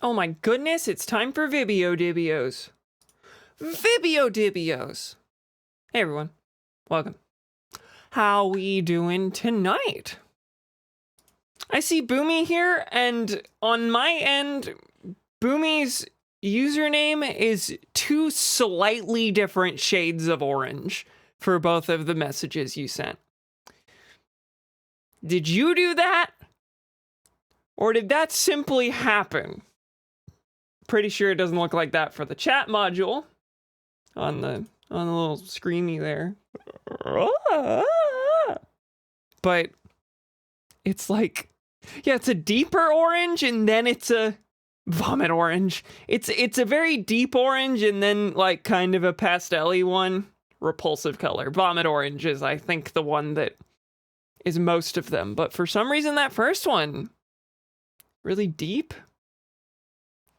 Oh my goodness, it's time for Vibio Dibios. Vibio Dibios. Hey everyone, welcome. How we doing tonight? I see Boomy here, and on my end, Boomy's username is 2 slightly different shades of orange for both of the messages you sent. Did you do that? Or did that simply happen? Pretty sure it doesn't look like that for the chat module on the little screeny there. But it's like, yeah, it's a deeper orange and then it's a vomit orange. It's a very deep orange and then like kind of a pastel-y one. Repulsive color. Vomit orange is, I think, the one that is most of them. But for some reason, that first one, really deep.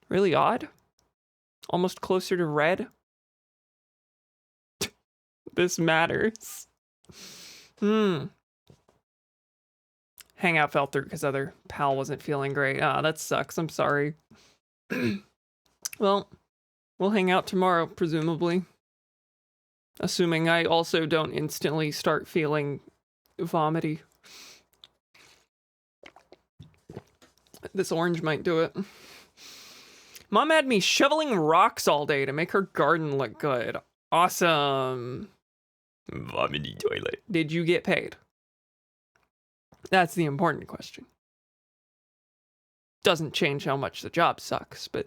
Really odd. Almost closer to red. This matters. Hangout fell through because other pal wasn't feeling great. Ah, that sucks. I'm sorry. Well, we'll hang out tomorrow, presumably. Assuming I also don't instantly start feeling vomity. This orange might do it. Mom had me shoveling rocks all day to make her garden look good. Awesome. Vomity toilet. Did you get paid? That's the important question. Doesn't change how much the job sucks, but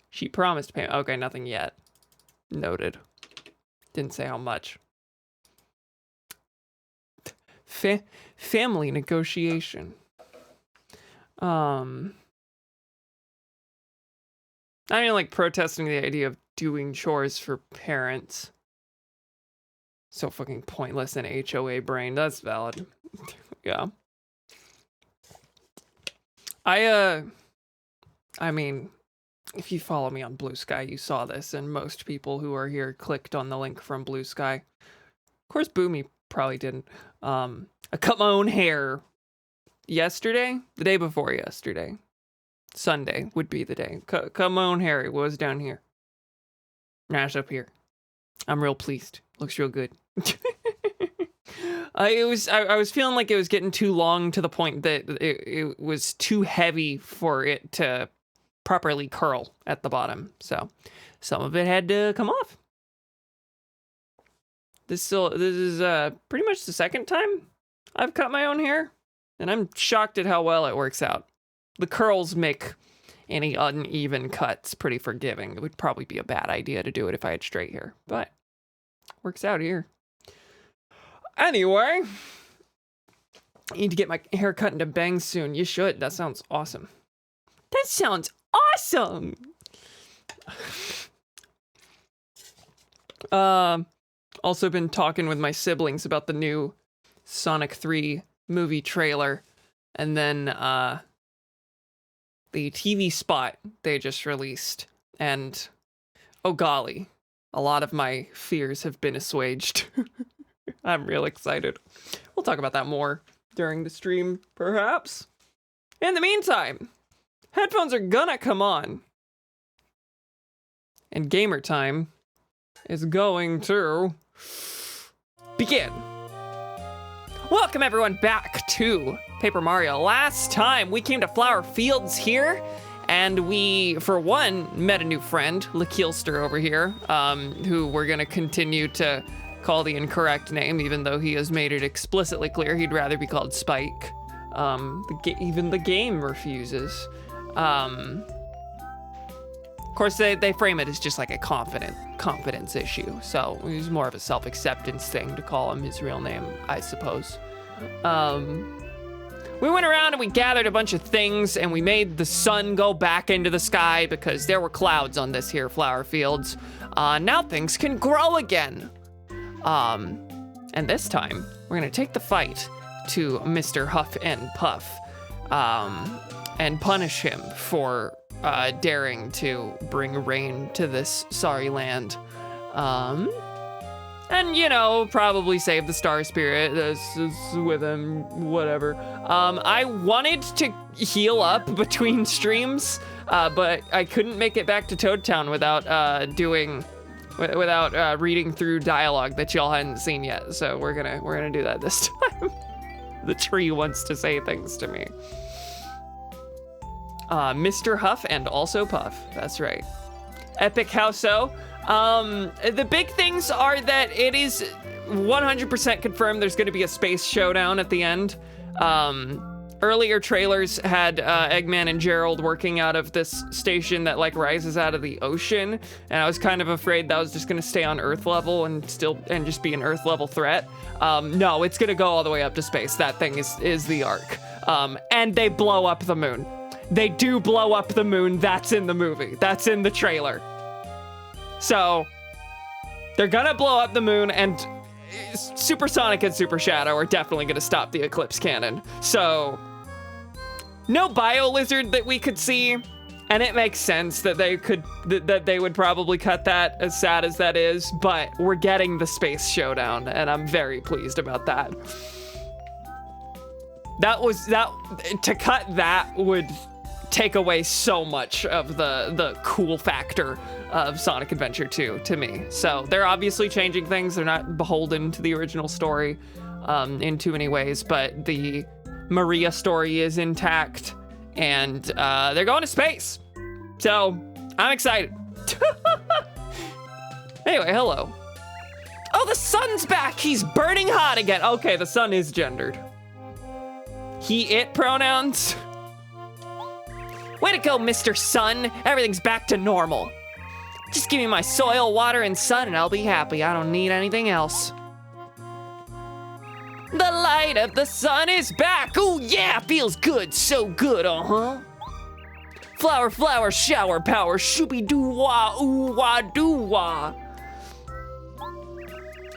she promised pay. Okay, nothing yet. Noted. Didn't say how much. Family negotiation. I mean, like, protesting the idea of doing chores for parents. So fucking pointless in HOA brain. That's valid. Yeah. I mean, if you follow me on Blue Sky, you saw this, and most people who are here clicked on the link from Blue Sky. Of course, Boomy probably didn't. I cut my own hair yesterday, the day before yesterday. Sunday would be the day. Cut my own hair. It was down here. Now it's up here. I'm real pleased. Looks real good. I was feeling like it was getting too long to the point that it was too heavy for it to properly curl at the bottom. So some of it had to come off. This is pretty much the second time I've cut my own hair, and I'm shocked at how well it works out. The curls make any uneven cuts pretty forgiving. It would probably be a bad idea to do it if I had straight hair, but works out here. Anyway, I need to get my hair cut into bangs soon. You should. That sounds awesome. That sounds awesome. Also been talking with my siblings about the new Sonic 3 movie trailer, and then the TV spot they just released, and oh golly, a lot of my fears have been assuaged. I'm real excited. We'll talk about that more during the stream, perhaps. In the meantime, headphones are gonna come on, and gamer time is going to begin. Welcome everyone back to Paper Mario. Last time we came to Flower Fields here, and we, for one, met a new friend, Lakeelster over here, who we're gonna continue to call the incorrect name, even though he has made it explicitly clear he'd rather be called Spike. Even the game refuses. Of course, they frame it as just like a confidence issue, so it was more of a self-acceptance thing to call him his real name, I suppose. We went around and we gathered a bunch of things, and we made the sun go back into the sky because there were clouds on this here Flower Fields. Now things can grow again. And this time, we're gonna take the fight to Mr. Huff and Puff, and punish him for daring to bring rain to this sorry land. And, you know, probably save the Star Spirit with him, whatever. I wanted to heal up between streams, but I couldn't make it back to Toad Town without reading through dialogue that y'all hadn't seen yet. So we're gonna do that this time. The tree wants to say things to me. Mr. Huff and also Puff, that's right. Epic Houso. The big things are that it is 100% confirmed there's gonna be a space showdown at the end. Earlier trailers had Eggman and Gerald working out of this station that like rises out of the ocean, and I was kind of afraid that was just gonna stay on Earth level and just be an Earth level threat. No, it's gonna go all the way up to space. That thing is the arc. And they blow up the moon. They do blow up the moon. That's in the movie. That's in the trailer. So they're gonna blow up the moon, and Super Sonic and Super Shadow are definitely gonna stop the Eclipse Cannon. So no Bio Lizard that we could see, and it makes sense that they would probably cut that, as sad as that is, but we're getting the space showdown, and I'm very pleased about that. To cut that would take away so much of the cool factor of Sonic Adventure 2 to me. So they're obviously changing things. They're not beholden to the original story in too many ways, but the Maria story is intact, and they're going to space. So I'm excited. Anyway, hello. Oh, the sun's back. He's burning hot again. Okay, the sun is gendered. He, it pronouns. Way to go, Mr. Sun. Everything's back to normal. Just give me my soil, water, and sun, and I'll be happy. I don't need anything else. The light of the sun is back. Ooh, yeah, feels good. So good, uh-huh. Flower, flower, shower power. Shooby-doo-wah, ooh-wah, doo-wah.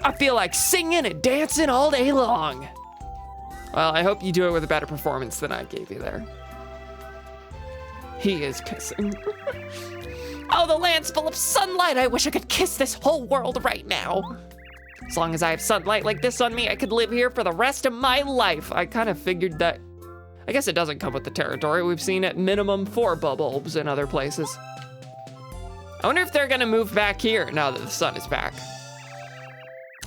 I feel like singing and dancing all day long. Well, I hope you do it with a better performance than I gave you there. He is kissing. Oh, the land's full of sunlight. I wish I could kiss this whole world right now. As long as I have sunlight like this on me, I could live here for the rest of my life. I kind of figured that. I guess it doesn't come with the territory. We've seen at minimum 4 bulbs in other places. I wonder if they're gonna move back here now that the sun is back.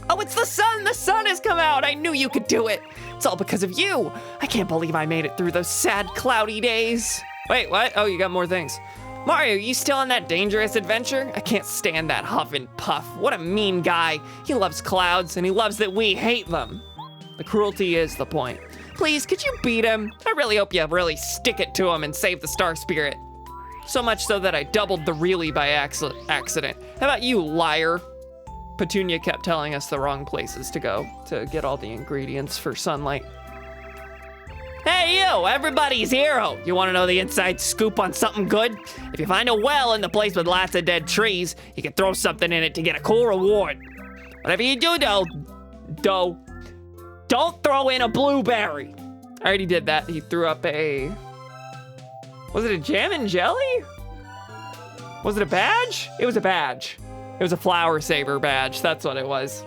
Oh, it's the sun! The sun has come out! I knew you could do it! It's all because of you! I can't believe I made it through those sad, cloudy days. Wait, what? Oh, you got more things. Mario, you still on that dangerous adventure? I can't stand that Huff and Puff. What a mean guy. He loves clouds, and he loves that we hate them. The cruelty is the point. Please, could you beat him? I really hope you really stick it to him and save the Star Spirit. So much so that I doubled the really by accident. How about you, liar? Petunia kept telling us the wrong places to go to get all the ingredients for sunlight. Hey you, everybody's hero. You wanna know the inside scoop on something good? If you find a well in the place with lots of dead trees, you can throw something in it to get a cool reward. Whatever you do though, don't throw in a blueberry. I already did that. He threw up was it a jam and jelly? Was it a badge? It was a badge. It was a flower saver badge, that's what it was.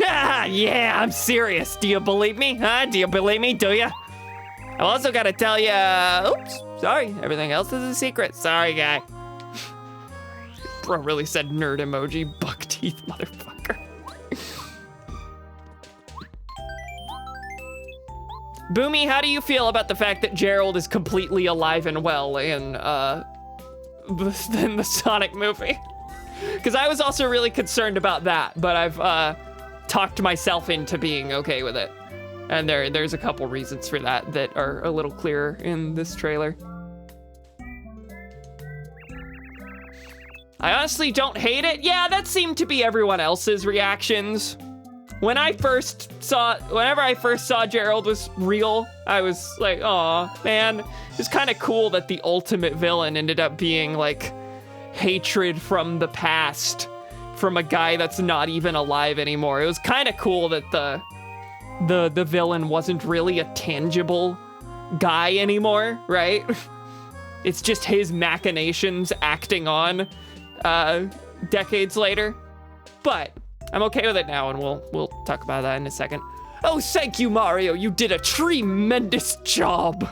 Yeah, I'm serious. Do you believe me? Huh? Do you believe me? Do ya? I've also got to tell you, oops, sorry. Everything else is a secret. Sorry, guy. Bro really said nerd emoji, buck teeth, motherfucker. Boomy, how do you feel about the fact that Gerald is completely alive and well in the Sonic movie? Because I was also really concerned about that, but I've talked myself into being okay with it. And there's a couple reasons for that that are a little clearer in this trailer. I honestly don't hate it. Yeah, that seemed to be everyone else's reactions. Whenever I first saw Gerald was real, I was like, aw, man. It's kind of cool that the ultimate villain ended up being like hatred from the past from a guy that's not even alive anymore. It was kind of cool that the villain wasn't really a tangible guy anymore, right? It's just his machinations acting on decades later. but I'm okay with it now, and we'll talk about that in a second. Oh, thank you, Mario. You did a tremendous job.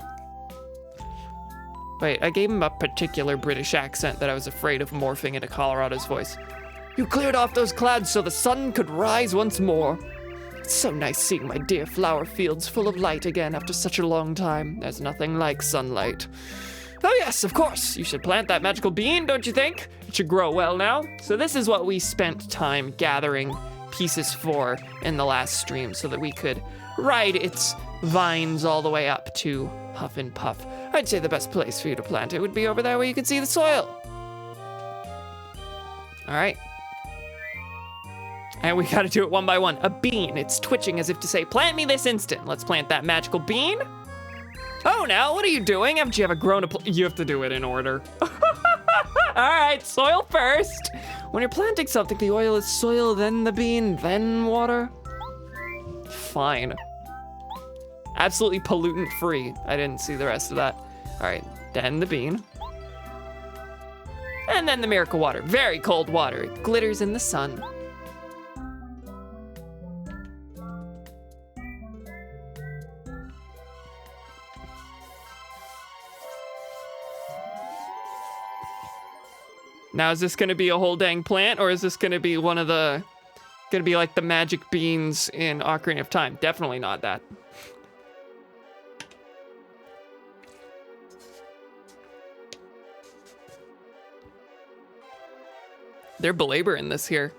Wait, I gave him a particular British accent that I was afraid of morphing into Colorado's voice. You cleared off those clouds so the sun could rise once more. It's so nice seeing my dear flower fields full of light again after such a long time. There's nothing like sunlight. Oh yes, of course. You should plant that magical bean, don't you think? It should grow well now. So this is what we spent time gathering pieces for in the last stream so that we could ride its vines all the way up to Huff and Puff. I'd say the best place for you to plant it would be over there where you can see the soil. All right. And we gotta do it one by one. A bean, it's twitching as if to say, plant me this instant. Let's plant that magical bean. Oh, now, what are you doing? Haven't you ever grown a you have to do it in order. All right, soil first. When you're planting something, the oil is soil, then the bean, then water. Fine. Absolutely pollutant free. I didn't see the rest of that. All right, then the bean. And then the miracle water. Very cold water. It glitters in the sun. Now, is this gonna be a whole dang plant, or is this gonna be one of the, gonna be like the magic beans in Ocarina of Time? Definitely not that. They're belaboring this here.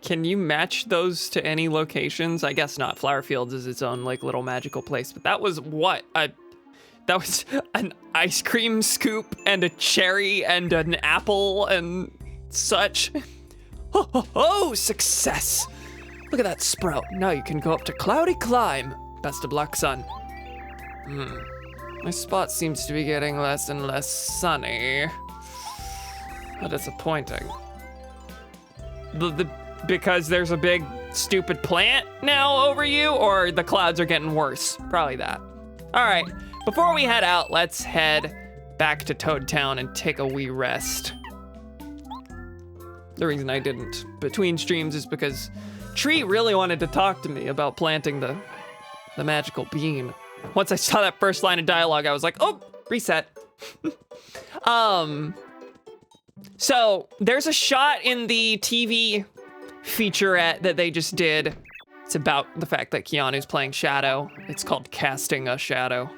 Can you match those to any locations? I guess not. Flower Fields is its own like little magical place, but that was what? That was an ice cream scoop and a cherry and an apple and such. Oh, success. Look at that sprout. Now you can go up to Cloudy Climb. Best of luck, son. My spot seems to be getting less and less sunny. How disappointing. Because there's a big stupid plant now over you, or the clouds are getting worse? Probably that. All right, before we head out, let's head back to Toad Town and take a wee rest. The reason I didn't between streams is because Tree really wanted to talk to me about planting the magical bean. Once I saw that first line of dialogue, I was like, oh, reset. So there's a shot in the TV featurette that they just did. It's about the fact that Keanu's playing Shadow. It's called Casting a Shadow.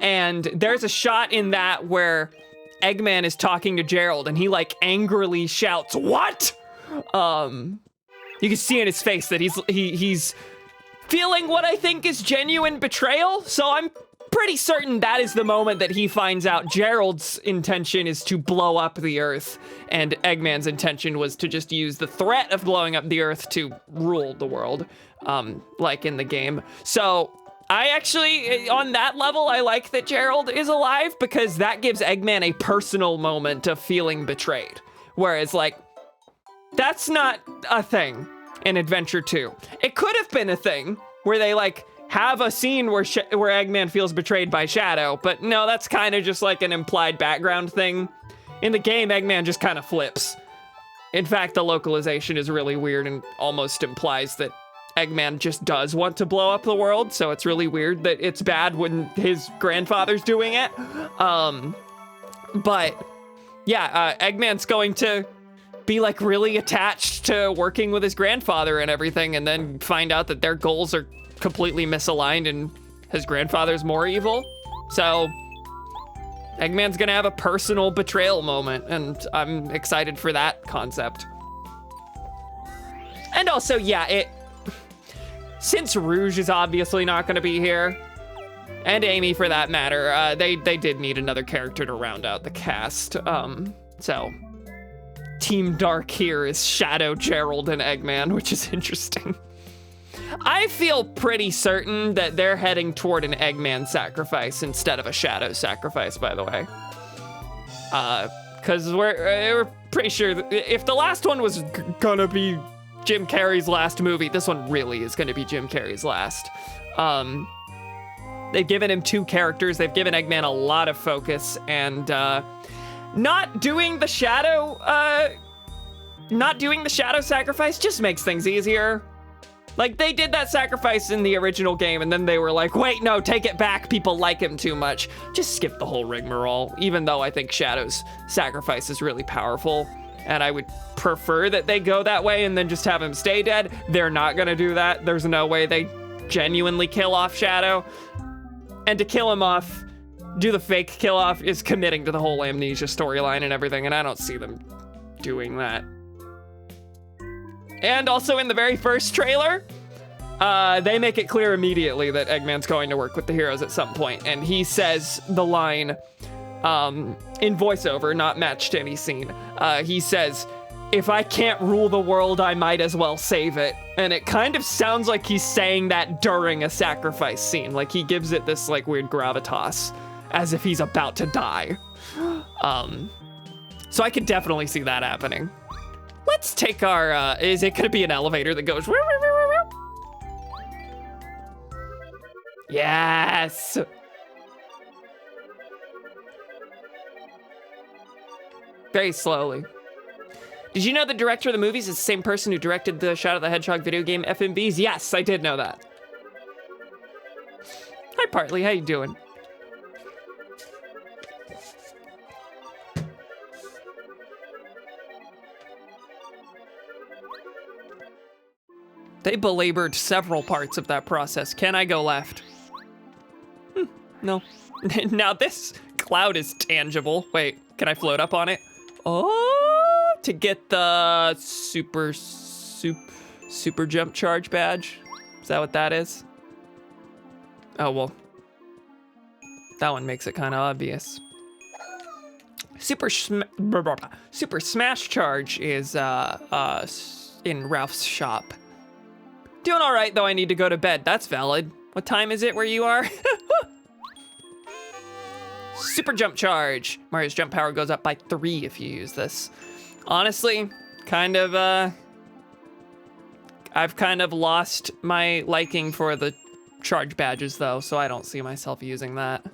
And there's a shot in that where Eggman is talking to Gerald and he like angrily shouts, "What?" You can see in his face that he's feeling what I think is genuine betrayal. So I'm pretty certain that is the moment that he finds out Gerald's intention is to blow up the Earth, and Eggman's intention was to just use the threat of blowing up the Earth to rule the world, like in the game. So I actually, on that level, I like that Gerald is alive because that gives Eggman a personal moment of feeling betrayed. Whereas like, that's not a thing in Adventure 2. It could have been a thing where they like have a scene where Eggman feels betrayed by Shadow, but no, that's kind of just like an implied background thing. In the game, Eggman just kind of flips. In fact, the localization is really weird and almost implies that Eggman just does want to blow up the world, so it's really weird that it's bad when his grandfather's doing it. But yeah, Eggman's going to be like really attached to working with his grandfather and everything, and then find out that their goals are completely misaligned and his grandfather's more evil. So Eggman's gonna have a personal betrayal moment, and I'm excited for that concept. And also, yeah, since Rouge is obviously not gonna be here, and Amy for that matter, they did need another character to round out the cast. So Team Dark here is Shadow, Gerald, and Eggman, which is interesting. I feel pretty certain that they're heading toward an Eggman sacrifice instead of a Shadow sacrifice, by the way. Because we're pretty sure that if the last one was gonna be Jim Carrey's last movie, this one really is gonna be Jim Carrey's last. They've given him 2 characters. They've given Eggman a lot of focus, and not doing the shadow sacrifice just makes things easier. Like, they did that sacrifice in the original game, and then they were like, wait, no, take it back. People like him too much. Just skip the whole rigmarole, even though I think Shadow's sacrifice is really powerful. And I would prefer that they go that way and then just have him stay dead. They're not gonna do that. There's no way they genuinely kill off Shadow. And to kill him off, do the fake kill off, is committing to the whole amnesia storyline and everything, and I don't see them doing that. And also in the very first trailer, they make it clear immediately that Eggman's going to work with the heroes at some point, and he says the line in voiceover, not matched to any scene. He says, if I can't rule the world, I might as well save it. And it kind of sounds like he's saying that during a sacrifice scene. Like, he gives it this like weird gravitas, as if he's about to die. So I could definitely see that happening. Let's take our, is it gonna be an elevator that goes, yes. Very slowly. Did you know the director of the movies is the same person who directed the Shadow the Hedgehog video game FMVs? Yes, I did know that. Hi, Partly, how you doing? They belabored several parts of that process. Can I go left? No. Now this cloud is tangible. Wait, can I float up on it? Oh, to get the super jump charge badge. Is that what that is? Oh, well. That one makes it kind of obvious. Super Smash Charge is in Ralph's shop. Doing all right, though I need to go to bed. That's valid. What time is it where you are? Super Jump Charge. Mario's jump power goes up by 3 if you use this. Honestly, kind of, I've kind of lost my liking for the charge badges, though, so I don't see myself using that.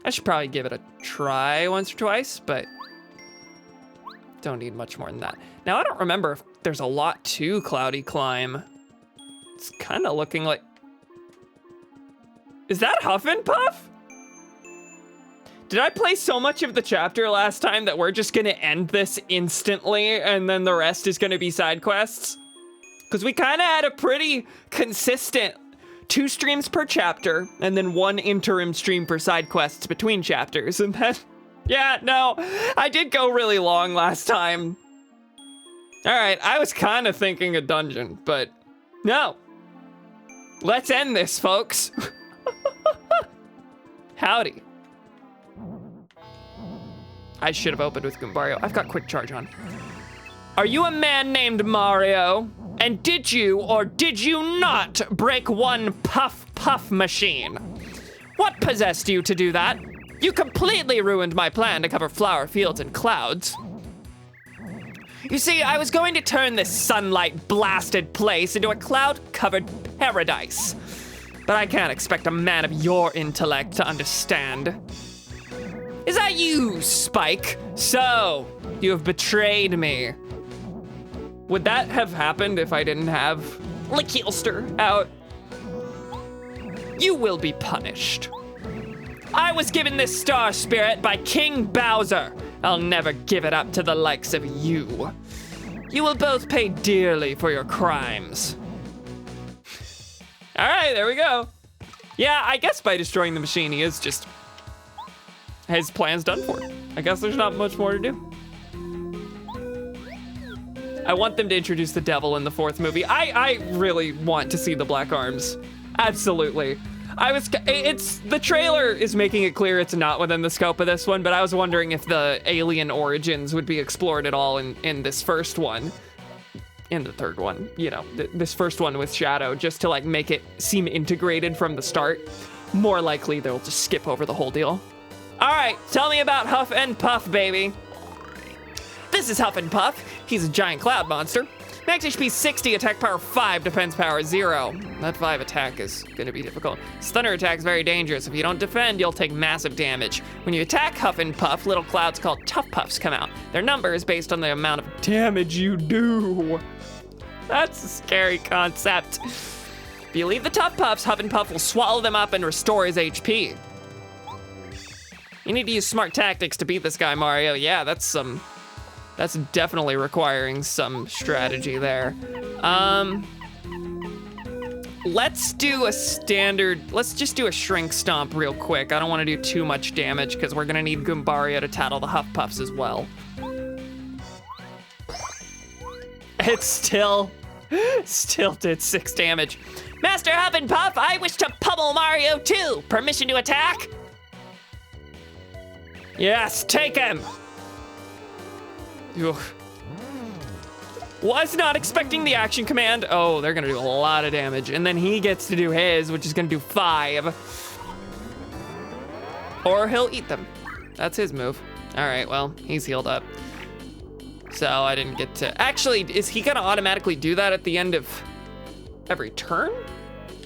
I should probably give it a try once or twice, but don't need much more than that. Now, I don't remember if there's a lot to Cloudy Climb. It's kind of looking like... Is that Huff and Puff? Did I play so much of the chapter last time that we're just gonna end this instantly and then the rest is gonna be side quests? Because we kind of had a pretty consistent 2 streams per chapter and then 1 interim stream for side quests between chapters. And then, yeah, no, I did go really long last time. All right, I was kind of thinking a dungeon, but no. Let's end this, folks. Howdy. I should have opened with Goombario. I've got quick charge on. Are you a man named Mario? And did you or did you not break one puff machine? What possessed you to do that? You completely ruined my plan to cover flower fields and clouds. You see, I was going to turn this sunlight-blasted place into a cloud-covered paradise. But I can't expect a man of your intellect to understand. Is that you, Spike? So, you have betrayed me. Would that have happened if I didn't have Lickilster out? You will be punished. I was given this star spirit by King Bowser. I'll never give it up to the likes of you. You will both pay dearly for your crimes. All right, there we go. Yeah, I guess by destroying the machine, he is just... his plan's done for. I guess there's not much more to do. I want them to introduce the devil in the 4th movie. I really want to see the Black Arms. Absolutely. The trailer is making it clear it's not within the scope of this one, but I was wondering if the alien origins would be explored at all in this first one. In the 3rd one, you know, this first one with Shadow, just to like make it seem integrated from the start. More likely they'll just skip over the whole deal. All right, tell me about Huff and Puff, baby. This is Huff and Puff. He's a giant cloud monster. Max HP 60, attack power 5, defense power 0. That 5 attack is gonna be difficult. Stunner attack is very dangerous. If you don't defend, you'll take massive damage. When you attack Huff and Puff, little clouds called Tough Puffs come out. Their number is based on the amount of damage you do. That's a scary concept. If you leave the Tough Puffs, Huff and Puff will swallow them up and restore his HP. You need to use smart tactics to beat this guy, Mario. Yeah, that's definitely requiring some strategy there. Let's just do a Shrink Stomp real quick. I don't want to do too much damage because we're gonna need Goombario to tattle the Huff Puffs as well. It still did 6 damage. Master Huff and Puff, I wish to pummel Mario too. Permission to attack? Yes, take him. Ugh. Was not expecting the action command. Oh, they're gonna do a lot of damage. And then he gets to do his, which is gonna do 5. Or he'll eat them. That's his move. All right, well, he's healed up. So I didn't get to, actually, is he gonna automatically do that at the end of every turn?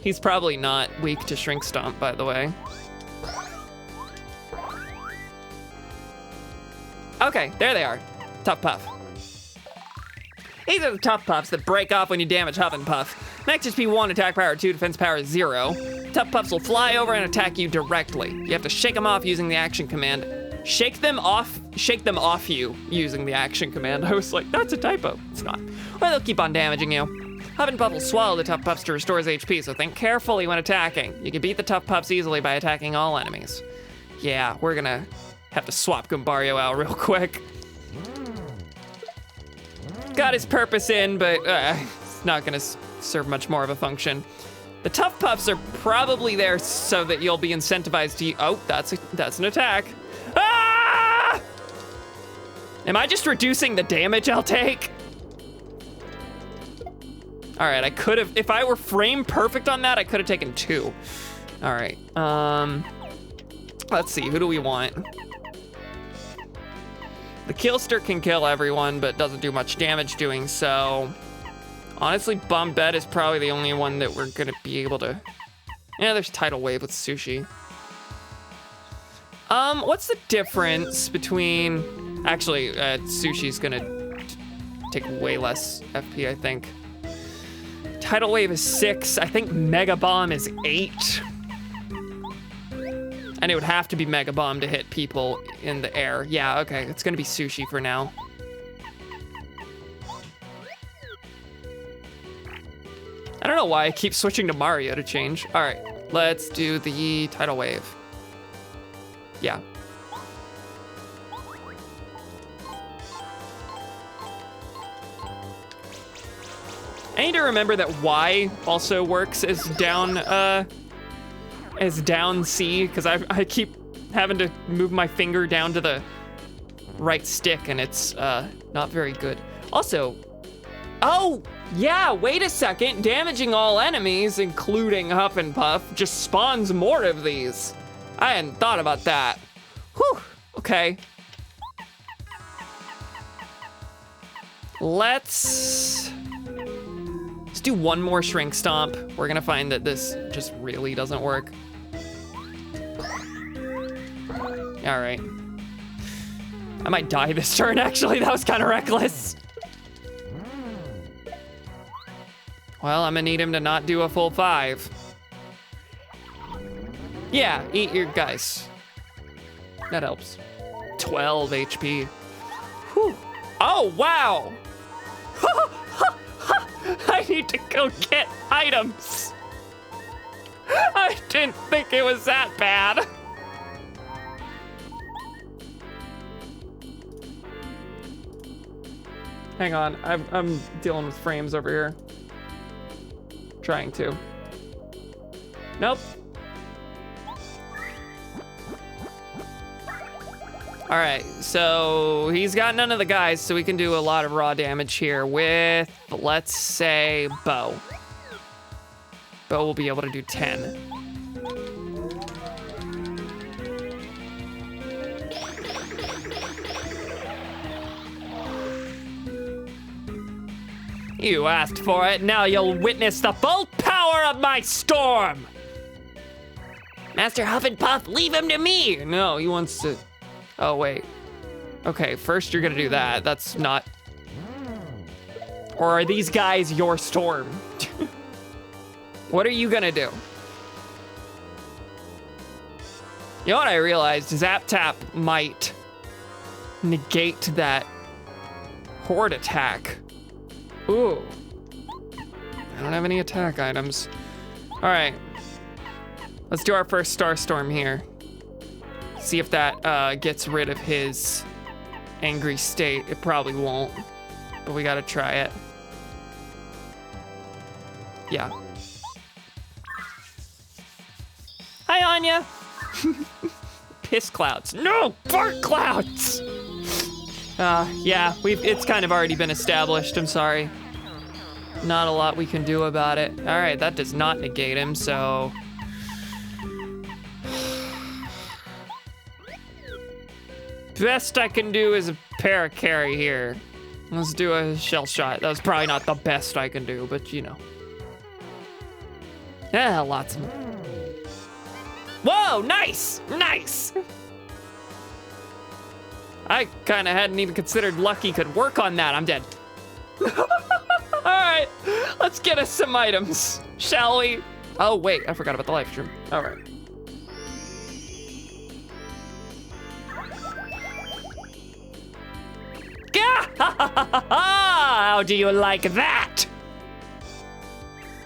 He's probably not weak to Shrink Stomp, by the way. Okay, there they are. Tough Puff. These are the Tough Puffs that break off when you damage Huff and Puff. Max HP 1, attack power 2, defense power 0. Tough Puffs will fly over and attack you directly. You have to shake them off using the action command. Shake them off you using the action command. I was like, that's a typo. It's not. Or they'll keep on damaging you. Huff and Puff will swallow the Tough Puffs to restore his HP, so think carefully when attacking. You can beat the Tough Puffs easily by attacking all enemies. Yeah, we're gonna have to swap Goombario out real quick. Got his purpose in, but it's not gonna serve much more of a function. The Tough Puffs are probably there so that you'll be incentivized to oh, that's an attack. Ah! Am I just reducing the damage I'll take? All right, I could have, if I were frame perfect on that, I could have taken 2. All right, let's see, who do we want? The Killster can kill everyone, but doesn't do much damage doing so. Honestly, Bombette is probably the only one that we're gonna be able to, yeah, there's Tidal Wave with Sushi. What's the difference between, actually, Sushi's gonna take way less FP, I think. Tidal Wave is 6, I think Mega Bomb is 8. And it would have to be Mega Bomb to hit people in the air. Yeah, okay, it's gonna be Sushi for now. I don't know why I keep switching to Mario to change. All right, let's do the Tidal Wave. Yeah. I need to remember that Y also works as down C, because I keep having to move my finger down to the right stick, and it's not very good. Also, oh, yeah, wait a second. Damaging all enemies, including Huff and Puff, just spawns more of these. I hadn't thought about that. Whew, okay. Let's do one more Shrink Stomp. We're gonna find that this just really doesn't work. All right. I might die this turn, actually. That was kind of reckless. Well, I'm gonna need him to not do a full 5. Yeah, eat your guys. That helps. 12 HP. Whew. Oh, wow. I need to go get items. I didn't think it was that bad. Hang on, I'm dealing with frames over here. Trying to. Nope. All right, so he's got none of the guys, so we can do a lot of raw damage here with, let's say, Bo. Bo will be able to do 10. You asked for it, now you'll witness the full power of my storm! Master Huff and Puff, leave him to me! No, he wants to... Oh, wait. Okay, first you're gonna do that. That's not... Or are these guys your storm? What are you gonna do? You know what I realized? Zap Tap might negate that horde attack. Ooh. I don't have any attack items. All right. Let's do our first Star Storm here. See if that gets rid of his angry state. It probably won't, but we gotta try it. Yeah. Hi, Anya. Piss clouds. No, fart clouds. Yeah, it's kind of already been established. I'm sorry. Not a lot we can do about it. All right, that does not negate him, so. Best I can do is a para-carry here. Let's do a shell shot. That was probably not the best I can do, but you know. Yeah, lots of. Whoa, nice, nice. I kind of hadn't even considered Lucky could work on that. I'm dead. All right, let's get us some items, shall we? Oh, wait, I forgot about the live stream. All right. How do you like that?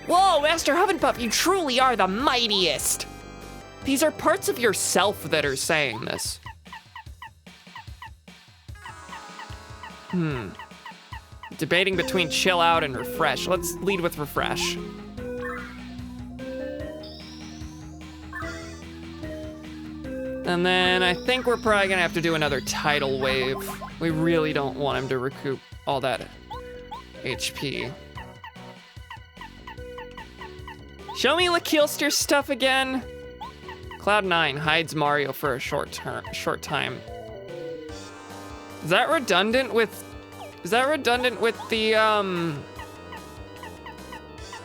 Whoa, Master Hufflepuff, you truly are the mightiest. These are parts of yourself that are saying this. Debating between chill out and refresh. Let's lead with refresh. And then I think we're probably gonna have to do another tidal wave. We really don't want him to recoup all that HP. Show me Lakeelster's stuff again. Cloud9 hides Mario for a short time. Is that redundant with the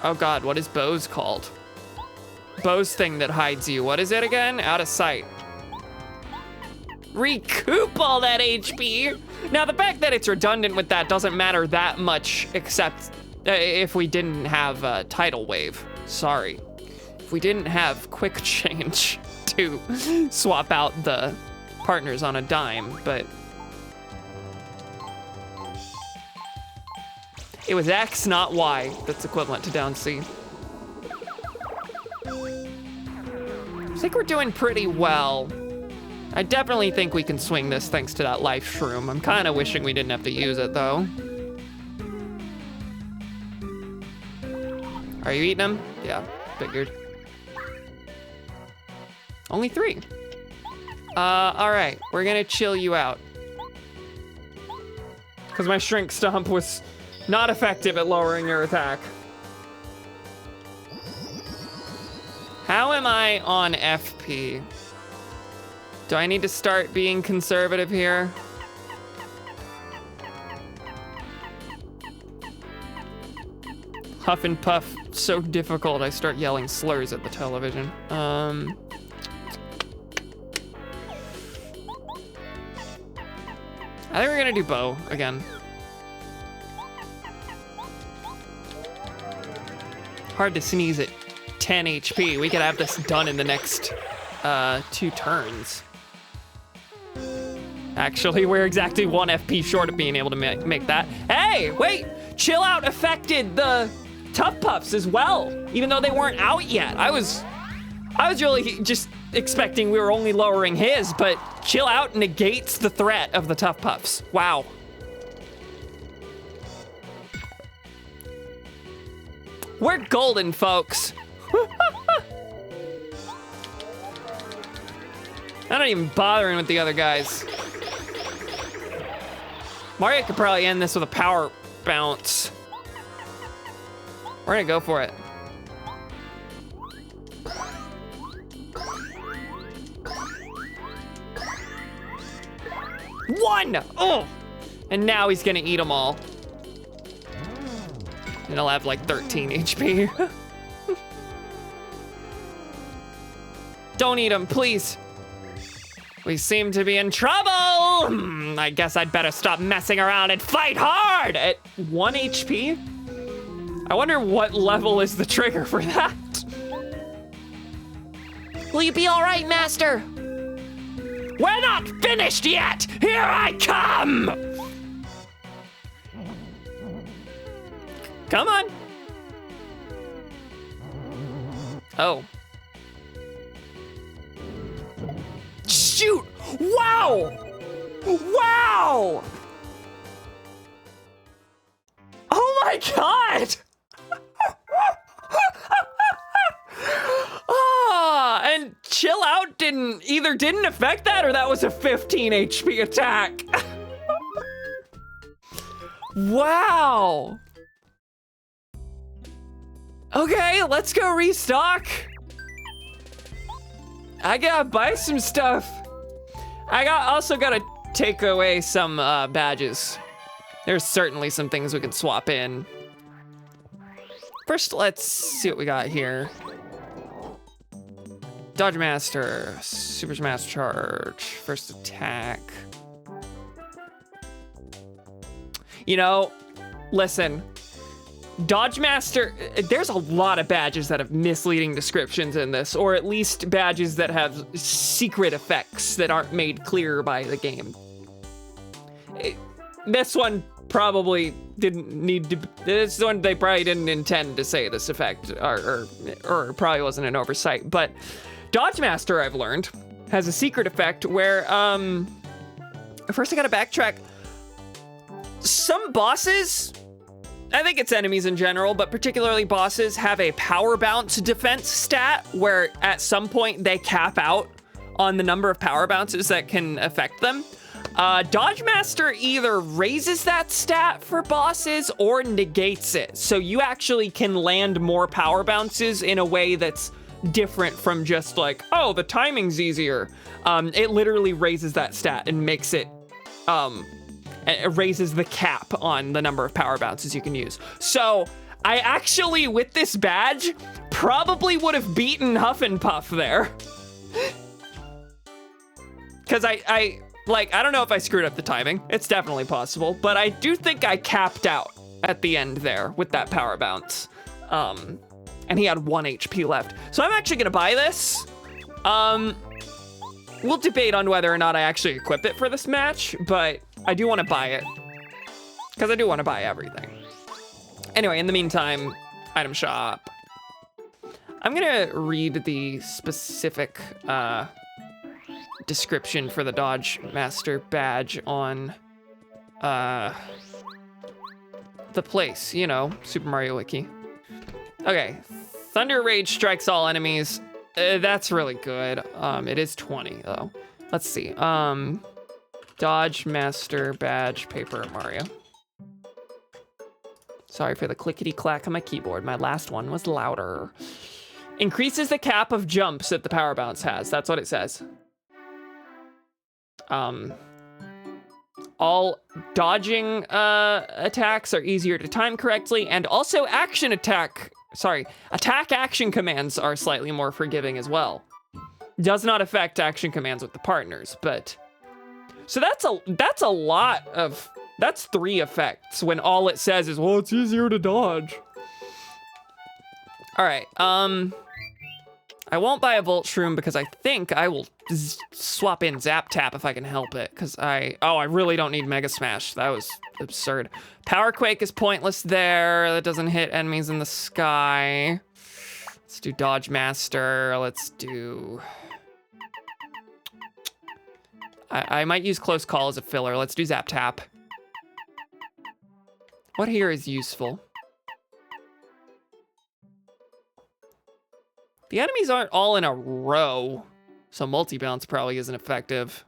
oh god, what is Bo's called? Bo's thing that hides you. What is it again? Out of sight. Recoup all that HP. Now the fact that it's redundant with that doesn't matter that much, except if we didn't have tidal wave. Sorry. If we didn't have quick change to swap out the partners on a dime, but it was X, not Y, that's equivalent to down C. I think we're doing pretty well. I definitely think we can swing this thanks to that life shroom. I'm kind of wishing we didn't have to use it though. Are you eating them? Yeah, figured. Only 3. All right, we're gonna chill you out. Because my Shrink Stomp was not effective at lowering your attack. How am I on FP? Do I need to start being conservative here? Huff and Puff, so difficult I start yelling slurs at the television. I think we're gonna do Bo again. Hard to sneeze at 10 HP. We could have this done in the next 2 turns. Actually, we're exactly 1 FP short of being able to make that. Hey, wait! Chill Out affected the Tough Puffs as well, even though they weren't out yet. I was really just expecting we were only lowering his, but Chill Out negates the threat of the Tough Puffs. Wow. We're golden, folks. I'm not even bothering with the other guys. Mario could probably end this with a power bounce. We're gonna go for it. One! Oh! And now he's gonna eat them all. And I'll have like 13 HP. Don't eat him, please. We seem to be in trouble. I guess I'd better stop messing around and fight hard. At 1 HP? I wonder what level is the trigger for that. Will you be all right, Master? We're not finished yet! Here I come! Come on. Oh. Shoot! Wow! Wow! Oh my god! And chill out didn't affect that, or that was a 15 HP attack. Wow. Okay, let's go restock. I gotta buy some stuff. Also gotta take away some badges. There's certainly some things we can swap in. First, let's see what we got here. Dodge Master, Super Smash Charge, first attack. You know, listen, Dodge Master, there's a lot of badges that have misleading descriptions in this, or at least badges that have secret effects that aren't made clear by the game. This one probably didn't need to, this one they probably didn't intend to say this effect, or it probably wasn't an oversight, but Dodge Master, I've learned, has a secret effect where, first I gotta backtrack. Some bosses, I think it's enemies in general, but particularly bosses, have a power bounce defense stat where at some point they cap out on the number of power bounces that can affect them. Dodge Master either raises that stat for bosses or negates it. So you actually can land more power bounces in a way that's different from just like, oh, the timing's easier. It literally raises that stat and makes it, it raises the cap on the number of power bounces you can use. So I actually, with this badge, probably would have beaten Huff and Puff there. Because I don't know if I screwed up the timing. It's definitely possible, but I do think I capped out at the end there with that power bounce. And he had 1 HP left. So I'm actually gonna buy this. We'll debate on whether or not I actually equip it for this match, but I do wanna buy it. Because I do wanna buy everything. Anyway, in the meantime, item shop. I'm gonna read the specific description for the Dodge Master badge on the place, you know, Super Mario Wiki. Okay, Thunder Rage strikes all enemies. That's really good. It is 20 though. Let's see. Dodge Master badge, Paper Mario. Sorry for the clickety clack on my keyboard. My last one was louder. Increases the cap of jumps that the power bounce has. That's what it says. All dodging attacks are easier to time correctly, and also attack action commands are slightly more forgiving as well. Does not affect action commands with the partners, but so that's a lot of, that's 3 effects when all it says is, well, it's easier to dodge. All right, I won't buy a Volt Shroom because I think I will swap in Zap Tap if I can help it, because I really don't need Mega Smash. That was absurd. Power Quake is pointless there. That doesn't hit enemies in the sky. Let's do Dodge Master. Let's do... I might use Close Call as a filler. Let's do Zap Tap. What here is useful? The enemies aren't all in a row, so multi-bounce probably isn't effective.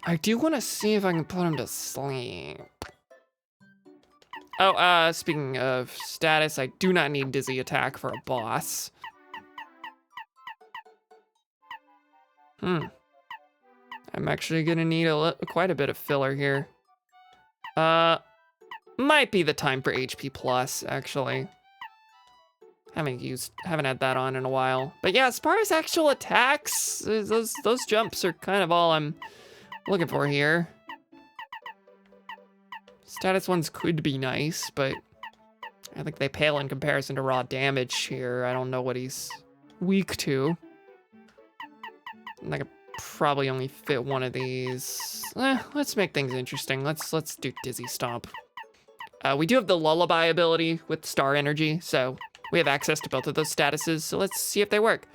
I do want to see if I can put him to sleep. Oh, speaking of status, I do not need Dizzy Attack for a boss. I'm actually gonna need quite a bit of filler here. Might be the time for HP plus, actually. Haven't had that on in a while. But yeah, as far as actual attacks, those jumps are kind of all I'm looking for here. Status ones could be nice, but I think they pale in comparison to raw damage here. I don't know what he's weak to. And I could probably only fit one of these. Let's make things interesting. Let's do Dizzy Stomp. We do have the Lullaby ability with Star Energy, so we have access to both of those statuses, so let's see if they work.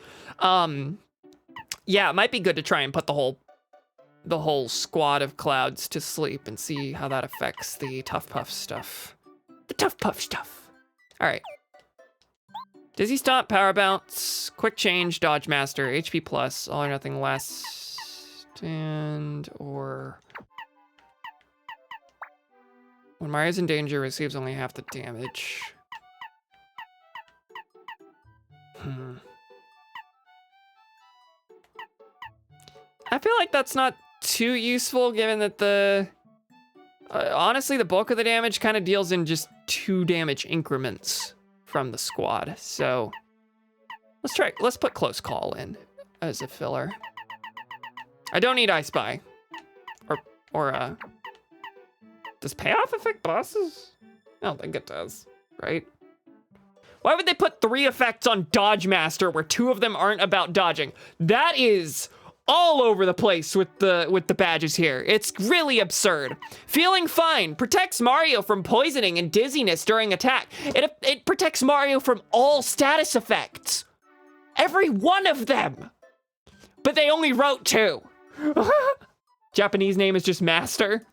Yeah, it might be good to try and put the whole squad of clouds to sleep and see how that affects the Tough Puff stuff. The Tough Puff stuff. All right. Dizzy Stomp, Power Bounce, Quick Change, Dodge Master, HP plus, All or Nothing Less, or when Mario's in danger, receives only half the damage. I feel like that's not too useful, given that honestly, the bulk of the damage kind of deals in just 2 damage increments from the squad. So let's put Close Call in as a filler. I don't need I Spy. Or does Payoff affect bosses? I don't think it does, right? Why would they put 3 effects on Dodge Master where 2 of them aren't about dodging? That is all over the place with the badges here. It's really absurd. Feeling Fine protects Mario from poisoning and dizziness during attack. It protects Mario from all status effects. Every one of them. But they only wrote 2. Japanese name is just Master.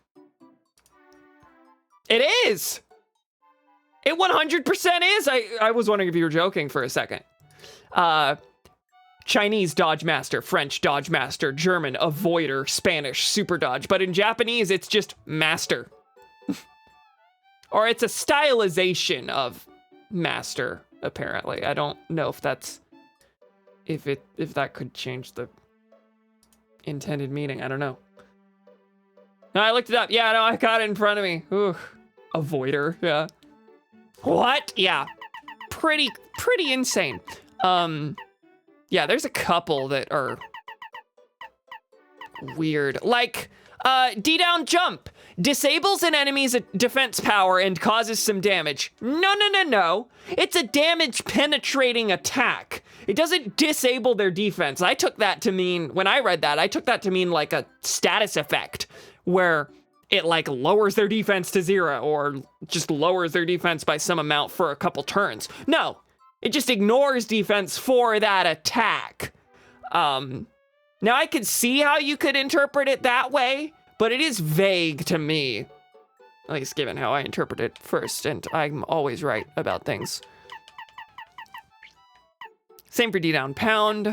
It is. It 100% is. I was wondering if you were joking for a second. Chinese Dodge Master, French Dodge Master, German Avoider, Spanish Super Dodge. But in Japanese, it's just Master. Or it's a stylization of Master, apparently. I don't know if that's... If that could change the intended meaning. I don't know. No, I looked it up. Yeah, no, I got it in front of me. Ooh. Avoider, yeah. What? Yeah. Pretty insane. Yeah, there's a couple that are weird. Like, D-Down Jump. Disables an enemy's defense power and causes some damage. No. It's a damage penetrating attack. It doesn't disable their defense. I took that to mean, when I read that, I took that to mean like a status effect where it like lowers their defense to 0 or just lowers their defense by some amount for a couple turns. No, it just ignores defense for that attack. Now I could see how you could interpret it that way, but it is vague to me. At least given how I interpret it first, and I'm always right about things. Same for D-Down Pound.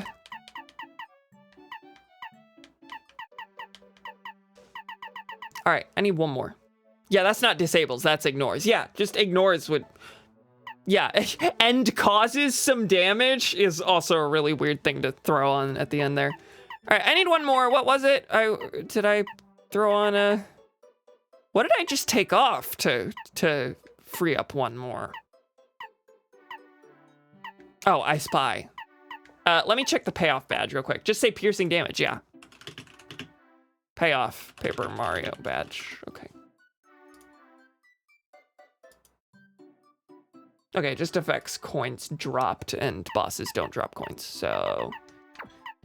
All right, I need one more. Yeah, that's not disables, that's ignores. Yeah, just ignores would... Yeah, and causes some damage is also a really weird thing to throw on at the end there. All right, I need one more. What was it? Did I throw on a... What did I just take off to free up one more? Oh, I Spy. Let me check the payoff badge real quick. Just say piercing damage, yeah. Payoff, Paper Mario badge, okay. Okay, it just affects coins dropped and bosses don't drop coins, so.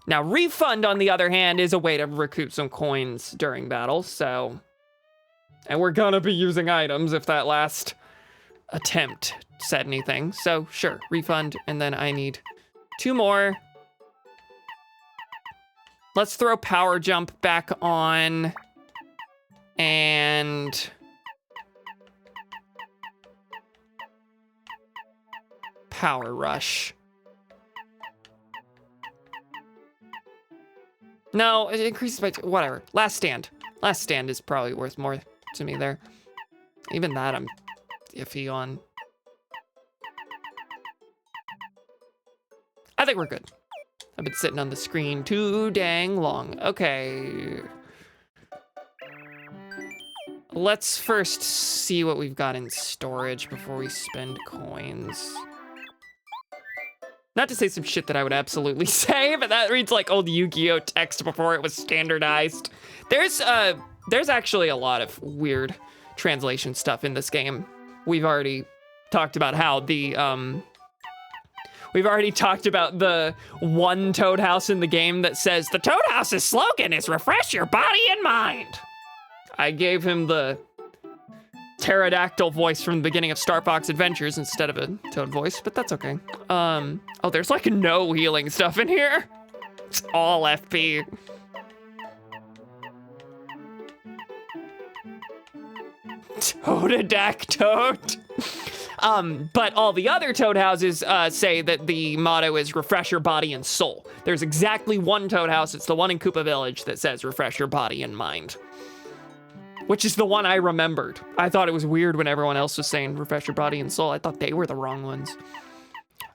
Now Refund, on the other hand, is a way to recoup some coins during battle, so. And we're gonna be using items if that last attempt said anything. So sure, Refund, and then I need 2 more. Let's throw Power Jump back on, and Power Rush. No, it increases by whatever. Last Stand. Last Stand is probably worth more to me there. Even that I'm iffy on. I think we're good. I've been sitting on the screen too dang long. Okay. Let's first see what we've got in storage before we spend coins. Not to say some shit that I would absolutely say, but that reads like old Yu-Gi-Oh text before it was standardized. There's actually a lot of weird translation stuff in this game. We've already talked about how the one Toad House in the game that says the Toad House's slogan is refresh your body and mind. I gave him the pterodactyl voice from the beginning of Star Fox Adventures instead of a Toad voice, but that's okay. Oh, there's like no healing stuff in here. It's all FP. Toad. But all the other Toad houses say that the motto is refresh your body and soul. There's exactly one Toad house, it's the one in Koopa Village, that says refresh your body and mind. Which is the one I remembered. I thought it was weird when everyone else was saying refresh your body and soul. I thought they were the wrong ones.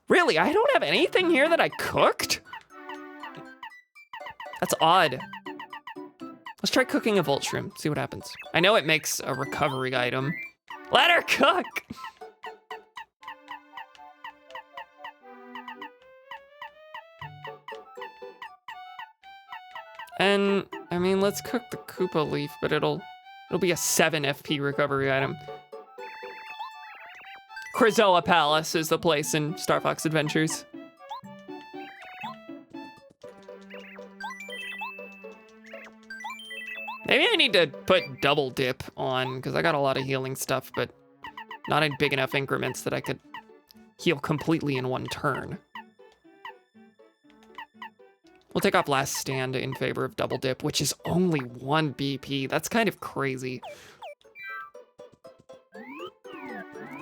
Really, I don't have anything here that I cooked? That's odd. Let's try cooking a Volt Shroom, see what happens. I know it makes a recovery item. Let her cook! And, I mean, let's cook the Koopa Leaf, but it'll be a 7 FP recovery item. Krazoa Palace is the place in Star Fox Adventures. Maybe I need to put double dip on, because I got a lot of healing stuff, but not in big enough increments that I could heal completely in one turn. We'll take off Last Stand in favor of double dip, which is only 1 BP. That's kind of crazy.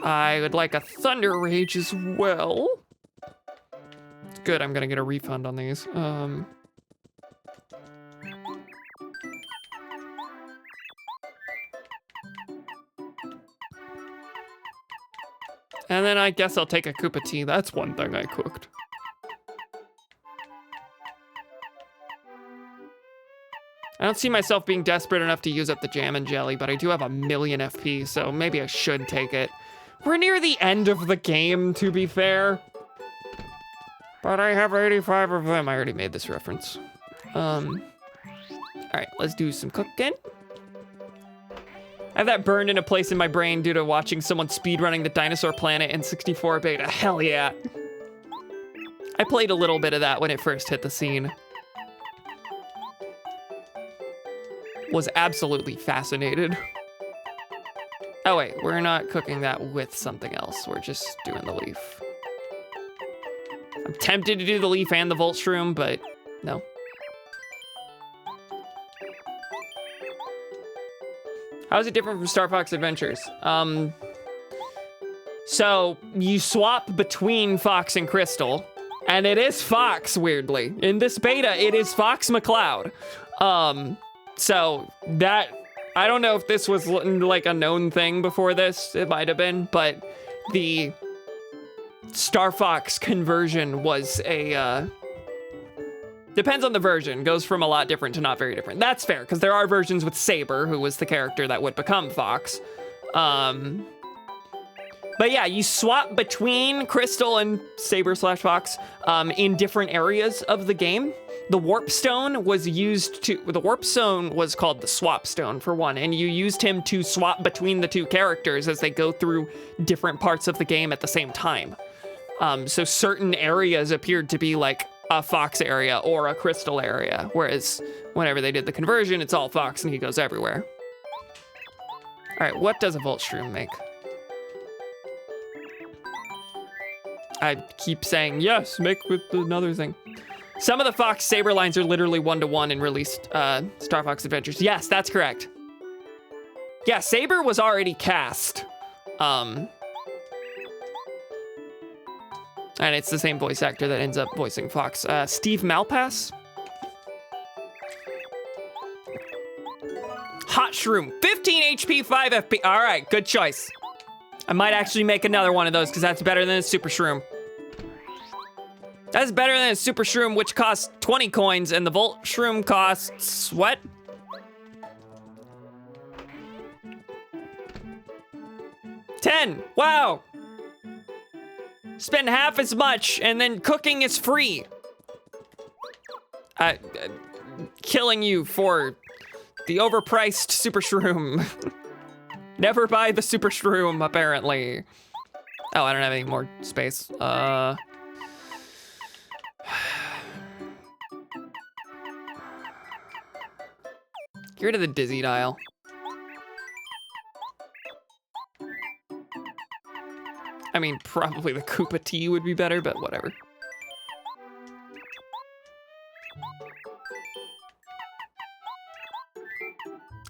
I would like a Thunder Rage as well. Good, I'm gonna get a refund on these. And then I guess I'll take a Koopa Tea. That's one thing I cooked. I don't see myself being desperate enough to use up the jam and jelly, but I do have a million FP, so maybe I should take it. We're near the end of the game, to be fair. But I have 85 of them. I already made this reference. All right, let's do some cooking. I have that burned in a place in my brain due to watching someone speedrunning the Dinosaur Planet in 64 beta. Hell yeah. I played a little bit of that when it first hit the scene. Was absolutely fascinated. Oh wait, we're not cooking that with something else. We're just doing the leaf. I'm tempted to do the leaf and the Volt Shroom, but no. How is it different from Star Fox Adventures? So you swap between Fox and Crystal, and it is Fox, weirdly. In this beta, it is Fox McCloud. So that, I don't know if this was like a known thing before this, it might have been, but the Star Fox conversion was a, depends on the version, goes from a lot different to not very different. That's fair, because there are versions with Saber, who was the character that would become Fox. But yeah, you swap between Crystal and Saber/Fox in different areas of the game. The Warp Stone was called the Swap Stone for one, and you used him to swap between the two characters as they go through different parts of the game at the same time. So certain areas appeared to be like a Fox area or a Crystal area, whereas whenever they did the conversion, it's all Fox and he goes everywhere. All right, what does a Volt Shroom make? I keep saying, yes, make with another thing. Some of the Fox Saber lines are literally 1-to-1 in released Star Fox Adventures. Yes, that's correct. Yeah, Saber was already cast. And it's the same voice actor that ends up voicing Fox. Steve Malpass? Hot Shroom, 15 HP, 5 FP. All right, good choice. I might actually make another one of those because that's better than a Super Shroom. That's better than a Super Shroom, which costs 20 coins, and the Volt Shroom costs what? $10. Wow. Spend half as much, and then cooking is free. Killing you for the overpriced Super Shroom. Never buy the Super Shroom, apparently. Oh, I don't have any more space. Get rid of the Dizzy dial. I mean, probably the Koopa Tea would be better, but whatever.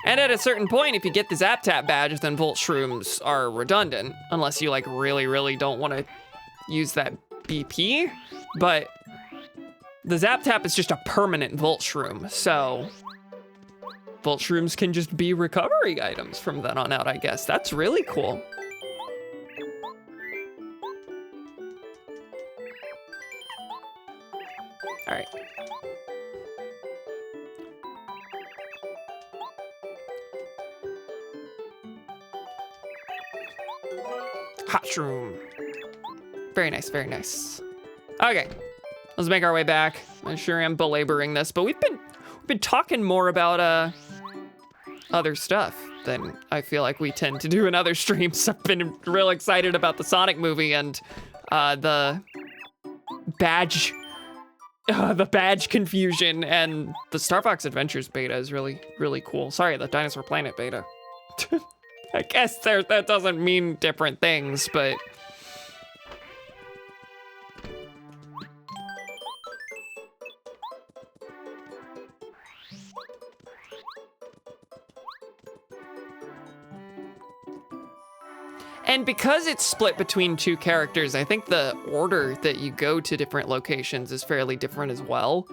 And at a certain point, if you get the Zap Tap badge, then Volt Shrooms are redundant, unless you like really don't want to use that BP. But the Zap Tap is just a permanent Volt Shroom, so Volt Shrooms can just be recovery items from then on out, I guess. That's really cool. All right. Hot shroom. Very nice, very nice. Okay, let's make our way back. I sure am belaboring this, but we've been talking more about other stuff than I feel like we tend to do in other streams. I've been real excited about the Sonic movie and the badge confusion, and the Star Fox Adventures beta is really cool. Sorry, the Dinosaur Planet beta. I guess that doesn't mean different things, but and because it's split between two characters, I think the order that you go to different locations is fairly different as well.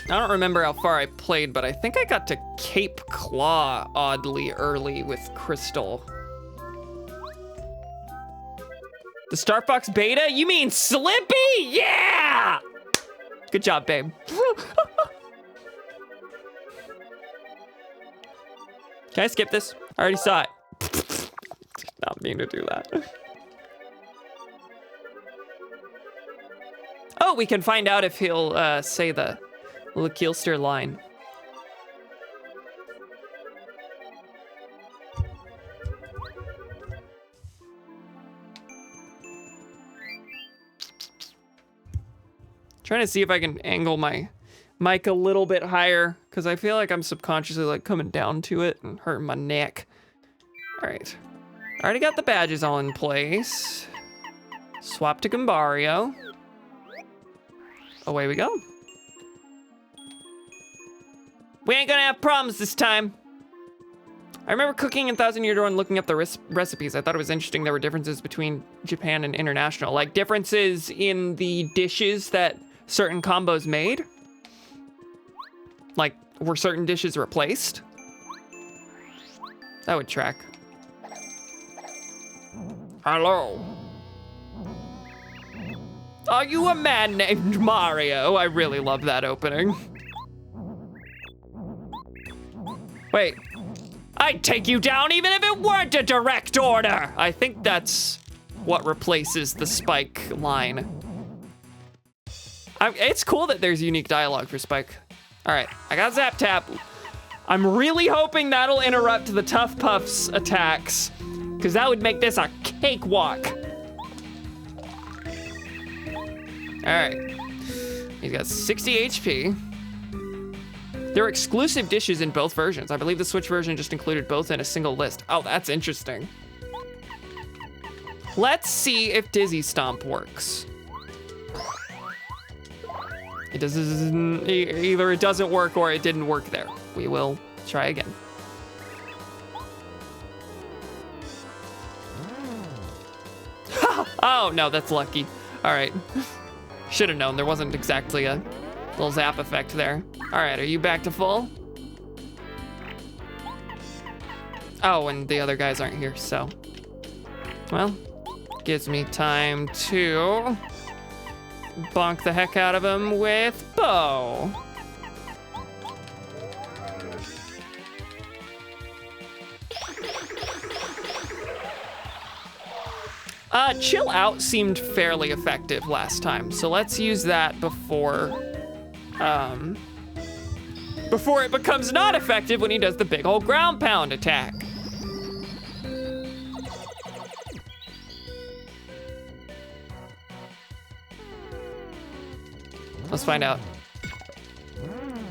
I don't remember how far I played, but I think I got to Cape Claw oddly early with Crystal. The Star Fox beta? You mean Slippy? Yeah! Good job, babe. Can I skip this? I already saw it. Not mean to do that. Oh, we can find out if he'll say the Keelster line. Trying to see if I can angle my mic a little bit higher, because I feel like I'm subconsciously like coming down to it and hurting my neck. All right, already got the badges all in place. Swap to Gumbario. Away we go. We ain't gonna have problems this time. I remember cooking in Thousand Year Door and looking up the recipes. I thought it was interesting there were differences between Japan and international. Like differences in the dishes that certain combos made. Like, were certain dishes replaced? That would track. Hello. Are you a man named Mario? I really love that opening. Wait, I'd take you down even if it weren't a direct order. I think that's what replaces the Spike line. It's cool that there's unique dialogue for Spike. All right, I got Zap Tap. I'm really hoping that'll interrupt the Tough Puff's attacks, because that would make this a cakewalk. All right, he's got 60 HP. There are exclusive dishes in both versions. I believe the Switch version just included both in a single list. Oh, that's interesting. Let's see if Dizzy Stomp works. It doesn't, either it doesn't work or it didn't work there. We will try again. Oh, no, that's lucky. All right. Should have known there wasn't exactly a little zap effect there. All right, are you back to full? Oh, and the other guys aren't here, so. Well, gives me time to bonk the heck out of him with bow. Chill out seemed fairly effective last time, so let's use that before it becomes not effective when he does the big old ground pound attack. Let's find out.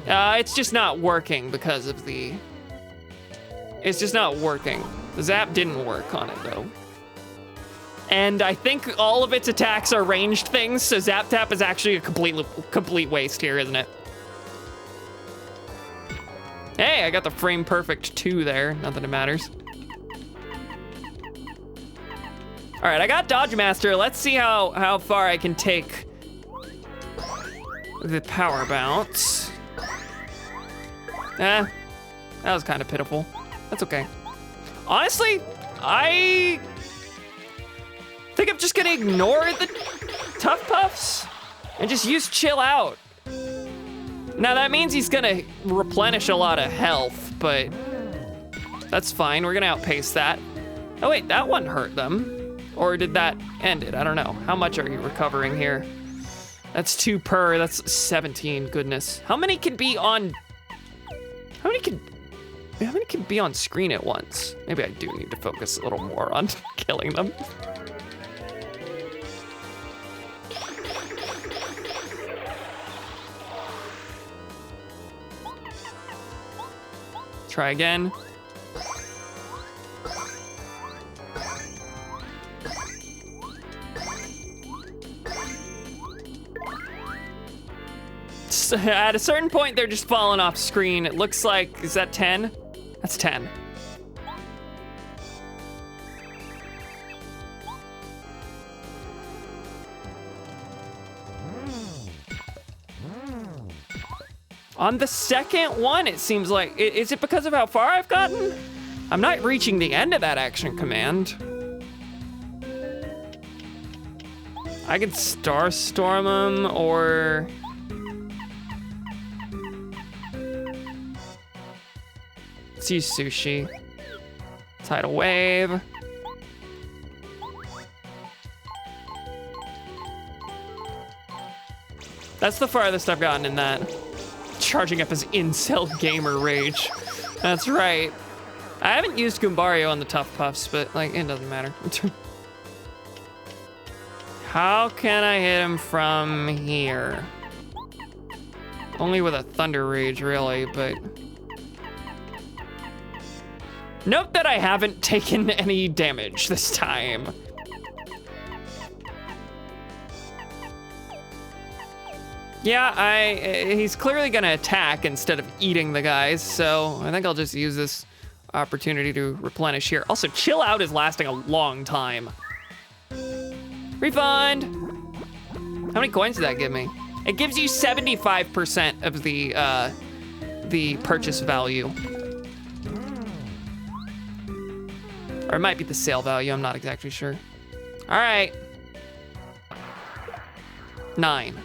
It's just not working because of the... It's just not working. The zap didn't work on it, though. And I think all of its attacks are ranged things, so Zap Tap is actually a complete waste here, isn't it? Hey, I got the frame perfect 2 there. Not that it matters. All right, I got Dodge Master. Let's see how far I can take the power bounce. That was kind of pitiful. That's okay. Honestly, I think I'm just gonna ignore the Tough Puffs and just use Chill Out. Now that means he's gonna replenish a lot of health, but that's fine. We're gonna outpace that. Oh wait, that one hurt them. Or did that end it? I don't know. How much are you recovering here? That's 2 per, that's 17, goodness. How many can be on screen at once? Maybe I do need to focus a little more on killing them. Try again. So at a certain point, they're just falling off screen. It looks like, is that 10? That's 10. On the second one, it seems like, is it because of how far I've gotten? I'm not reaching the end of that action command. I could Star Storm him, or... Let's use Sushi. Tidal Wave. That's the farthest I've gotten in that. Charging up his incel gamer rage. That's right. I haven't used Goombario on the Tough Puffs, but like, it doesn't matter. How can I hit him from here? Only with a Thunder Rage, really, but... Note that I haven't taken any damage this time. Yeah, he's clearly gonna attack instead of eating the guys, so I think I'll just use this opportunity to replenish here. Also, Chill Out is lasting a long time. Refund! How many coins did that give me? It gives you 75% of the purchase value. Or it might be the sale value, I'm not exactly sure. All right. 9.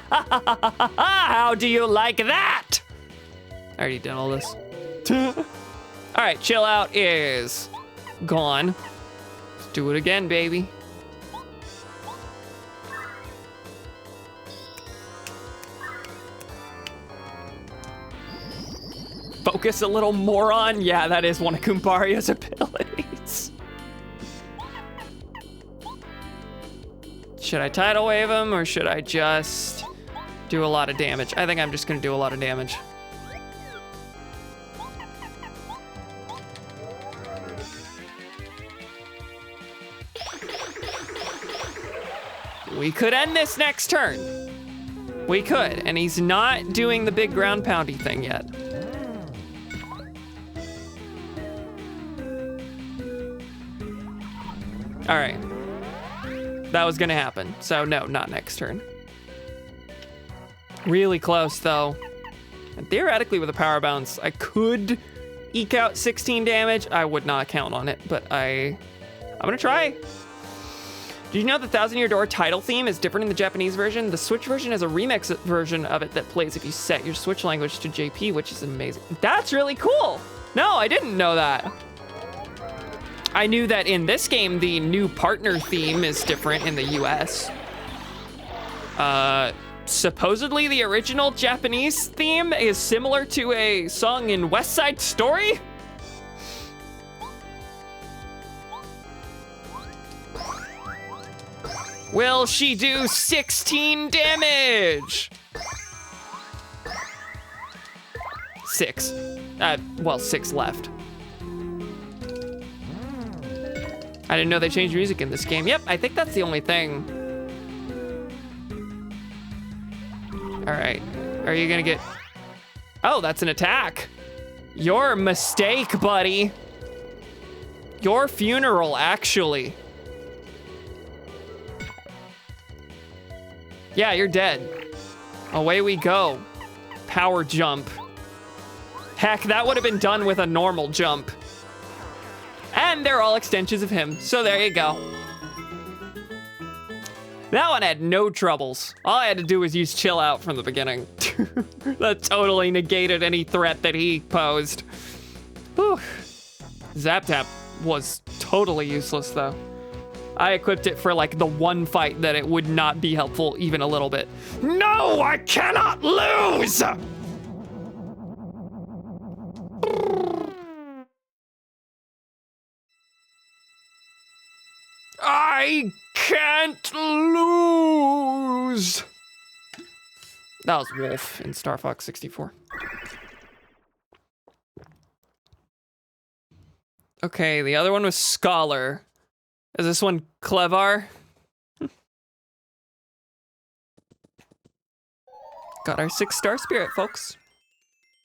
How do you like that? I already did all this. All right, Chill Out is gone. Let's do it again, baby. Focus a little moron. Yeah, that is one of Goombario's abilities. Should I Tidal Wave him, or should I just do a lot of damage? I think I'm just gonna do a lot of damage. We could end this next turn. We could, and he's not doing the big ground poundy thing yet. All right. That was gonna happen, so no, not next turn. Really close, though. And theoretically, with a power bounce, I could eke out 16 damage. I would not count on it, but I'm gonna try. Did you know the Thousand Year Door title theme is different in the Japanese version? The Switch version has a remix version of it that plays if you set your Switch language to JP, which is amazing. That's really cool. No, I didn't know that. I knew that in this game, the new partner theme is different in the US. Supposedly the original Japanese theme is similar to a song in West Side Story? Will she do 16 damage? 6. Well, 6 left. I didn't know they changed music in this game. Yep, I think that's the only thing. All right, are you gonna get... Oh, that's an attack. Your mistake, buddy. Your funeral, actually. Yeah, you're dead. Away we go. Power jump. Heck, that would have been done with a normal jump. And they're all extensions of him, so there you go. That one had no troubles. All I had to do was use chill out from the beginning. That totally negated any threat that he posed. Whew. Zap Tap was totally useless though. I equipped it for like the one fight that it would not be helpful even a little bit. No, I cannot lose! I can't lose! That was Wolf in Star Fox 64. Okay, the other one was Scholar. Is this one Clevar? Got our 6-star spirit, folks.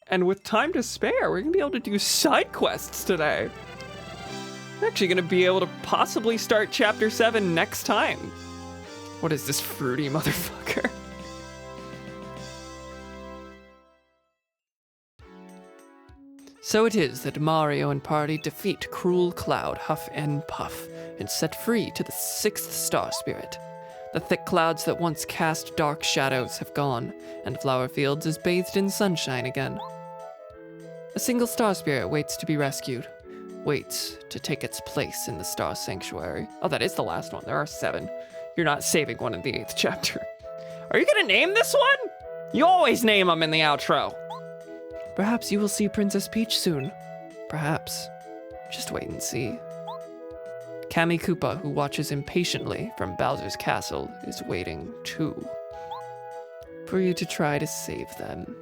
And with time to spare, we're gonna be able to do side quests today. We're actually gonna be able to possibly start chapter 7 next time. What is this fruity motherfucker? So it is that Mario and party defeat Cruel Cloud, Huff and Puff, and set free to the 6th star spirit. The thick clouds that once cast dark shadows have gone, and Flower Fields is bathed in sunshine again. A single star spirit waits to be rescued. Waits to take its place in the Star Sanctuary. Oh, that is the last one. There are 7. You're not saving one in the 8th chapter. Are you gonna name this one? You always name them in the outro. Perhaps you will see Princess Peach soon. Perhaps. Just wait and see. Kami Koopa, who watches impatiently from Bowser's castle, is waiting too. For you to try to save them.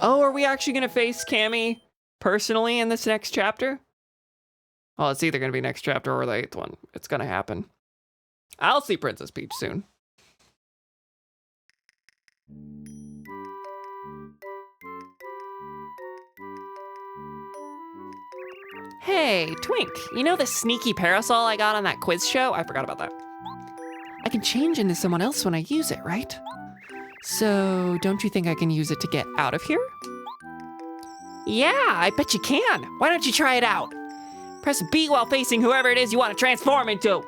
Oh, are we actually gonna face Kami personally in this next chapter? Well, it's either gonna be next chapter or the 8th one. It's gonna happen. I'll see Princess Peach soon. Hey, Twink, you know the sneaky parasol I got on that quiz show? I forgot about that. I can change into someone else when I use it, right? So, don't you think I can use it to get out of here? Yeah, I bet you can. Why don't you try it out? Press B while facing whoever it is you want to transform into.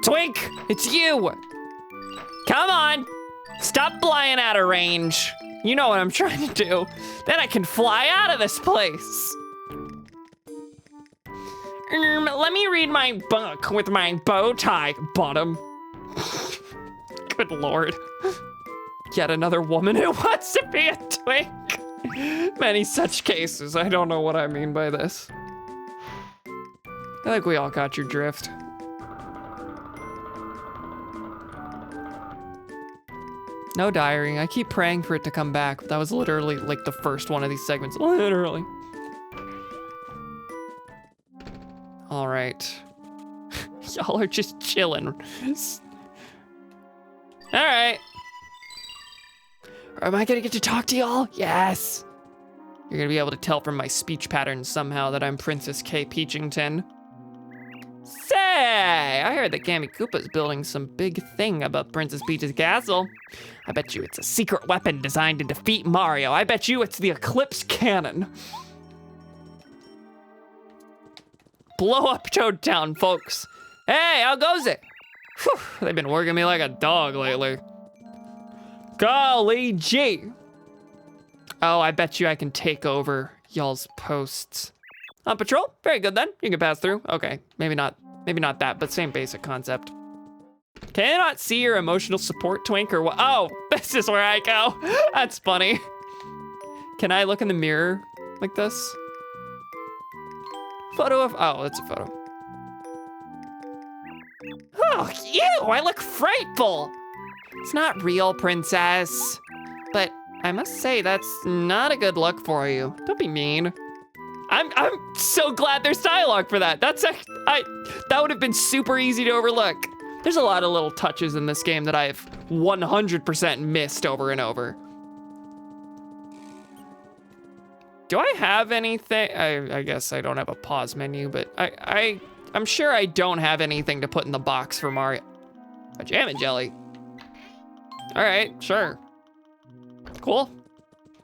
Twink, it's you. Come on, stop flying out of range. You know what I'm trying to do. Then I can fly out of this place. Let me read my book with my bow tie, bottom. Good lord. Yet another woman who wants to be a twink. Many such cases. I don't know what I mean by this. I think we all got your drift. No diary. I keep praying for it to come back, but that was literally like the first one of these segments. Literally. All right. Y'all are just chilling. All right. Am I gonna get to talk to y'all? Yes. You're gonna be able to tell from my speech patterns somehow that I'm Princess K. Peachington. Sick! Hey, I heard that Gammy Koopa's building some big thing about Princess Peach's castle. I bet you it's a secret weapon designed to defeat Mario. I bet you it's the Eclipse Cannon. Blow up Toad Town, folks. Hey, how goes it? Whew, they've been working me like a dog lately. Golly gee. Oh, I bet you I can take over y'all's posts. On patrol? Very good then. You can pass through. Okay, maybe not that, but same basic concept. Can I not see your emotional support, Twink, or what? Oh, this is where I go. That's funny. Can I look in the mirror like this? Photo of, oh, it's a photo. Oh, ew, I look frightful. It's not real, princess. But I must say, that's not a good look for you. Don't be mean. I'm so glad there's dialogue for that. That would have been super easy to overlook. There's a lot of little touches in this game that I've 100% missed over and over. Do I have anything? I guess I don't have a pause menu, but I'm sure I don't have anything to put in the box for Mario. A jam and jelly. All right, sure. Cool.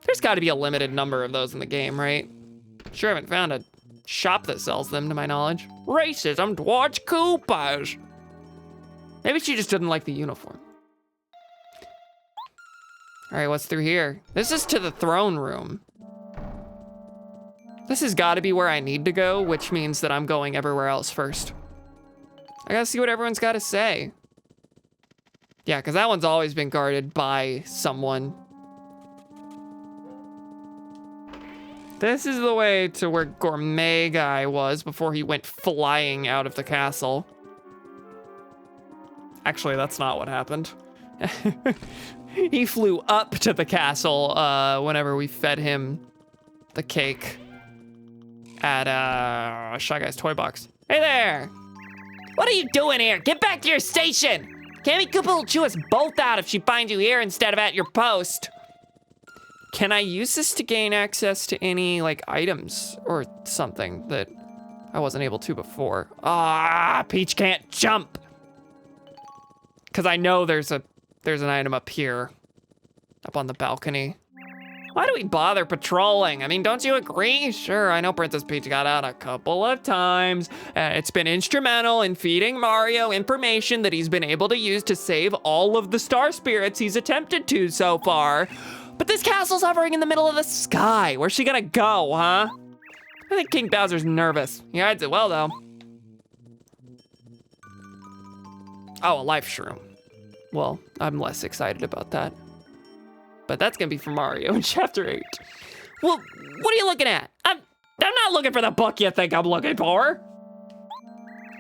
There's gotta be a limited number of those in the game, right? Sure haven't found a shop that sells them to my knowledge. Racism towards Koopas. Maybe she just didn't like the uniform. All right, what's through here? This is to the throne room. This has gotta be where I need to go, which means that I'm going everywhere else first. I gotta see what everyone's gotta say. Yeah, because that one's always been guarded by someone. This is the way to where Gourmet Guy was before he went flying out of the castle. Actually, that's not what happened. He flew up to the castle whenever we fed him the cake at Shy Guy's Toy Box. Hey there! What are you doing here? Get back to your station! Gammy Koopa will chew us both out if she finds you here instead of at your post. Can I use this to gain access to any, like, items or something that I wasn't able to before? Ah, Peach can't jump! Because I know there's an item up here, up on the balcony. Why do we bother patrolling? I mean, don't you agree? Sure, I know Princess Peach got out a couple of times. It's been instrumental in feeding Mario information that he's been able to use to save all of the star spirits he's attempted to so far. But this castle's hovering in the middle of the sky. Where's she gonna go, huh? I think King Bowser's nervous. He hides it well, though. Oh, a life shroom. Well, I'm less excited about that. But that's gonna be for Mario in Chapter 8. Well, what are you looking at? I'm not looking for the book you think I'm looking for.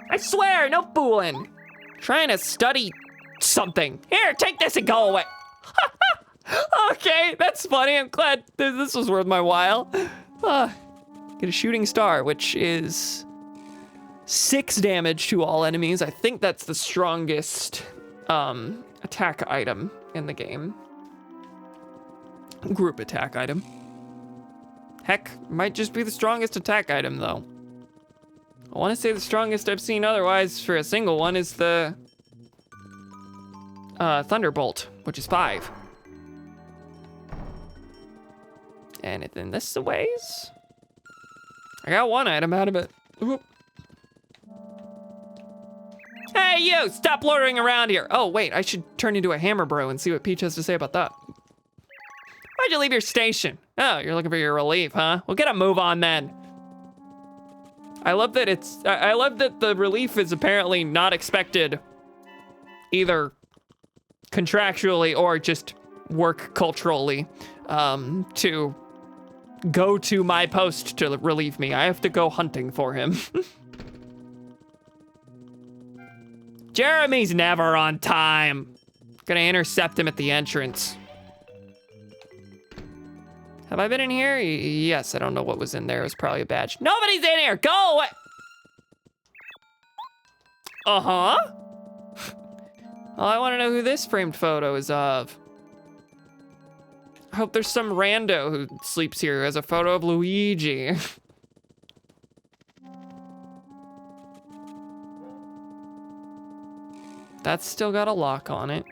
I swear, no fooling. Trying to study something. Here, take this and go away. Okay, that's funny. I'm glad this was worth my while. Get a shooting star, which is 6 damage to all enemies. I think that's the strongest attack item in the game. Group attack item. Heck, might just be the strongest attack item though. I want to say the strongest I've seen otherwise for a single one is the Thunderbolt, which is 5. Anything this ways? I got one item out of it. Oop. Hey you, stop loitering around here. Oh wait, I should turn into a hammer bro and see what Peach has to say about that. Why'd you leave your station? Oh, you're looking for your relief, huh? Well, get a move on then. I love that the relief is apparently not expected either contractually or just work culturally to go to my post to relieve me. I have to go hunting for him. Jeremy's never on time. Gonna intercept him at the entrance. Have I been in here? Yes, I don't know what was in there. It was probably a badge. Nobody's in here, go away! Uh-huh. Well, I wanna know who this framed photo is of. I hope there's some rando who sleeps here who has a photo of Luigi. That's still got a lock on it.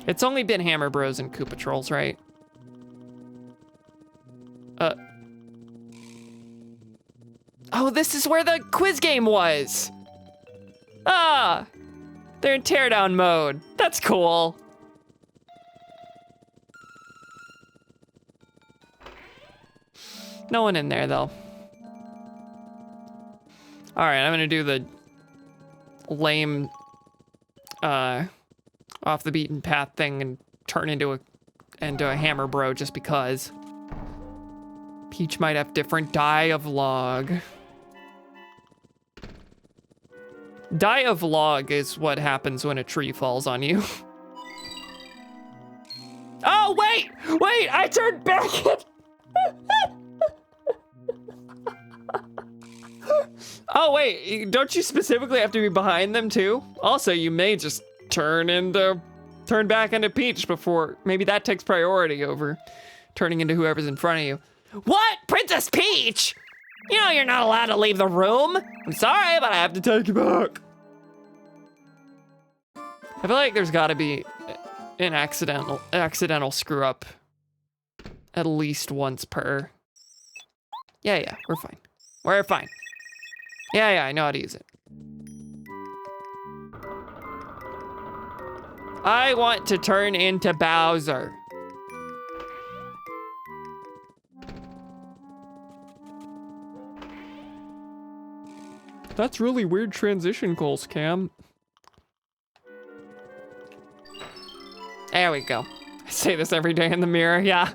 It's only been Hammer Bros and Koopa Trolls, right? Oh, this is where the quiz game was. Ah, they're in teardown mode. That's cool. No one in there though. All right, I'm gonna do the lame, off the beaten path thing and turn into a Hammer Bro just because. Peach might have different dialogue. Dialogue is what happens when a tree falls on you. Oh, wait, I turned back. Oh, wait, don't you specifically have to be behind them too? Also, you may just turn back into Peach before, maybe that takes priority over turning into whoever's in front of you. What? Princess Peach? You know you're not allowed to leave the room. I'm sorry, but I have to take you back. I feel like there's gotta be an accidental screw up at least once per. Yeah, we're fine. We're fine. Yeah, I know how to use it. I want to turn into Bowser. That's really weird transition goals, Cam. There we go. I say this every day in the mirror, yeah.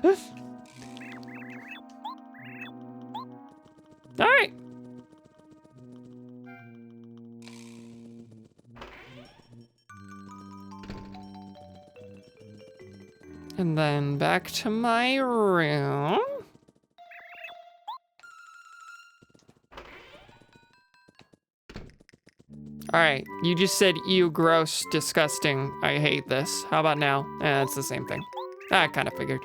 All right. And then back to my room. All right, you just said ew, gross, disgusting, I hate this. How about now? It's the same thing. I kind of figured.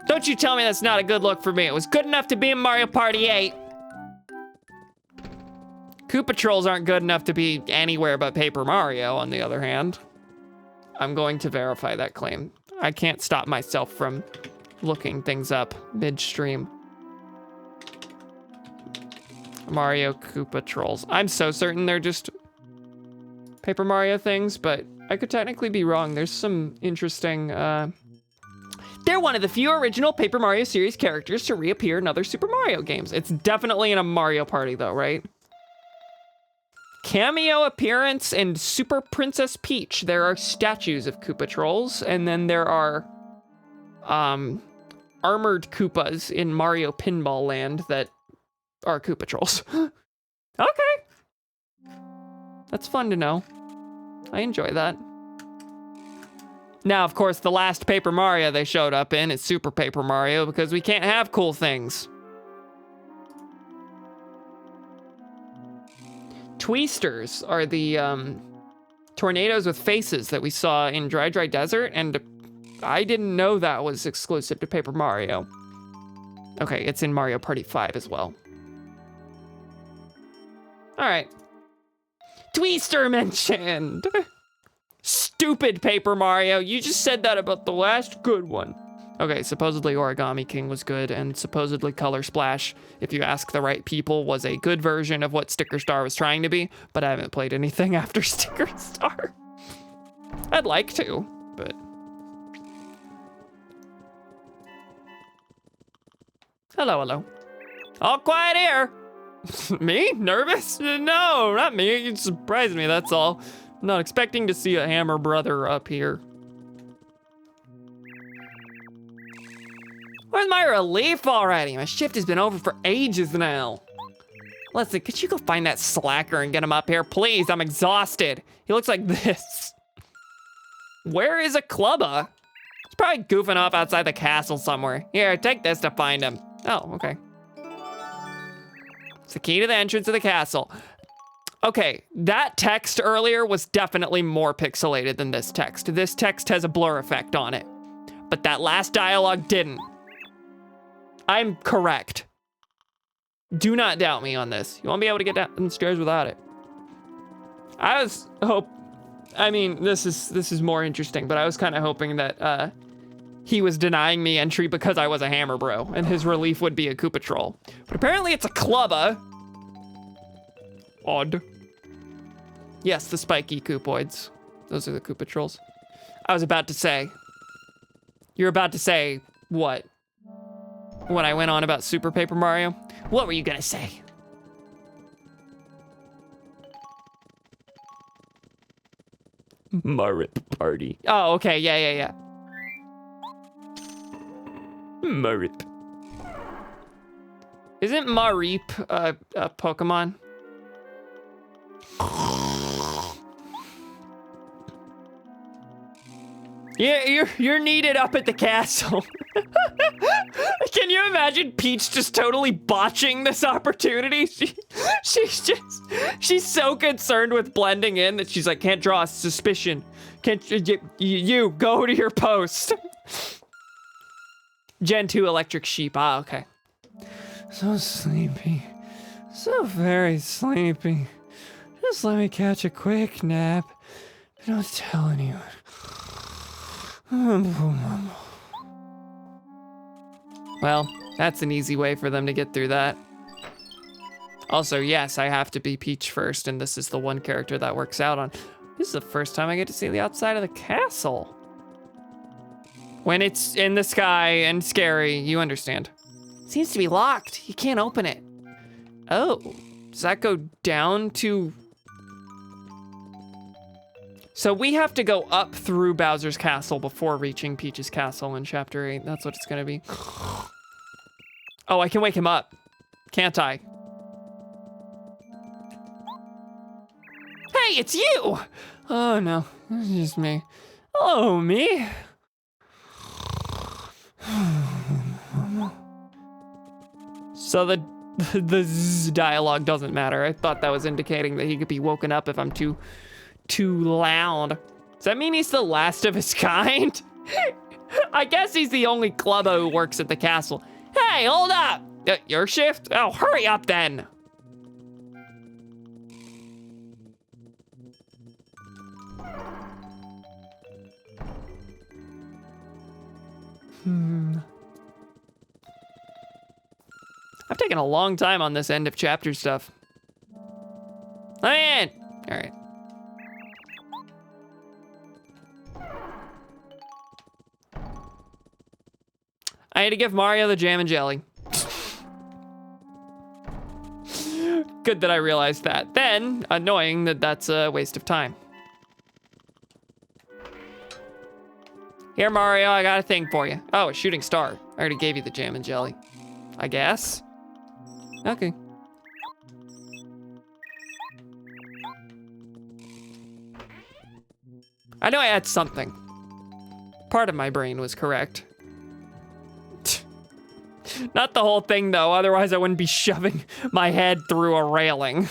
Don't you tell me that's not a good look for me. It was good enough to be in Mario Party 8. Koopa Trolls aren't good enough to be anywhere but Paper Mario, on the other hand. I'm going to verify that claim. I can't stop myself from looking things up midstream. Mario Koopa Trolls. I'm so certain they're just Paper Mario things, but I could technically be wrong. There's some interesting, They're one of the few original Paper Mario series characters to reappear in other Super Mario games. It's definitely in a Mario Party though, right? Cameo appearance in Super Princess Peach. There are statues of Koopa Trolls, and then there are, armored Koopas in Mario Pinball Land that are Koopa Trolls. Okay. That's fun to know. I enjoy that. Now, of course, the last Paper Mario they showed up in is Super Paper Mario because we can't have cool things. Tweesters are the tornadoes with faces that we saw in Dry Dry Desert, and I didn't know that was exclusive to Paper Mario. Okay, it's in Mario Party 5 as well. All right. Tweester mentioned. Stupid Paper Mario. You just said that about the last good one. Okay, supposedly Origami King was good, and supposedly Color Splash, if you ask the right people, was a good version of what Sticker Star was trying to be, but I haven't played anything after Sticker Star. I'd like to, but... Hello. All quiet here. Me? Nervous? No, not me. You surprised me, that's all. I'm not expecting to see a Hammer Brother up here. Where's my relief already? My shift has been over for ages now. Listen, could you go find that slacker and get him up here, please? I'm exhausted. He looks like this. Where is Clubba? He's probably goofing off outside the castle somewhere. Here, take this to find him. Oh, okay. It's the key to the entrance of the castle. Okay, that text earlier was definitely more pixelated than this text. This text has a blur effect on it. but that last dialogue didn't. I'm correct. Do not doubt me on this. You won't be able to get down the stairs without it. I mean, this is more interesting, but I was kind of hoping that he was denying me entry because I was a Hammer Bro, and his relief would be a Koopa Troll. But apparently it's a Clubba. Odd. Yes, the spiky Koopoids. Those are the Koopa Trolls. I was about to say. You're about to say what? When I went on about Super Paper Mario? What were you gonna say? Marip Party. Oh, okay, yeah. Marip. Isn't Marip a Pokemon? Yeah, you're needed up at the castle. Can you imagine Peach just totally botching this opportunity? She's so concerned with blending in that she's like, can't draw a suspicion. Can't you go to your post. Gen 2 electric sheep. Ah, okay. So sleepy. So very sleepy. Just let me catch a quick nap. Don't tell anyone. Well, that's an easy way for them to get through that. Also, yes, I have to be Peach first, and this is the one character that works out on. This is the first time I get to see the outside of the castle. When it's in the sky and scary, you understand. Seems to be locked. You can't open it. Oh, does that go down to... So we have to go up through Bowser's castle before reaching Peach's castle in Chapter 8. That's what it's gonna be. Oh, I can wake him up. Can't I? Hey, it's you! Oh no, it's just me. Oh, me? So the zzz dialogue doesn't matter. I thought that was indicating that he could be woken up if I'm too loud. Does that mean he's the last of his kind? I guess he's the only Clubbo who works at the castle. Hey, hold up! Your shift? Oh, hurry up then! I've taken a long time on this end of chapter stuff. Let me in! All right. I had to give Mario the jam and jelly. Good that I realized that. Then, annoying that that's a waste of time. Here, Mario, I got a thing for you. Oh, a shooting star. I already gave you the jam and jelly. I guess. Okay. I know I had something. Part of my brain was correct. Not the whole thing, though, otherwise I wouldn't be shoving my head through a railing.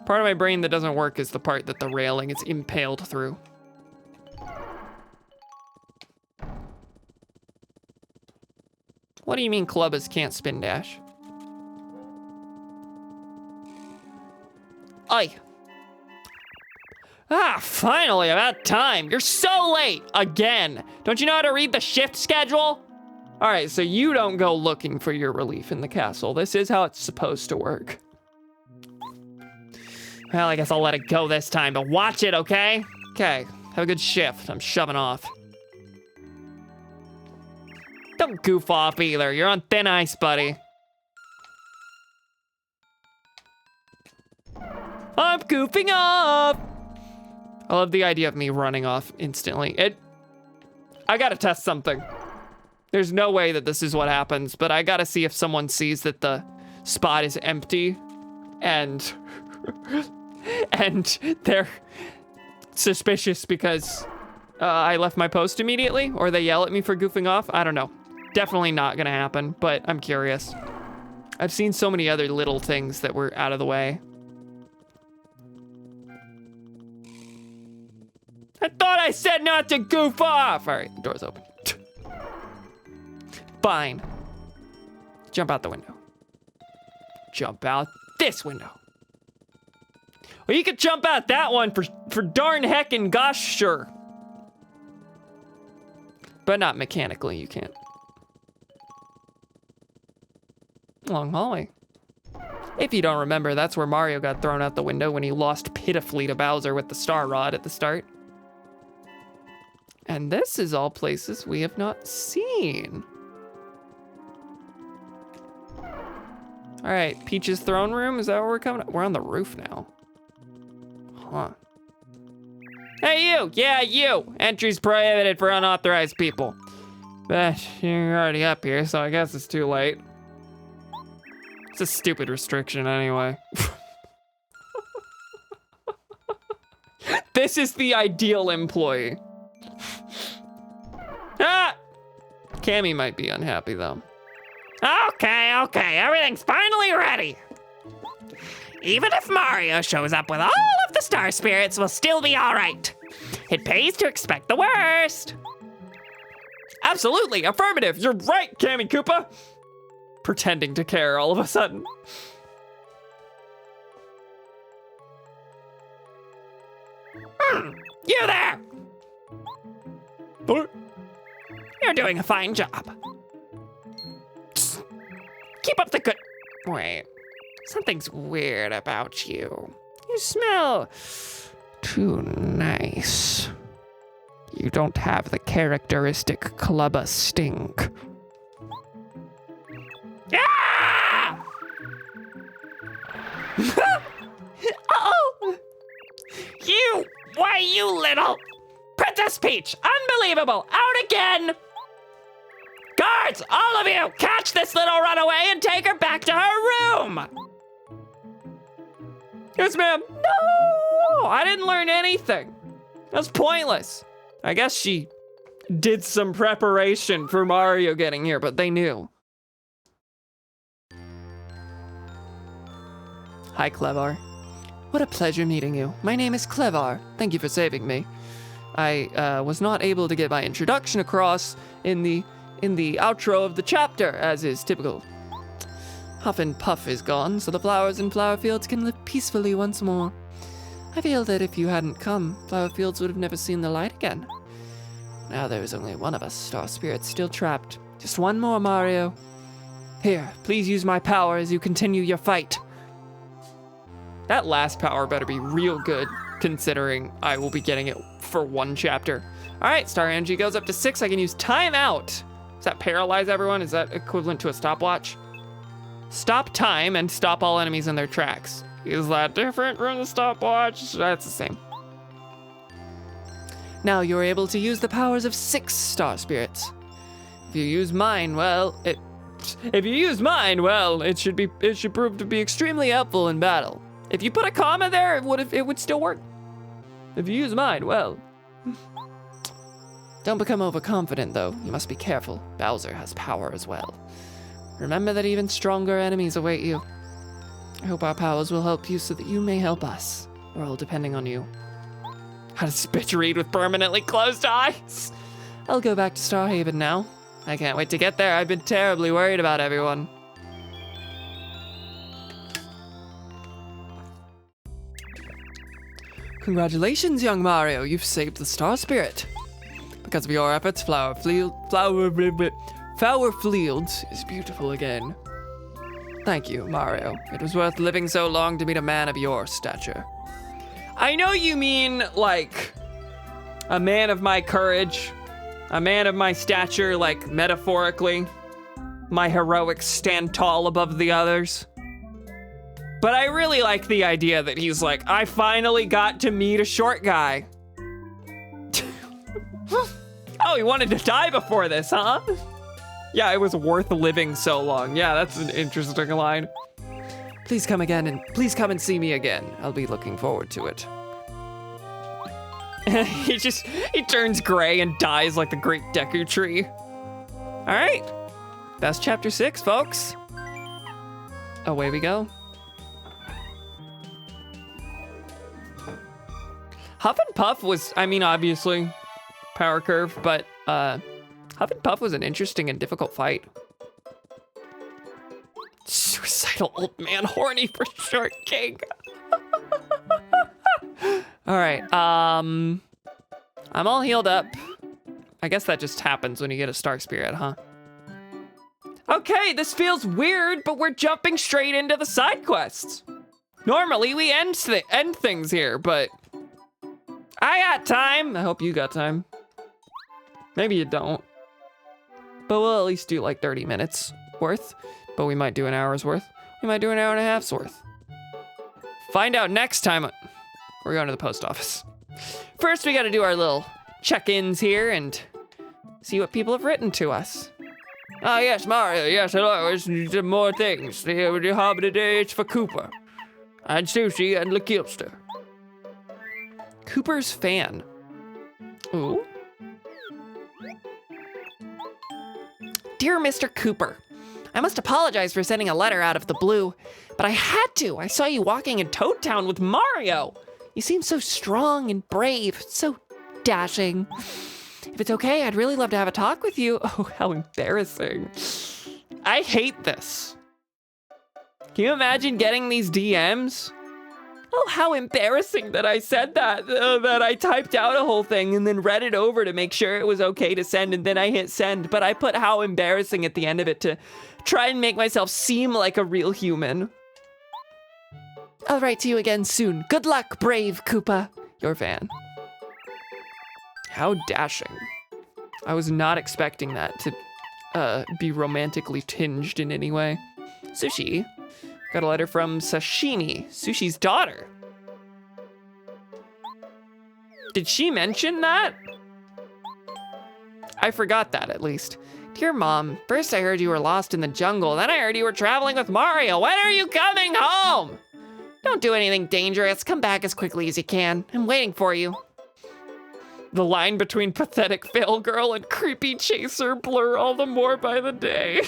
Part of my brain that doesn't work is the part that the railing is impaled through. What do you mean Clubbas can't spin dash? Oi. Ah, finally, about time. You're so late, again. Don't you know how to read the shift schedule? All right, so you don't go looking for your relief in the castle. This is how it's supposed to work. Well, I guess I'll let it go this time, but watch it, okay? Okay, have a good shift. I'm shoving off. Don't goof off either. You're on thin ice, buddy. I'm goofing off. I love the idea of me running off instantly. I gotta test something. There's no way that this is what happens, but I gotta see if someone sees that the spot is empty and and they're suspicious because I left my post immediately, or they yell at me for goofing off. I don't know. Definitely not gonna happen, but I'm curious. I've seen so many other little things that were out of the way. I thought I said not to goof off. All right, the door's open. Fine. Jump out the window. Jump out this window. Well, you could jump out that one for darn heckin' gosh sure. But not mechanically, you can't. Long hallway. If you don't remember, that's where Mario got thrown out the window when he lost pitifully to Bowser with the Star Rod at the start. And this is all places we have not seen. All right, Peach's throne room, is that where we're coming? We're on the roof now. Huh. Hey you, yeah you. Entry's prohibited for unauthorized people. But you're already up here, so I guess it's too late. It's a stupid restriction anyway. This is the ideal employee. Ah! Cammy might be unhappy though. Okay, everything's finally ready. Even if Mario shows up with all of the star spirits, we'll still be all right. It pays to expect the worst. Absolutely, affirmative. You're right, Cammy Koopa. Pretending to care all of a sudden. You there! What? You're doing a fine job. Keep up the good... Wait, something's weird about you. You smell too nice. You don't have the characteristic clubber stink. Ah! Uh-oh! Why you little... Princess Peach, unbelievable, out again! Guards, all of you, catch this little runaway and take her back to her room! Yes, ma'am. No, I didn't learn anything. That's pointless. I guess she did some preparation for Mario getting here, but they knew. Hi, Clevar. What a pleasure meeting you. My name is Clevar. Thank you for saving me. I was not able to get my introduction across in the outro of the chapter, as is typical. Huff and Puff is gone, so the flowers and flower fields can live peacefully once more. I feel that if you hadn't come, flower fields would have never seen the light again. Now there is only one of us star spirits still trapped. Just one more, Mario. Here, please use my power as you continue your fight. That last power better be real good, considering I will be getting it for one chapter. All right, star energy goes up to 6. I can use timeout. Does that paralyze everyone? Is that equivalent to a stopwatch? Stop time and stop all enemies in their tracks. Is that different from the stopwatch? That's the same. Now you're able to use the powers of 6 star spirits. If you use mine, well, it should prove to be extremely helpful in battle. If you put a comma there, it would still work. If you use mine, well. Don't become overconfident, though. You must be careful. Bowser has power as well. Remember that even stronger enemies await you. I hope our powers will help you so that you may help us. We're all depending on you. How does bitch read with permanently closed eyes? I'll go back to Starhaven now. I can't wait to get there. I've been terribly worried about everyone. Congratulations, young Mario. You've saved the Star Spirit. Because of your efforts, Flower Fields is beautiful again. Thank you, Mario. It was worth living so long to meet a man of your stature. I know you mean, like, a man of my courage, a man of my stature, like, metaphorically. My heroics stand tall above the others. But I really like the idea that he's like, I finally got to meet a short guy. Oh, he wanted to die before this, huh? Yeah, it was worth living so long. Yeah, that's an interesting line. Please come again, and please come and see me again. I'll be looking forward to it. he turns gray and dies like the Great Deku Tree. All right, that's chapter 6, folks. Away we go. Huff and Puff was, I mean, obviously, power curve, but Huff and Puff was an interesting and difficult fight. Suicidal old man, horny for short king. All right, I'm all healed up. I guess that just happens when you get a Star Spirit, huh? Okay, this feels weird, but we're jumping straight into the side quests. Normally, we end things here, but I got time. I hope you got time. Maybe you don't. But we'll at least do like 30 minutes worth, but we might do an hour's worth. We might do an hour and a half's worth. Find out next time. We're going to the post office. First, we gotta do our little check-ins here and see what people have written to us. Ah, yes, Mario, yes, hello, it's more things. The hobby today is for Cooper. And Sushi and Lakilster. Cooper's fan. Ooh. Dear Mr. Cooper, I must apologize for sending a letter out of the blue, but I had to. I saw you walking in Toad Town with Mario. You seem so strong and brave, so dashing. If it's okay, I'd really love to have a talk with you. Oh, how embarrassing. I hate this. Can you imagine getting these DMs? Oh, how embarrassing that I said that, that I typed out a whole thing and then read it over to make sure it was okay to send, and then I hit send, but I put how embarrassing at the end of it to try and make myself seem like a real human. I'll write to you again soon. Good luck, brave Koopa. Your fan. How dashing. I was not expecting that to be romantically tinged in any way. Sushi. Got a letter from Sashimi, Sushi's daughter. Did she mention that? I forgot that, at least. Dear Mom, first I heard you were lost in the jungle, then I heard you were traveling with Mario. When are you coming home? Don't do anything dangerous. Come back as quickly as you can. I'm waiting for you. The line between pathetic fail girl and creepy chaser blur all the more by the day.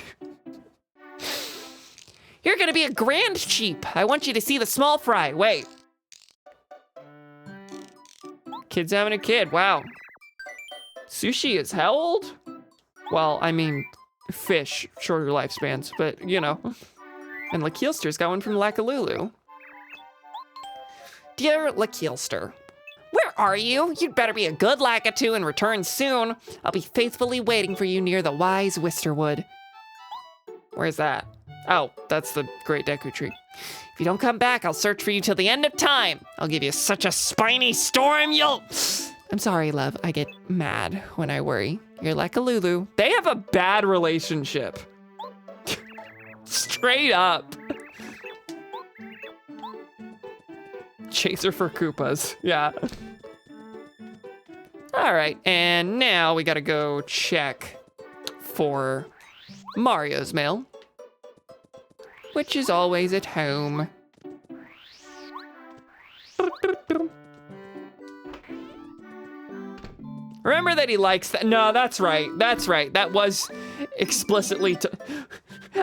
You're gonna be a grand sheep. I want you to see the small fry. Wait. Kid's having a kid, wow. Sushi is how old? Well, I mean, fish, shorter lifespans, but you know. And Lakilster's got one from Lakalulu. Dear Lakilster, where are you? You'd better be a good Lakitu and return soon. I'll be faithfully waiting for you near the wise Wisterwood. Where's that? Oh, that's the Great Deku Tree. If you don't come back, I'll search for you till the end of time. I'll give you such a spiny storm you'll... I'm sorry, love. I get mad when I worry. You're like a Lulu. They have a bad relationship. Straight up. Chaser for Koopas, yeah. All right, and now we gotta go check for Mario's mail, which is always at home. Remember that he likes that? No, that's right. That's right. That was explicitly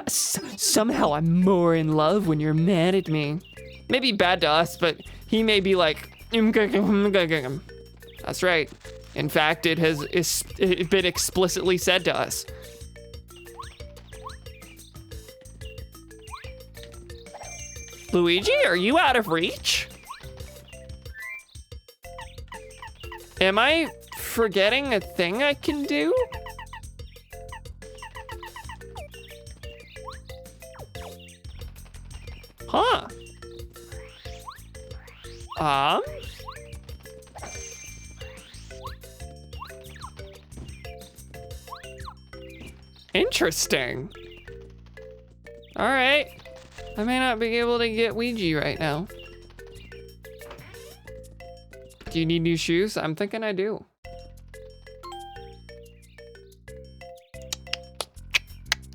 somehow I'm more in love when you're mad at me. Maybe bad to us, but he may be like, that's right. In fact, it has been explicitly said to us. Luigi, are you out of reach? Am I forgetting a thing I can do? Huh. Interesting. All right. I may not be able to get Ouija right now. Do you need new shoes? I'm thinking I do.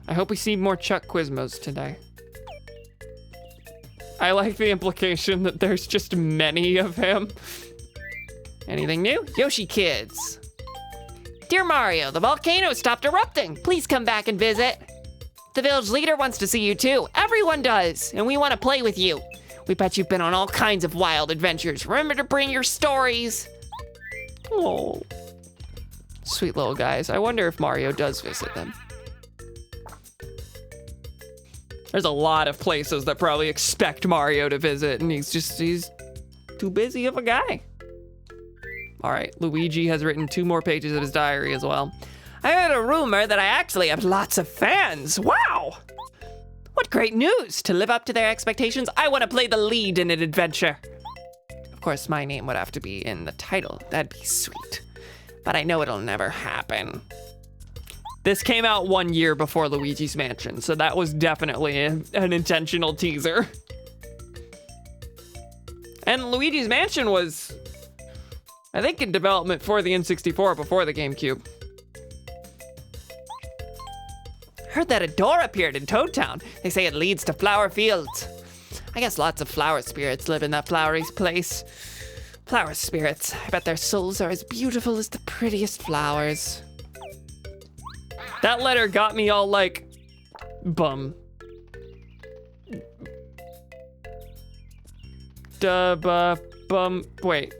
I hope we see more Chuck Quizmos today. I like the implication that there's just many of him. Anything new? Yoshi Kids. Dear Mario, the volcano stopped erupting. Please come back and visit. The village leader wants to see you too. Everyone does, and we want to play with you. We bet you've been on all kinds of wild adventures. Remember to bring your stories. Oh, sweet little guys. I wonder if Mario does visit them. There's a lot of places that probably expect Mario to visit, and he's too busy of a guy. All right, Luigi has written 2 more pages of his diary as well. I heard a rumor that I actually have lots of fans. Wow! What great news! To live up to their expectations, I want to play the lead in an adventure. Of course, my name would have to be in the title. That'd be sweet. But I know it'll never happen. This came out 1 year before Luigi's Mansion, so that was definitely an intentional teaser. And Luigi's Mansion was, I think, in development for the N64 before the GameCube. Heard that a door appeared in Toad Town. They say it leads to flower fields. I guess lots of flower spirits live in that flowery place. Flower spirits. I bet their souls are as beautiful as the prettiest flowers. That letter got me all like, bum. Bum, wait.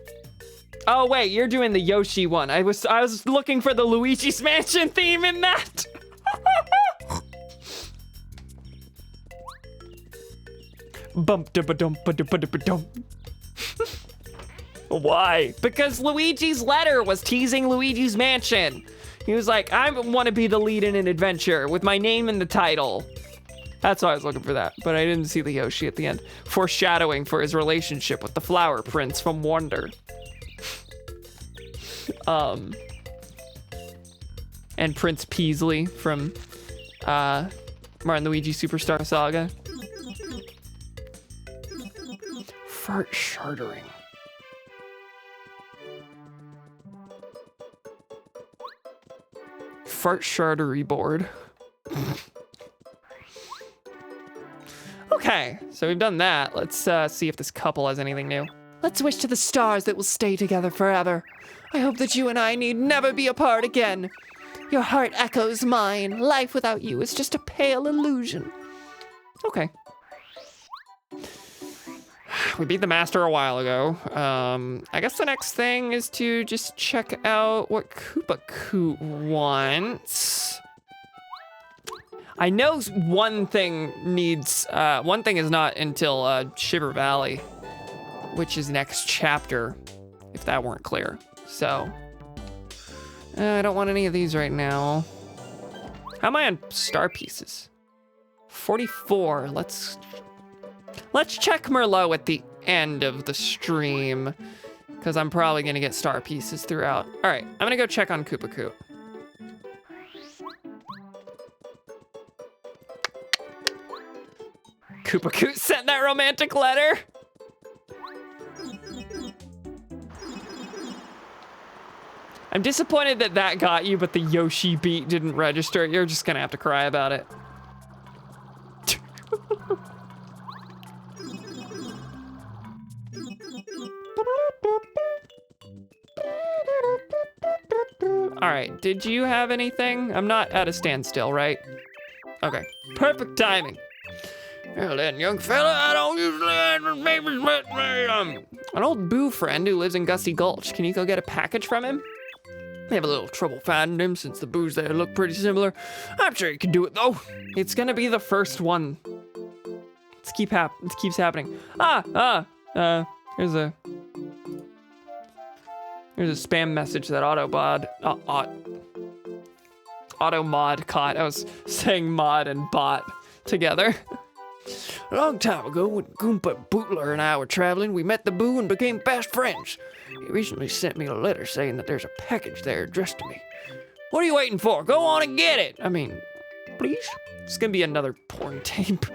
Oh wait, you're doing the Yoshi one. I was looking for the Luigi's Mansion theme in that. Bump da ba dum ba da ba da ba dum. Why? Because Luigi's letter was teasing Luigi's Mansion. He was like, I want to be the lead in an adventure with my name in the title. That's why I was looking for that, but I didn't see the Yoshi at the end. Foreshadowing for his relationship with the Flower Prince from Wonder. And Prince Peasley from Mario & Luigi Superstar Saga. Fart chartering. Fart chartery board. Okay, so we've done that. Let's see if this couple has anything new. Let's wish to the stars that we'll stay together forever. I hope that you and I need never be apart again. Your heart echoes mine. Life without you is just a pale illusion. Okay. We beat the master a while ago. I guess the next thing is to just check out what Koopa Coot wants. I know one thing is not until Shiver Valley, which is next chapter, if that weren't clear. So, I don't want any of these right now. How am I on star pieces? 44, let's check Merlot at the end of the stream, because I'm probably gonna get star pieces throughout. All right, I'm gonna go check on Koopa Coot. Koopa Coot sent that romantic letter. I'm disappointed that got you, but the Yoshi beat didn't register. You're just gonna have to cry about it. All right, did you have anything? I'm not at a standstill, right? Okay, perfect timing. Well then, young fella, I don't usually have babies, but an old boo friend who lives in Gusty Gulch. Can you go get a package from him? We have a little trouble finding him since the boos there look pretty similar. I'm sure you can do it though. It's gonna be the first one. It keeps happening. Here's a spam message that Automod caught. I was saying mod and bot together. A long time ago, when Goomba Bootler and I were traveling, we met the Boo and became fast friends. He recently sent me a letter saying that there's a package there addressed to me. What are you waiting for? Go on and get it. I mean, please? It's gonna be another porn tape.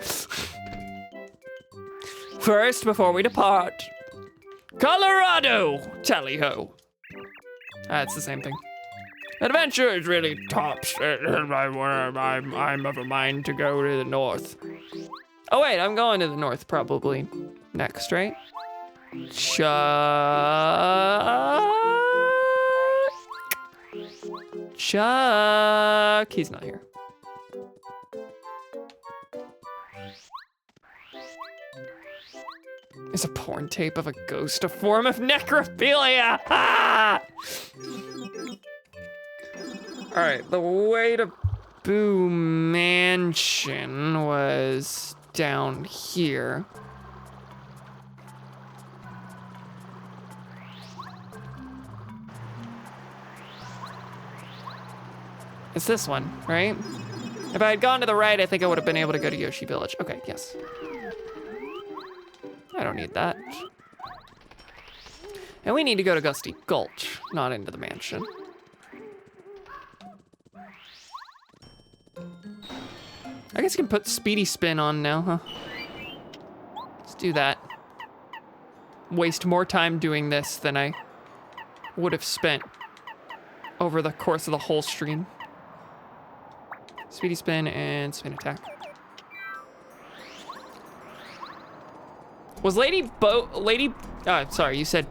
First, before we depart, Colorado, tally-ho. It's the same thing. Adventure is really tops. I'm of a mind to go to the north. Oh wait, I'm going to the north probably next, right? Chuck, he's not here. Is a porn tape of a ghost a form of necrophilia? Ah! All right, the way to Boo Mansion was down here. It's this one, right? If I had gone to the right, I think I would have been able to go to Yoshi Village. Okay, yes. I don't need that. And we need to go to Gusty Gulch, not into the mansion. I guess you can put Speedy Spin on now, huh? Let's do that. Waste more time doing this than I would have spent over the course of the whole stream. Speedy Spin and Spin Attack. Was sorry, you said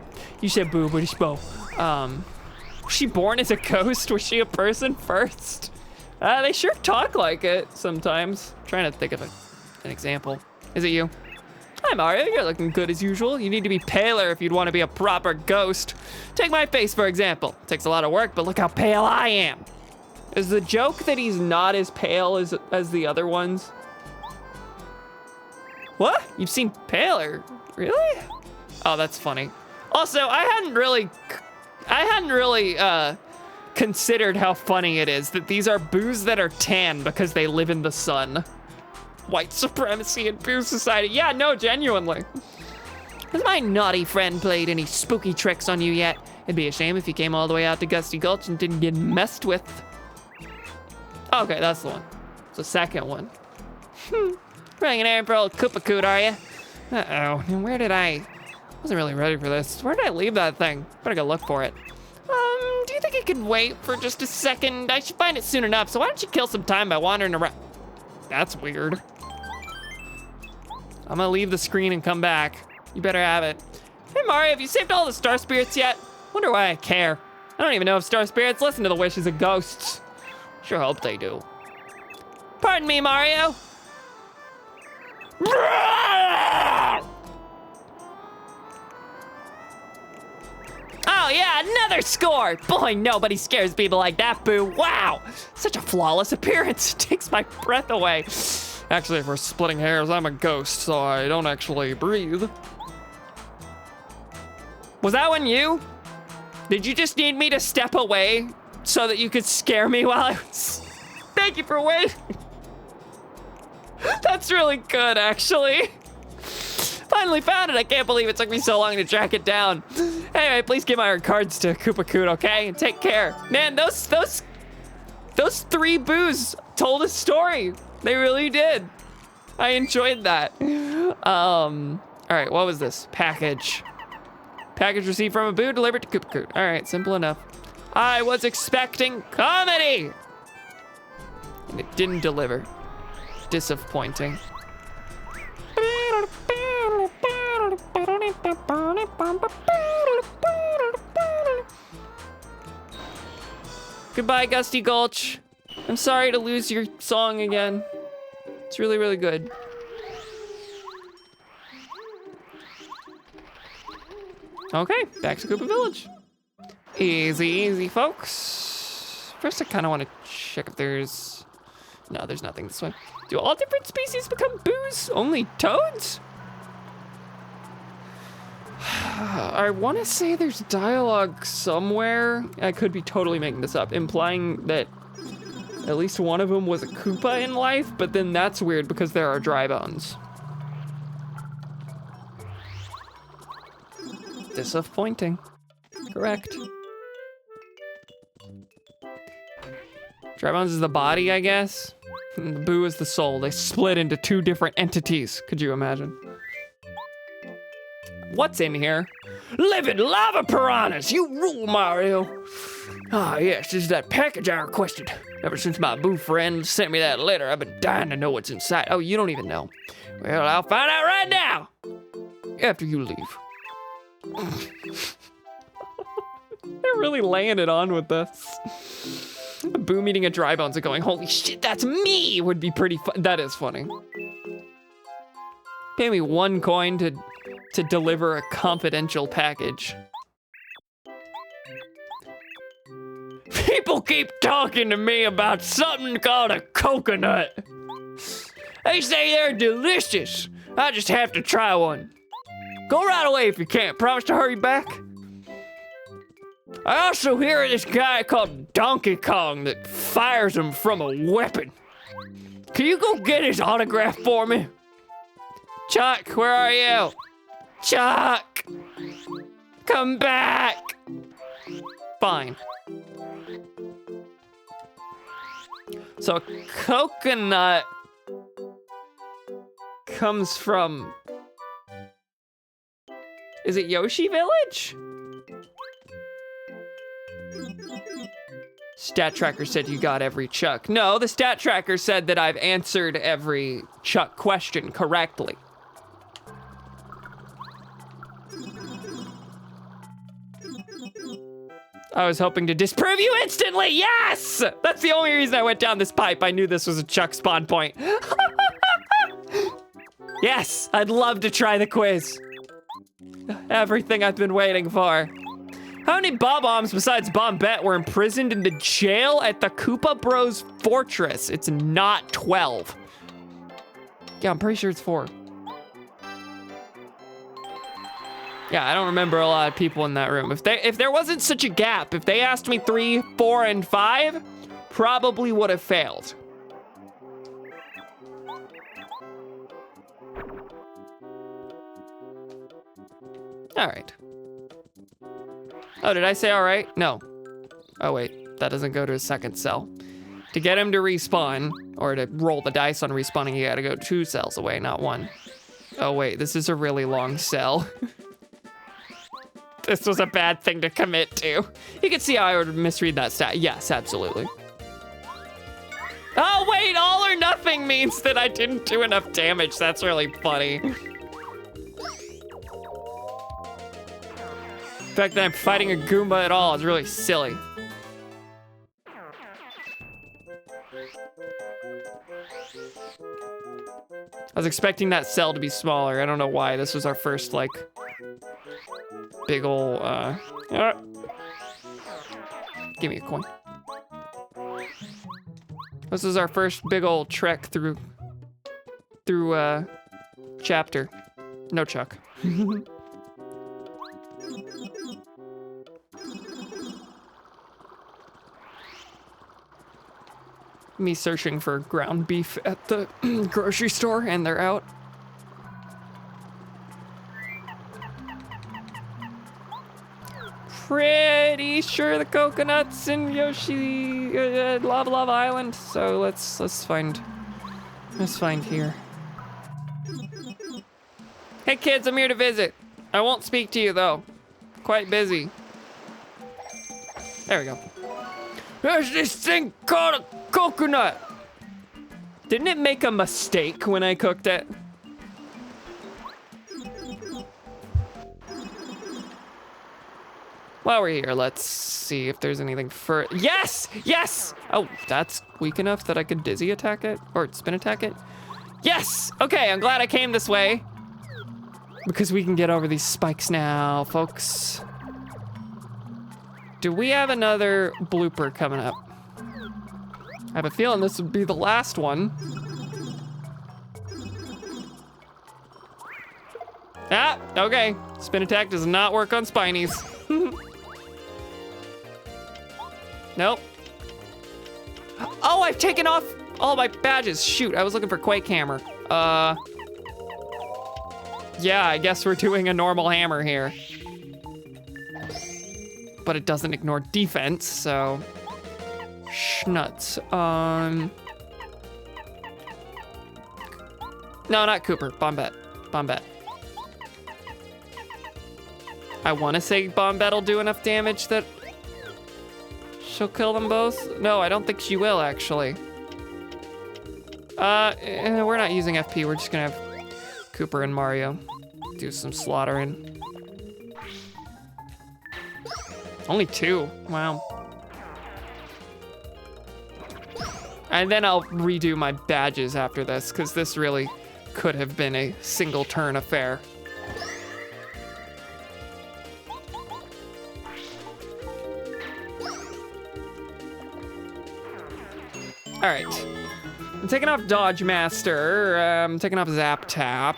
Boo, but it's Bo. Was she born as a ghost? Was she a person first? They sure talk like it sometimes. I'm trying to think of an example. Is it you? Hi Mario, you're looking good as usual. You need to be paler if you'd want to be a proper ghost. Take my face for example. It takes a lot of work, but look how pale I am. Is the joke that he's not as pale as the other ones? What? You've seen paler? Really? Oh, that's funny. Also, I hadn't really considered how funny it is that these are boos that are tan because they live in the sun. White supremacy in Boo Society. Yeah, no, genuinely. Has my naughty friend played any spooky tricks on you yet? It'd be a shame if you came all the way out to Gusty Gulch and didn't get messed with. Okay, that's the one. It's the second one. Running an errand for old Koopacoot, are you? Uh-oh, and where did I wasn't really ready for this. Where did I leave that thing? Better go look for it. Do you think I could wait for just a second? I should find it soon enough, so why don't you kill some time by wandering around? That's weird. I'm gonna leave the screen and come back. You better have it. Hey Mario, have you saved all the star spirits yet? Wonder why I care. I don't even know if star spirits listen to the wishes of ghosts. Sure hope they do. Pardon me, Mario. Oh yeah, another score! Boy, nobody scares people like that, Boo. Wow, such a flawless appearance. It takes my breath away. Actually, if we're splitting hairs, I'm a ghost, so I don't actually breathe. Was that one you? Did you just need me to step away so that you could scare me while I was... Thank you for waiting. That's really good, actually. Finally found it. I can't believe it took me so long to track it down. Anyway, please give my regards to Koopacoot, okay? And take care. Man, those three boos told a story. They really did. I enjoyed that. All right, what was this? Package. Package received from a boo delivered to Koopacoot. All right, simple enough. I was expecting comedy. And it didn't deliver. Disappointing. Goodbye, Gusty Gulch. I'm sorry to lose your song again. It's really, really good. Okay, back to Koopa Village. Easy, easy, folks. First, I kind of want to check if there's... No, there's nothing this way. Do all different species become boos? Only toads? I want to say there's dialogue somewhere. I could be totally making this up, implying that at least one of them was a Koopa in life, but then that's weird because there are dry bones. Disappointing. Correct. Dry bones is the body, I guess. And the boo is the soul. They split into two different entities. Could you imagine? What's in here? Living lava piranhas! You rule, Mario! Ah, yes, this is that package I requested. Ever since my boo friend sent me that letter, I've been dying to know what's inside. Oh, you don't even know. Well, I'll find out right now! After you leave. They're really laying it on with this. A boo meeting a dry bones and going, holy shit, that's me! Would be pretty fun. That is funny. Pay me 1 coin to to deliver a confidential package. People keep talking to me about something called a coconut. They say they're delicious. I just have to try one. Go right away if you can't. Promise to hurry back. I also hear of this guy called Donkey Kong that fires them from a weapon. Can you go get his autograph for me? Chuck, where are you? Chuck! Come back! Fine. So coconut comes from... Is it Yoshi Village? Stat tracker said you got every Chuck. No, the stat tracker said that I've answered every Chuck question correctly. I was hoping to disprove you instantly, yes! That's the only reason I went down this pipe. I knew this was a Chuck spawn point. Yes, I'd love to try the quiz. Everything I've been waiting for. How many Bob-ombs besides Bombette were imprisoned in the jail at the Koopa Bros Fortress? It's not 12. Yeah, I'm pretty sure it's 4. Yeah, I don't remember a lot of people in that room. If there wasn't such a gap, if they asked me 3, 4, and 5, probably would have failed. All right. Oh, did I say all right? No. Oh, wait, that doesn't go to a second cell. To get him to respawn, or to roll the dice on respawning, you gotta go 2 cells away, not 1. Oh, wait, this is a really long cell. This was a bad thing to commit to. You can see how I would misread that stat. Yes, absolutely. Oh, wait, all or nothing means that I didn't do enough damage. That's really funny. The fact that I'm fighting a Goomba at all is really silly. I was expecting that cell to be smaller. I don't know why. This was our first, like, big ol', give me a coin. This is our first big ol' trek through, chapter. No Chuck. Me searching for ground beef at the grocery store, and they're out. Pretty sure the coconut's in Yoshi Lava Lava Island. So let's find here. Hey kids, I'm here to visit. I won't speak to you though. Quite busy. There we go. There's this thing called a coconut. Didn't it make a mistake when I cooked it? While we're here, let's see if there's anything for... Yes! Yes! Oh, that's weak enough that I could dizzy attack it? Or spin attack it? Yes! Okay, I'm glad I came this way. Because we can get over these spikes now, folks. Do we have another blooper coming up? I have a feeling this would be the last one. Ah, okay. Spin attack does not work on Spinies. Nope. Oh, I've taken off all my badges. Shoot, I was looking for Quake Hammer. Yeah, I guess we're doing a normal hammer here. But it doesn't ignore defense, so... Schnuts. No, not Cooper. Bombette. Bombette. I want to say Bombette will do enough damage that she'll kill them both. No, I don't think she will, actually. We're not using FP. We're just gonna have Cooper and Mario do some slaughtering. Only 2. Wow. And then I'll redo my badges after this, because this really could have been a single turn affair. All right. I'm taking off Dodge Master. I'm taking off Zap Tap.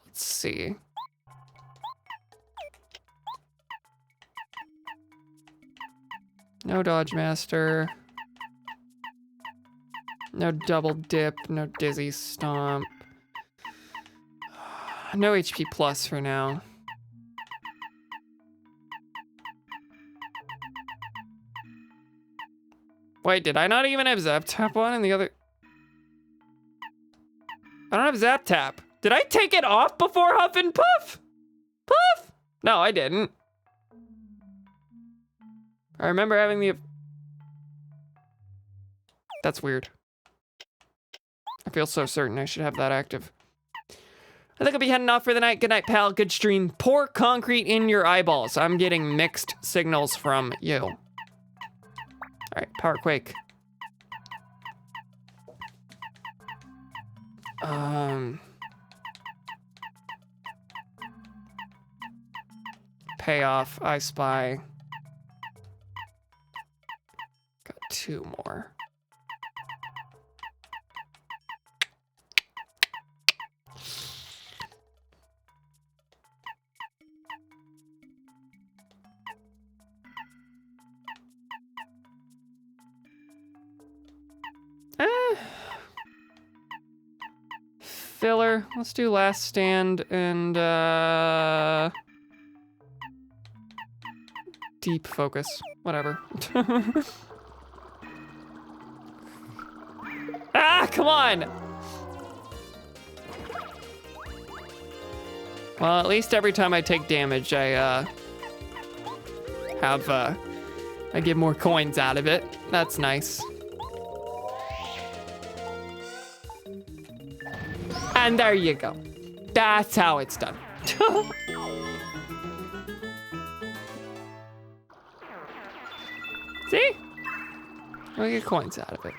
Let's see. No Dodge Master. No Double Dip. No Dizzy Stomp. No HP plus for now. Wait, did I not even have Zap Tap on in the other? I don't have Zap Tap. Did I take it off before Huff and Puff? Puff? No, I didn't. I remember having the... That's weird. I feel so certain I should have that active. I think I'll be heading off for the night. Good night, pal. Good stream. Pour concrete in your eyeballs. I'm getting mixed signals from you. All right, Power Quake. Payoff, I Spy. Got 2 more. Filler. Let's do Last Stand and Deep Focus. Whatever. Ah, come on! Well, at least every time I take damage, I get more coins out of it. That's nice. And there you go. That's how it's done. See? I get coins out of it.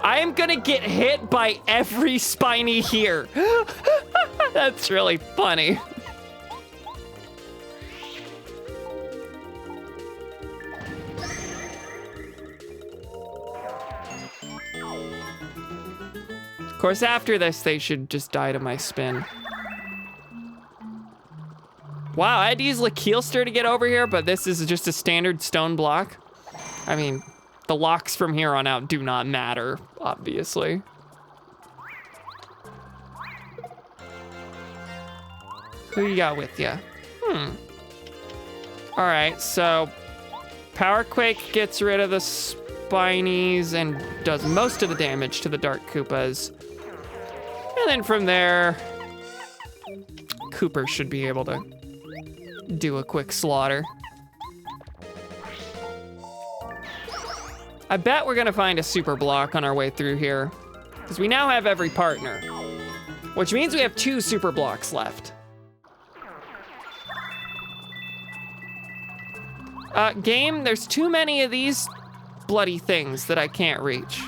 I am gonna get hit by every spiny here. That's really funny. Of course, after this, they should just die to my spin. Wow, I had to use Lakeelster to get over here, but this is just a standard stone block. I mean, the locks from here on out do not matter, obviously. Who you got with ya? All right, so Power Quake gets rid of the Spinies and does most of the damage to the Dark Koopas. And then from there, Cooper should be able to do a quick slaughter. I bet we're gonna find a super block on our way through here, because we now have every partner, which means we have 2 super blocks left. Game, there's too many of these bloody things that I can't reach.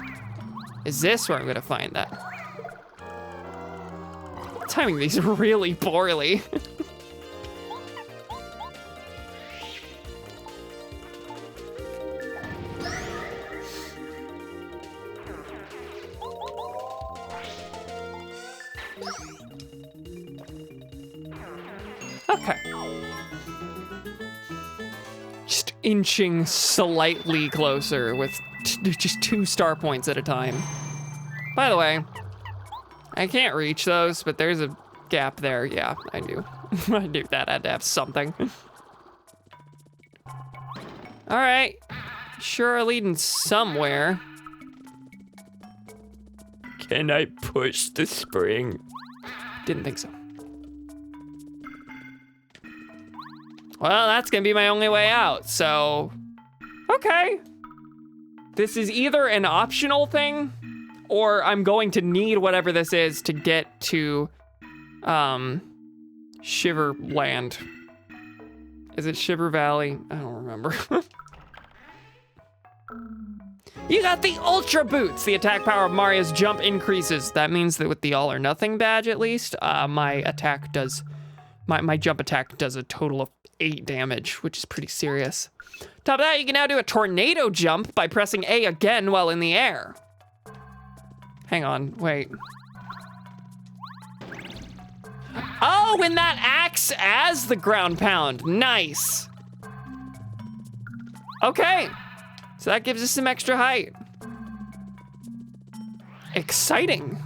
Is this where I'm gonna find that? Timing these really poorly. Okay. Just inching slightly closer with just 2 star points at a time. By the way, I can't reach those, but there's a gap there. Yeah, I knew. I knew that had to have something. All right, sure are leading somewhere. Can I push the spring? Didn't think so. Well, that's gonna be my only way out, so, okay. This is either an optional thing, or I'm going to need whatever this is to get to, Shiverland. Is it Shiver Valley? I don't remember. You got the Ultra Boots! The attack power of Mario's jump increases. That means that with the All or Nothing badge, at least, my jump attack does a total of 8 damage, which is pretty serious. Top of that, you can now do a tornado jump by pressing A again while in the air. Hang on, wait. Oh, and that acts as the ground pound. Nice. Okay, so that gives us some extra height. Exciting,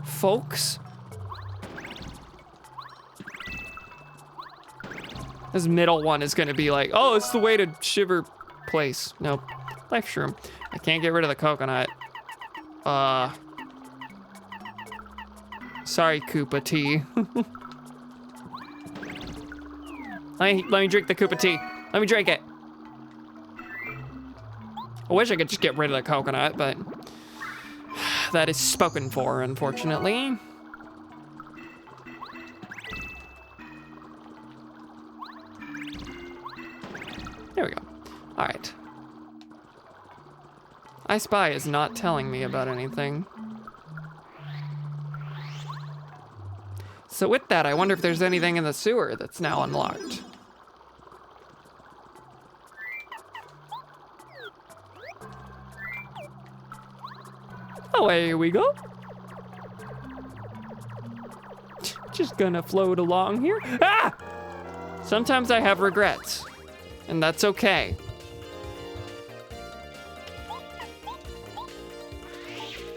folks. This middle one is gonna be like, oh, it's the way to shiver place. Nope, life shroom. I can't get rid of the coconut. Sorry, Koopa tea. let me drink the Koopa tea. Let me drink it. I wish I could just get rid of the coconut, but that is spoken for, unfortunately. There we go. All right. I Spy is not telling me about anything. So with that, I wonder if there's anything in the sewer that's now unlocked. Away we go. Just gonna float along here. Ah! Sometimes I have regrets, and that's okay.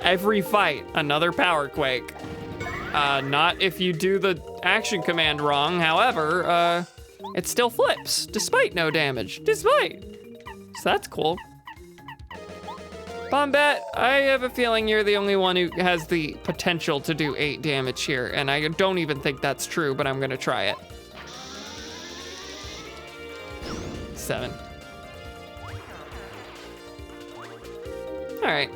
Every fight, another power quake. Not if you do the action command wrong. However, it still flips, despite no damage. Despite. So that's cool. Bombette, I have a feeling you're the only one who has the potential to do 8 damage here, and I don't even think that's true, but I'm gonna try it. 7. All right.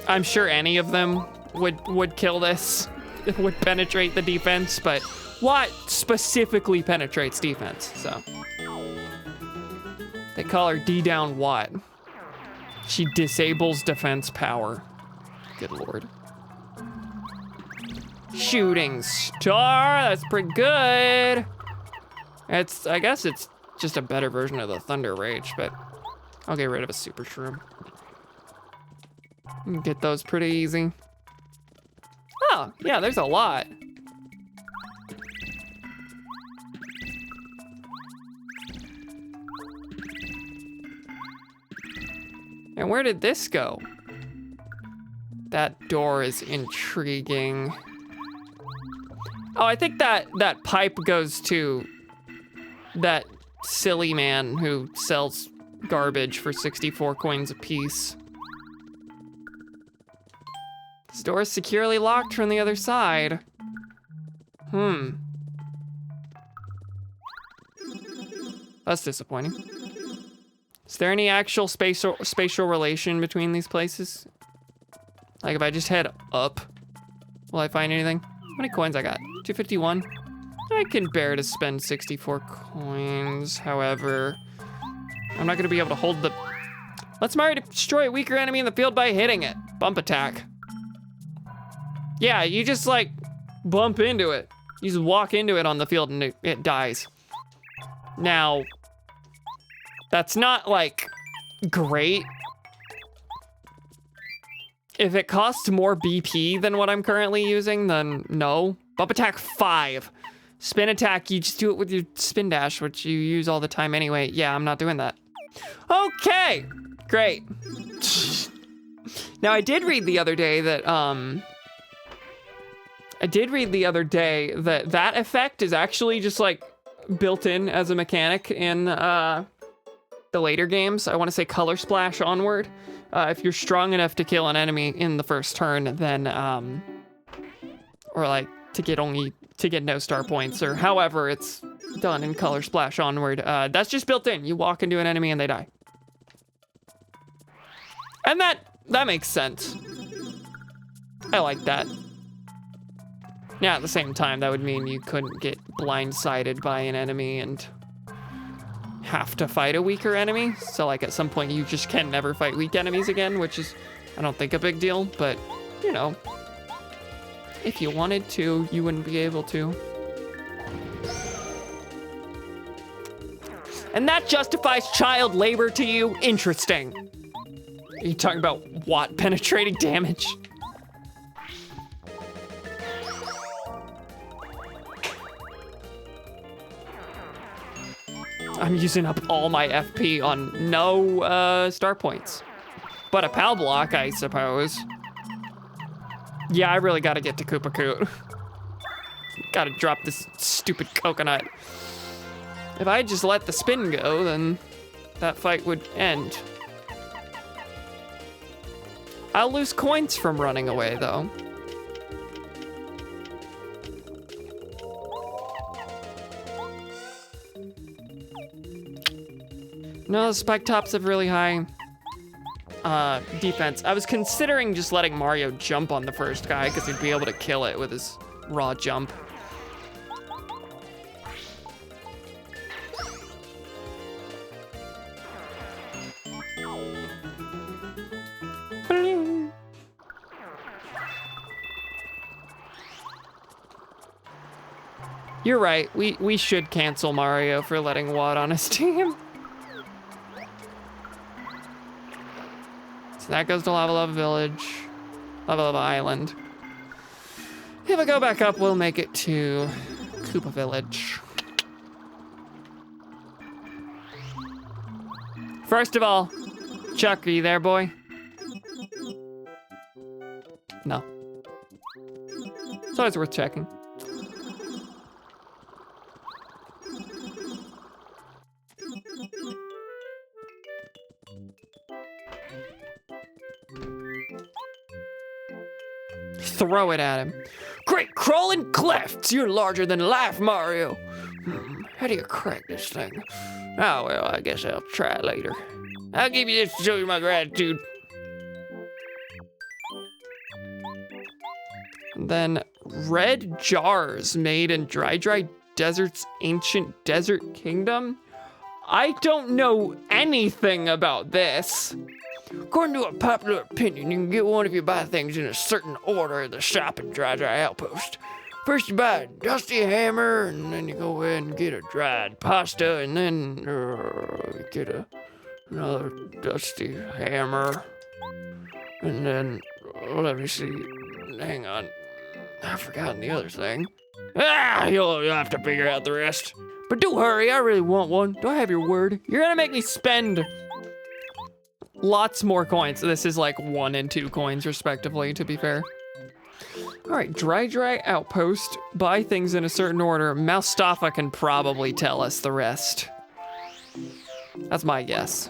I'm sure any of them would kill this, would penetrate the defense, but what specifically penetrates defense, so. They call her D-Down Watt. She disables defense power. Good Lord. Shooting Star, that's pretty good. I guess it's just a better version of the Thunder Rage, but I'll get rid of a Super Shroom. You can get those pretty easy. Oh, yeah, there's a lot. And where did this go? That door is intriguing. Oh, I think that pipe goes to that silly man who sells garbage for 64 coins apiece. This door is securely locked from the other side. That's disappointing. Is there any actual spatial relation between these places? Like if I just head up, will I find anything? How many coins I got? 251? I can bear to spend 64 coins. However, I'm not gonna be able to hold the... Let's Mario destroy a weaker enemy in the field by hitting it. Bump attack. Yeah, you just like bump into it. You just walk into it on the field and it dies. Now, that's not like great. If it costs more BP than what I'm currently using, then no. Bump attack 5. Spin attack, you just do it with your spin dash, which you use all the time anyway. Yeah, I'm not doing that. Okay, great. Now I did read the other day that that effect is actually just like built in as a mechanic in the later games. I want to say Color Splash onward. If you're strong enough to kill an enemy in the first turn, then or like to get no star points, or however it's done in Color Splash onward, that's just built in. You walk into an enemy and they die. And that makes sense. I like that. Yeah, at the same time, that would mean you couldn't get blindsided by an enemy and have to fight a weaker enemy. So like at some point you just can never fight weak enemies again, which is I don't think a big deal, but you know, if you wanted to, you wouldn't be able to. And that justifies child labor to you? Interesting. Are you talking about watt penetrating damage? I'm using up all my FP on no star points. But a PAL block, I suppose. Yeah, I really gotta get to Koopa Koot. Gotta drop this stupid coconut. If I just let the spin go, then that fight would end. I'll lose coins from running away, though. No, the spike tops have really high defense. I was considering just letting Mario jump on the first guy because he'd be able to kill it with his raw jump. You're right, we should cancel Mario for letting WOD on his team. So that goes to Lava Lava Village, Lava Lava Island. If I go back up, we'll make it to Koopa Village. First of all, Chuck, are you there, boy? No. It's always worth checking. Throw it at him. Great crawling clefts! You're larger than life, Mario. How do you crack this thing? Oh, well, I guess I'll try it later. I'll give you this to show you my gratitude. Then red jars made in Dry Desert's ancient desert kingdom? I don't know anything about this. According to a popular opinion, you can get one if you buy things in a certain order at the shop in Dry Outpost. First you buy a dusty hammer, and then you go in and get a dried pasta, and then get another dusty hammer. And then, let me see, hang on, I've forgotten the other thing. You'll have to figure out the rest. But do hurry, I really want one. Do I have your word? You're gonna make me spend lots more coins. This is like 1 and 2 coins respectively, to be fair. All right, Dry Outpost. Buy things in a certain order. Moustafa can probably tell us the rest. That's my guess.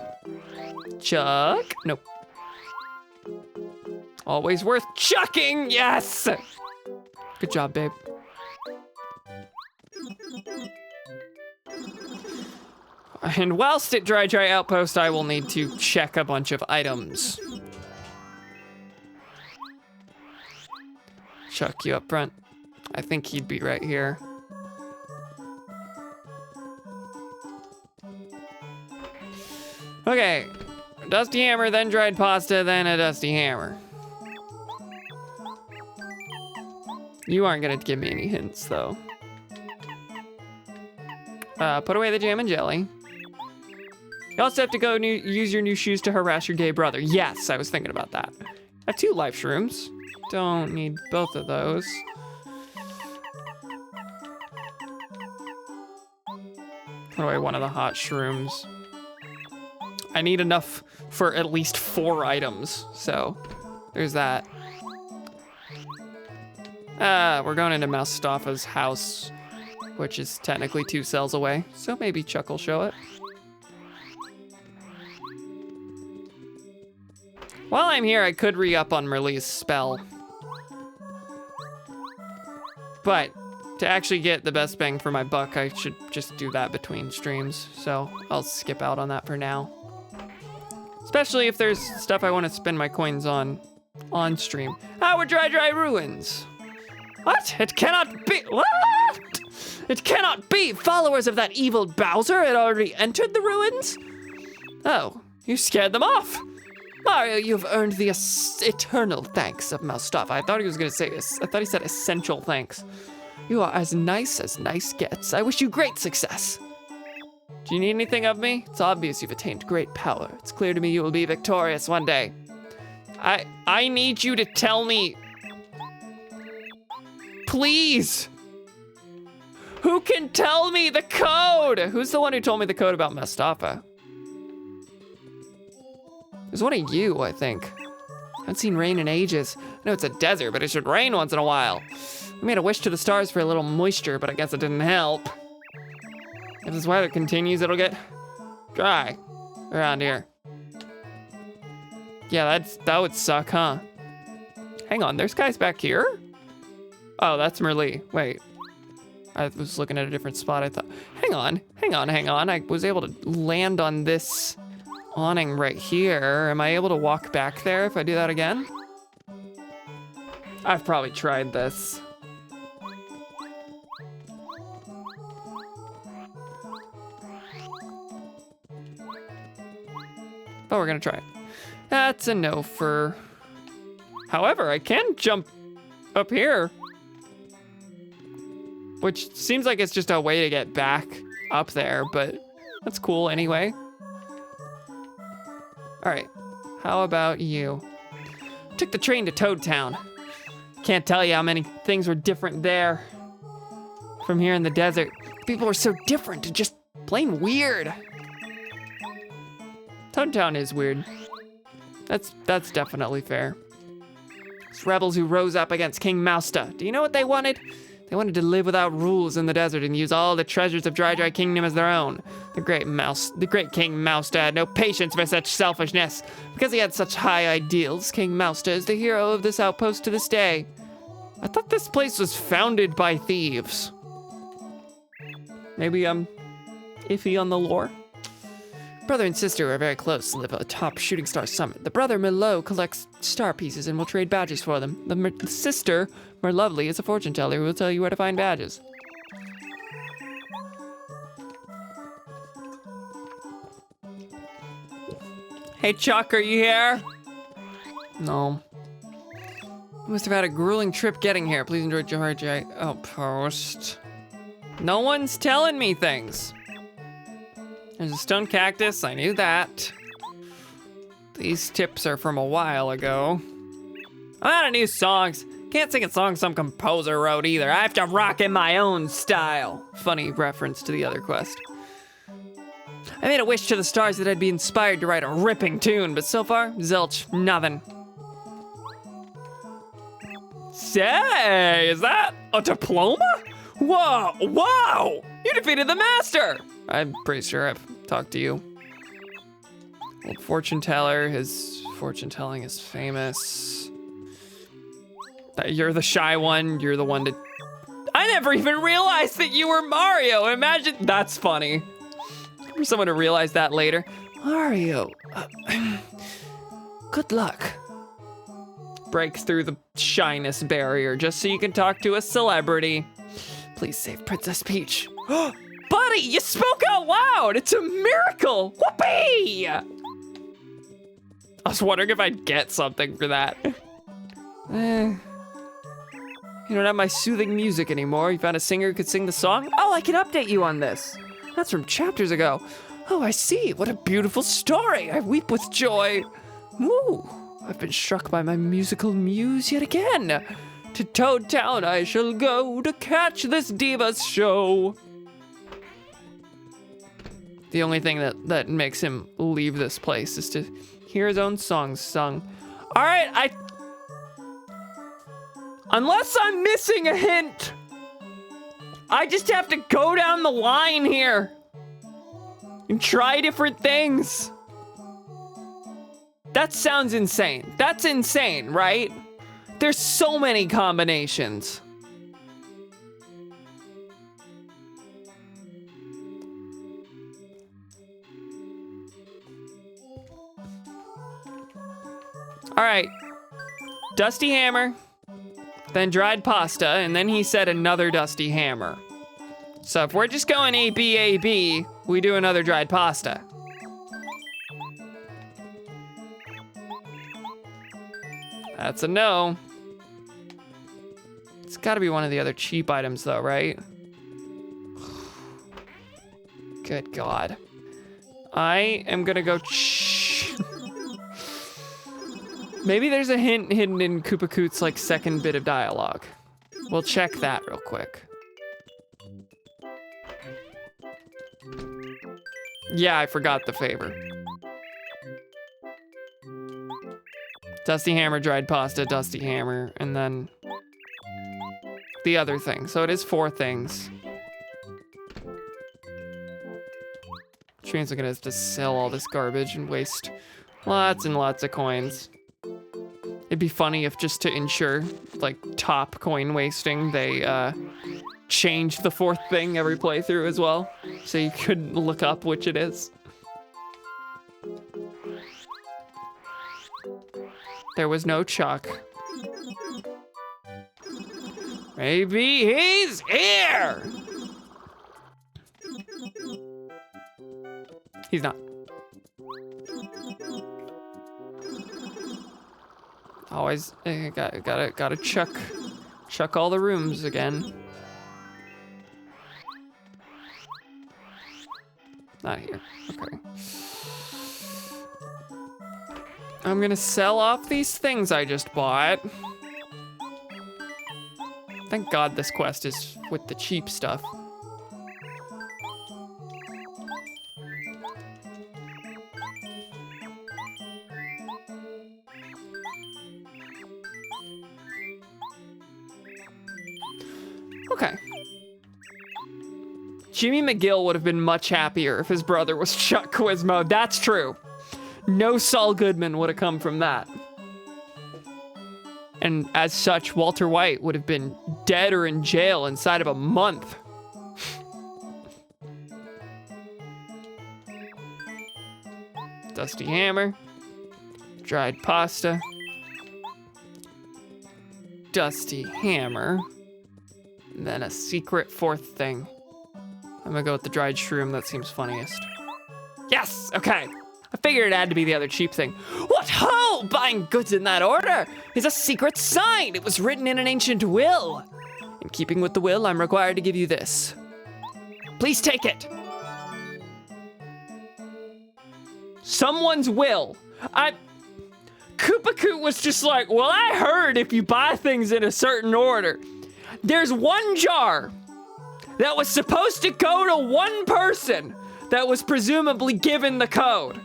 Chuck? Nope. Always worth chucking, yes! Good job, babe. And whilst at Dry Outpost, I will need to check a bunch of items. Chuck, you up front. I think he'd be right here. Okay, dusty hammer, then dried pasta, then a dusty hammer. You aren't gonna give me any hints, though. Put away the jam and jelly. You also have to go use your new shoes to harass your gay brother. Yes, I was thinking about that. I have 2 life shrooms. Don't need both of those. Put away one of the hot shrooms. I need enough for at least 4 items, so there's that. We're going into Moustafa's house, which is technically 2 cells away, so maybe Chuck will show it. While I'm here, I could re-up on Merlee's spell. But to actually get the best bang for my buck, I should just do that between streams. So I'll skip out on that for now. Especially if there's stuff I want to spend my coins on stream. We're Dry Ruins. What? It cannot be. What? It cannot be. Followers of that evil Bowser had already entered the ruins? Oh, you scared them off. Mario, you've earned the eternal thanks of Mustafa. I thought he was gonna say this. I thought he said essential thanks. You are as nice gets. I wish you great success. Do you need anything of me? It's obvious you've attained great power. It's clear to me you will be victorious one day. I need you to tell me. Please. Who can tell me the code? Who's the one who told me the code about Mustafa? It was one of you, I think. I haven't seen rain in ages. I know it's a desert, but it should rain once in a while. I made a wish to the stars for a little moisture, but I guess it didn't help. If this weather continues, it'll get dry around here. Yeah, that would suck, huh? Hang on, there's guys back here? Oh, that's Merlee. Wait. I was looking at a different spot. I thought, hang on. I was able to land on this awning right here. Am I able to walk back there if I do that again? I've probably tried this. Oh, we're gonna try it. That's a no for... However, I can jump up here. Which seems like it's just a way to get back up there, but that's cool anyway. All right, how about you? Took the train to Toad Town. Can't tell you how many things were different there from here in the desert. People were so different and just plain weird. Toad Town is weird. That's definitely fair. It's rebels who rose up against King Mousta. Do you know what they wanted? They wanted to live without rules in the desert and use all the treasures of Dry Kingdom as their own. The great King Mousta had no patience for such selfishness. Because he had such high ideals, King Mousta is the hero of this outpost to this day. I thought this place was founded by thieves. Maybe I'm iffy on the lore. Brother and sister are very close, live atop Shooting Star Summit. The brother, Merlot, collects star pieces and will trade badges for them. The sister, Merlovely, is a fortune teller who will tell you where to find badges. Hey Chuck, are you here? No. You must have had a grueling trip getting here. Please enjoy George Outpost. No one's telling me things. There's a stone cactus, I knew that. These tips are from a while ago. I'm out of new songs. Can't sing a song some composer wrote either. I have to rock in my own style. Funny reference to the other quest. I made a wish to the stars that I'd be inspired to write a ripping tune, but so far, zilch, nothing. Say, is that a diploma? Whoa, wow! You defeated the master! I'm pretty sure I've talked to you. Old fortune teller, his fortune telling is famous. You're the shy one, you're the one to... I never even realized that you were Mario, imagine, that's funny. For someone to realize that later. Mario, good luck. Breaks through the shyness barrier just so you can talk to a celebrity. Please save Princess Peach. Buddy, you spoke out loud! It's a miracle! Whoopee! I was wondering if I'd get something for that. You don't have my soothing music anymore. You found a singer who could sing the song? Oh, I can update you on this. That's from chapters ago. Oh, I see. What a beautiful story. I weep with joy. Woo! I've been struck by my musical muse yet again. To Toad Town I shall go to catch this diva's show. The only thing that makes him leave this place is to hear his own songs sung. All right, unless I'm missing a hint, I just have to go down the line here and try different things. That sounds insane. That's insane, right? There's so many combinations. All right, Dusty Hammer, then dried pasta, and then he said another Dusty Hammer. So if we're just going A, B, we do another dried pasta. That's a no. It's gotta be one of the other cheap items though, right? Good God. I am gonna go Maybe there's a hint hidden in Koopa Koot's like second bit of dialogue. We'll check that real quick. Yeah, I forgot the favor. Dusty Hammer, dried pasta, Dusty Hammer, and then the other thing. So it is 4 things. Which means I'm gonna have to sell all this garbage and waste lots and lots of coins. It'd be funny if just to ensure, like, top coin wasting, they changed the 4th thing every playthrough as well. So you could look up which it is. There was no Chuck. Maybe he's here! He's not. Always gotta chuck all the rooms again. Not here. Okay. I'm gonna sell off these things I just bought. Thank God this quest is with the cheap stuff. Okay. Jimmy McGill would have been much happier if his brother was Chuck Quizmo. That's true. No Saul Goodman would have come from that. And as such, Walter White would have been dead or in jail inside of a month. Dusty Hammer. Dried pasta. Dusty Hammer. And then a secret 4th thing. I'm gonna go with the dried shroom, that seems funniest. Yes, okay. I figured it had to be the other cheap thing. What ho! Buying goods in that order is a secret sign. It was written in an ancient will. In keeping with the will, I'm required to give you this. Please take it. Someone's will. Koopa Koot was just like, well, I heard if you buy things in a certain order. There's one jar that was supposed to go to one person that was presumably given the code.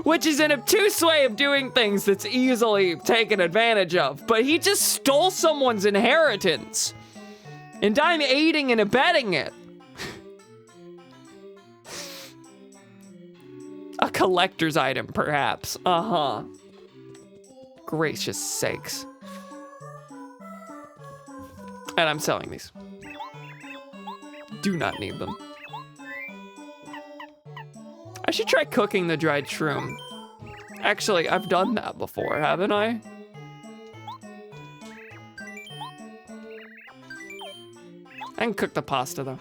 Which is an obtuse way of doing things that's easily taken advantage of. But he just stole someone's inheritance. And I'm aiding and abetting it. A collector's item, perhaps. Uh-huh. Gracious sakes. And I'm selling these. Do not need them. I should try cooking the dried shroom. Actually, I've done that before, haven't I? I can cook the pasta though.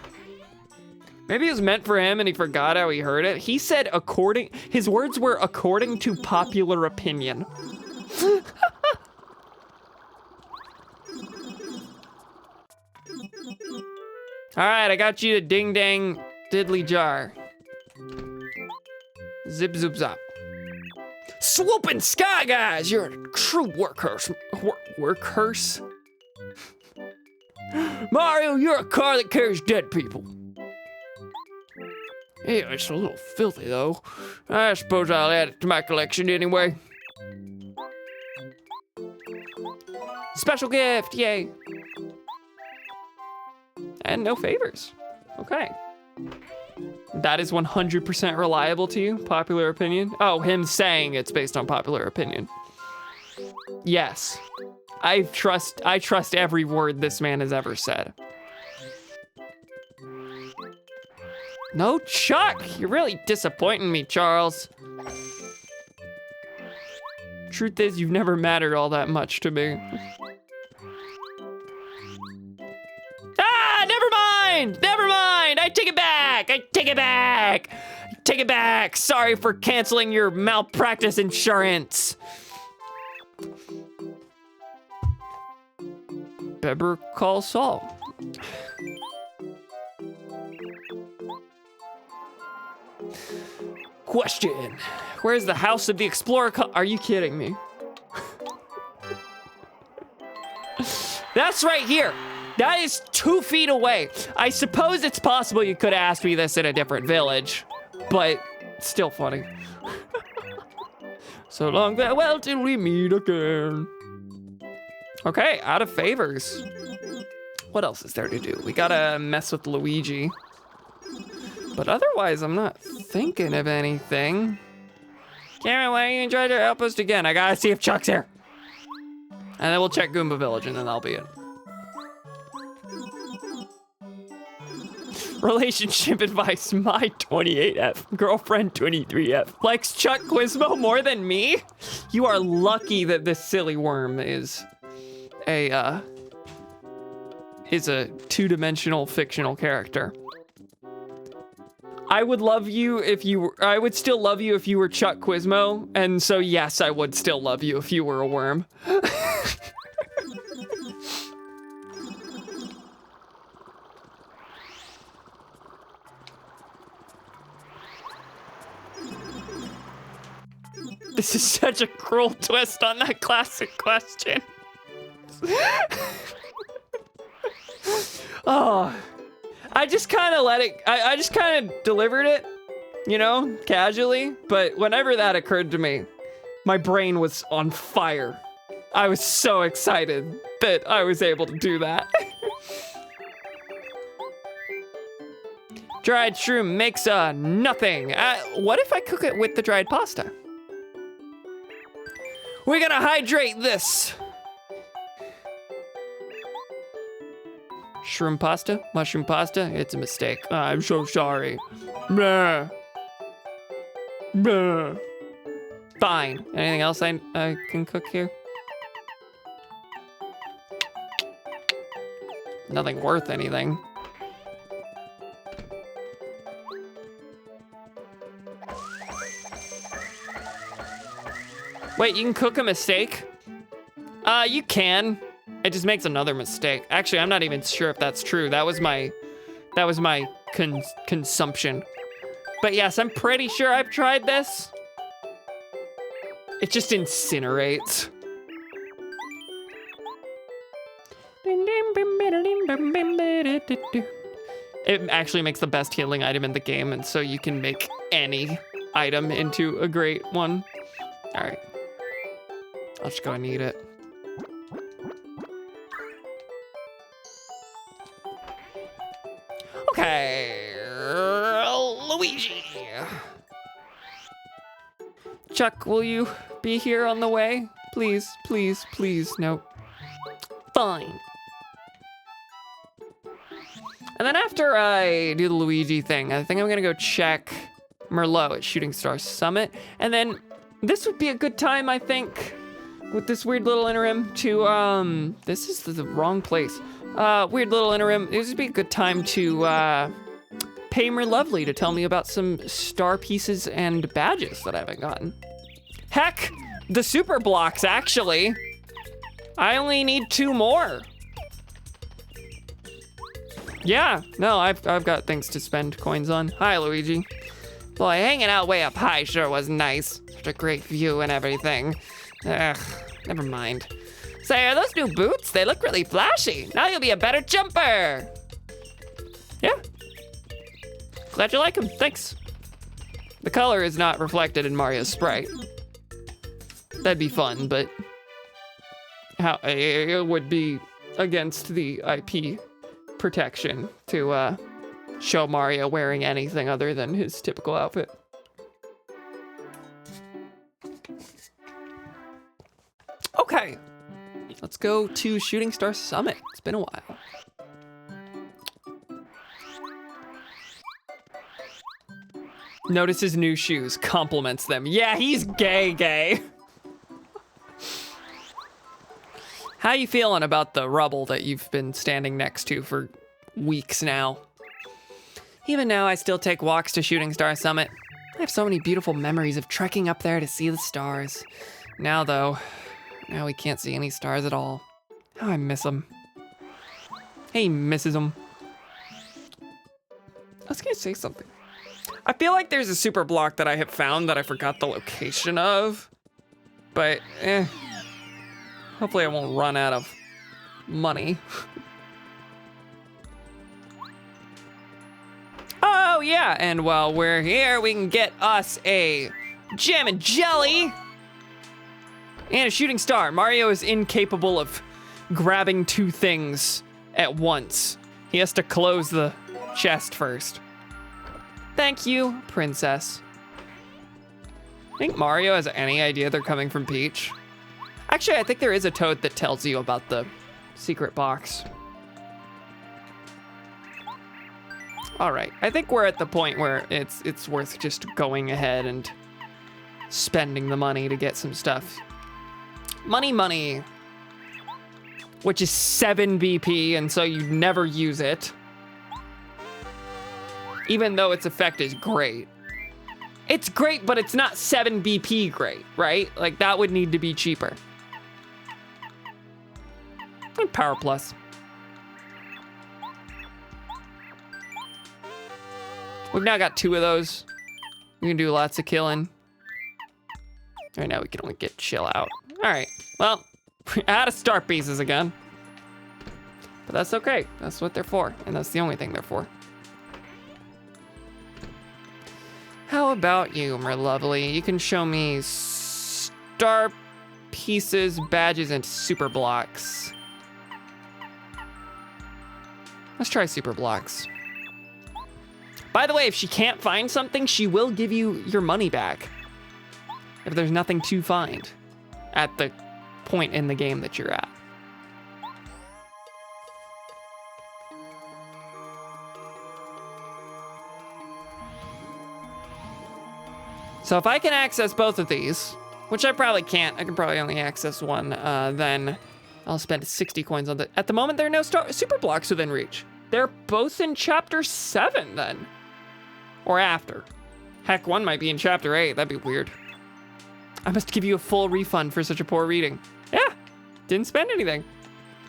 Maybe it was meant for him and he forgot how he heard it. He said his words were according to popular opinion. All right, I got you a ding dang diddly jar. Zip zoop zop. Swooping sky guys, you're a true workhorse. Workhorse? Mario, you're a car that carries dead people. Yeah, it's a little filthy though. I suppose I'll add it to my collection anyway. Special gift, yay. And no favors. Okay. That is 100% reliable to you? Popular opinion? Oh, him saying it's based on popular opinion. Yes. I trust every word this man has ever said. No Chuck! You're really disappointing me, Charles. Truth is, you've never mattered all that much to me. Ah, never mind! Never mind! I take it back! I take it back! Take it back. Sorry for canceling your malpractice insurance. Better call Saul. Question. Where's the house of the explorer? Are you kidding me? That's right here. That is 2 feet away. I suppose it's possible you could have asked me this in a different village, but still funny. So long, farewell till we meet again. Okay, out of favors. What else is there to do? We gotta mess with Luigi. But otherwise, I'm not thinking of anything. Cameron, why don't you try to help us again? I gotta see if Chuck's here. And then we'll check Goomba Village, and then that'll be it. Relationship advice, my 28F, girlfriend 23F. Likes Chuck Quizmo more than me? You are lucky that this silly worm is a two-dimensional fictional character. I would love you if you were, I would still love you if you were Chuck Quizmo, and so yes, I would still love you if you were a worm. This is such a cruel twist on that classic question. Oh, I just kind of let it, I just kind of delivered it, you know, casually. But whenever that occurred to me, my brain was on fire. I was so excited that I was able to do that. Dried shroom makes nothing. What if I cook it with the dried pasta? We're gonna hydrate this. Shroom pasta? Mushroom pasta? It's a mistake. I'm so sorry. Blah. Blah. Fine. Anything else I can cook here? Nothing worth anything. Wait, you can cook a mistake? You can. It just makes another mistake. Actually, I'm not even sure if that's true. That was my consumption. But yes, I'm pretty sure I've tried this. It just incinerates. It actually makes the best healing item in the game, and so you can make any item into a great one. All right. I'll just go and eat it. Okay, Luigi. Chuck, will you be here on the way? Please, please, please, no. Fine. And then after I do the Luigi thing, I think I'm gonna go check Merlot at Shooting Star Summit. And then this would be a good time, I think, with this weird little interim to, this is the wrong place. Weird little interim. This would be a good time to pay Merlovely to tell me about some star pieces and badges that I haven't gotten. Heck, the super blocks, actually. I only need 2 more. Yeah, no, I've got things to spend coins on. Hi, Luigi. Boy, hanging out way up high sure was nice. Such a great view and everything. Ugh, never mind. Say, are those new boots? They look really flashy. Now you'll be a better jumper. Yeah. Glad you like them, thanks. The color is not reflected in Mario's sprite. That'd be fun, but how it would be against the IP protection to show Mario wearing anything other than his typical outfit. Okay. Let's go to Shooting Star Summit. It's been a while. Notice his new shoes, compliments them. Yeah, he's gay. How you feeling about the rubble that you've been standing next to for weeks now? Even now, I still take walks to Shooting Star Summit. I have so many beautiful memories of trekking up there to see the stars. Now though, now we can't see any stars at all. How I miss them. He misses them. I was gonna say something. I feel like there's a super block that I have found that I forgot the location of. But, hopefully I won't run out of money. Oh yeah, and while we're here, we can get us a jam and jelly and a shooting star. Mario is incapable of grabbing two things at once. He has to close the chest first. Thank you, princess. Think Mario has any idea they're coming from Peach? Actually, I think there is a toad that tells you about the secret box. All right, I think we're at the point where it's worth just going ahead and spending the money to get some stuff. Money, which is 7 BP, and so you never use it. Even though its effect is great. It's great, but it's not 7 BP great, right? Like, that would need to be cheaper. And Power Plus. We've now got 2 of those. We can do lots of killing. Right now we can only get chill out. All right, well, we're out of star pieces again. But that's okay, that's what they're for, and that's the only thing they're for. How about you, my lovely? You can show me star pieces, badges, and super blocks. Let's try super blocks. By the way, if she can't find something, she will give you your money back. If there's nothing to find at the point in the game that you're at. So if I can access both of these, which I probably can't, I can probably only access one, then I'll spend 60 coins on At the moment, there are no super blocks within reach. They're both in chapter 7 then. Or after. Heck, one might be in chapter 8, that'd be weird. I must give you a full refund for such a poor reading. Yeah, didn't spend anything.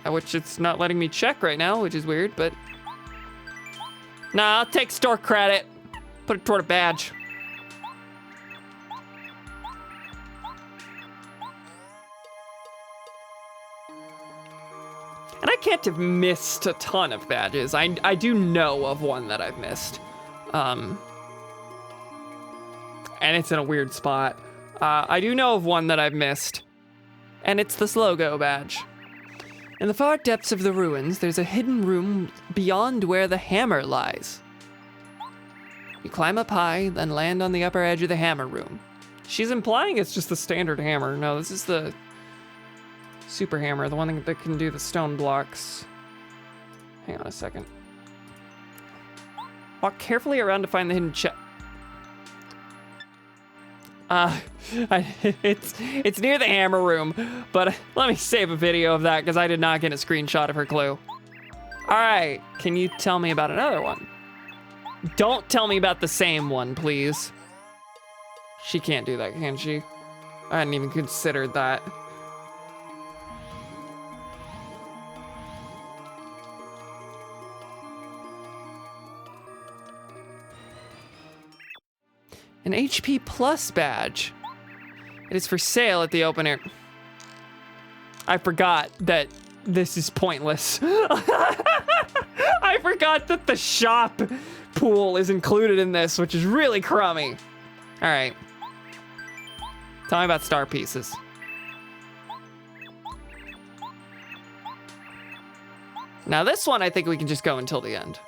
Which it's not letting me check right now, which is weird, but. Nah, I'll take store credit. Put it toward a badge. And I can't have missed a ton of badges. I do know of one that I've missed. And it's in a weird spot. I do know of one that I've missed. And it's this logo badge. In the far depths of the ruins, there's a hidden room beyond where the hammer lies. You climb up high, then land on the upper edge of the hammer room. She's implying it's just the standard hammer. No, this is the super hammer, the one that can do the stone blocks. Hang on a second. Walk carefully around to find the hidden chest. It's near the hammer room, but let me save a video of that because I did not get a screenshot of her clue. All right, can you tell me about another one? Don't tell me about the same one, please. She can't do that, can she? I hadn't even considered that. An HP Plus badge. It is for sale at the open air. I forgot that this is pointless. I forgot that the shop pool is included in this, which is really crummy. All right. Tell me about star pieces. Now this one, I think we can just go until the end.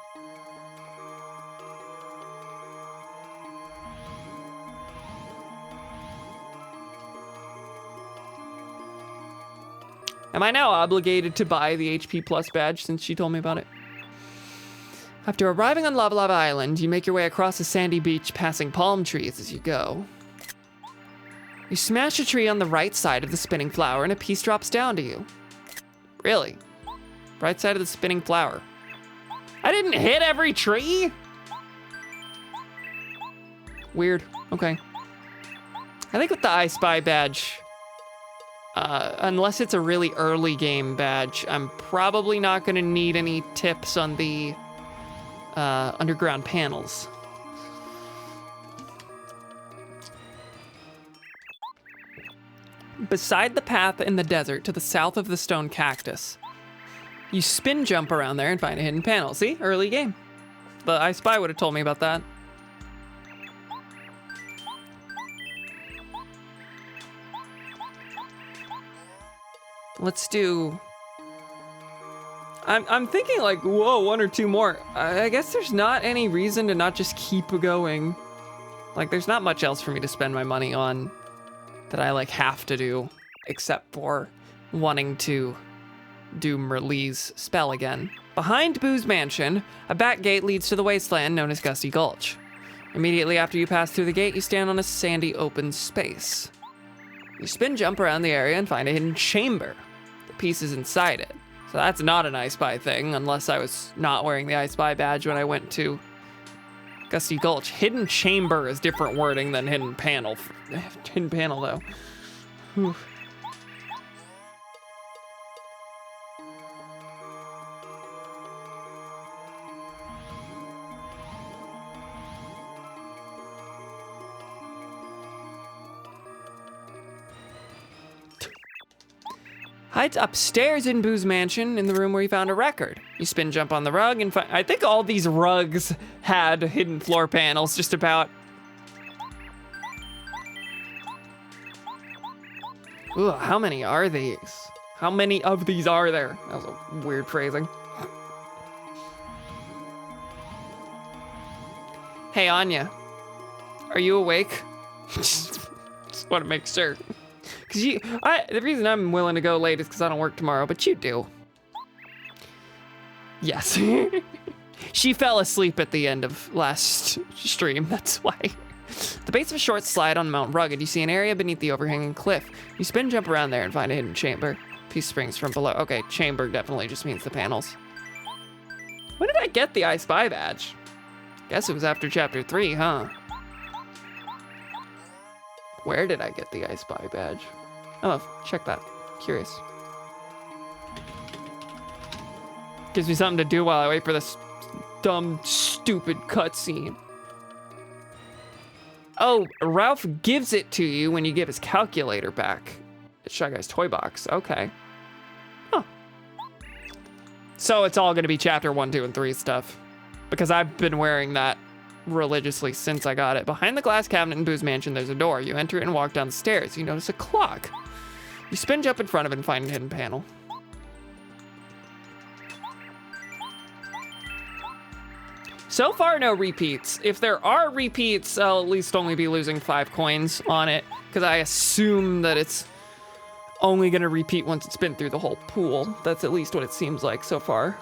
Am I now obligated to buy the HP Plus badge since she told me about it? After arriving on Lava Lava Island, you make your way across a sandy beach, passing palm trees as you go. You smash a tree on the right side of the spinning flower and a piece drops down to you. Really? Right side of the spinning flower. I didn't hit every tree? Weird. Okay. I think with the I Spy badge, unless it's a really early game badge, I'm probably not gonna need any tips on the underground panels. Beside the path in the desert to the south of the stone cactus, you spin jump around there and find a hidden panel. See, early game. The I Spy would have told me about that. Let's do... I'm thinking like, whoa, 1 or 2 more. I guess there's not any reason to not just keep going. Like, there's not much else for me to spend my money on that I like have to do, except for wanting to do Merlee's spell again. Behind Boo's mansion, a back gate leads to the wasteland known as Gusty Gulch. Immediately after you pass through the gate, you stand on a sandy open space. You spin jump around the area and find a hidden chamber. The piece is inside it. So that's not an I Spy thing, unless I was not wearing the I Spy badge when I went to Gusty Gulch. Hidden chamber is different wording than hidden panel. Hidden panel, though. Whew. Hides upstairs in Boo's mansion in the room where you found a record. You spin jump on the rug and find... I think all these rugs had hidden floor panels, just about. Ooh, how many are these? How many of these are there? That was a weird phrasing. Hey, Anya. Are you awake? Just want to make sure. Cause the reason I'm willing to go late is because I don't work tomorrow, but you do. Yes. She fell asleep at the end of last stream, that's why. At the base of a short slide on Mount Rugged, you see an area beneath the overhanging cliff. You spin jump around there and find a hidden chamber. Piece springs from below. Okay, chamber definitely just means the panels. When did I get the I Spy badge? Guess it was after chapter 3, huh? Where did I get the I Spy badge? Oh, check that. Curious. Gives me something to do while I wait for this dumb, stupid cutscene. Oh, Ralph gives it to you when you give his calculator back at Shy Guy's toy box. Okay. Huh. So it's all gonna be chapter 1, 2, and 3 stuff. Because I've been wearing that religiously since I got it. Behind the glass cabinet in Boo's mansion, there's a door. You enter it and walk down the stairs. You notice a clock. You spin jump in front of it and find a hidden panel. So far, no repeats. If there are repeats, I'll at least only be losing 5 coins on it, because I assume that it's only gonna repeat once it's been through the whole pool. That's at least what it seems like so far.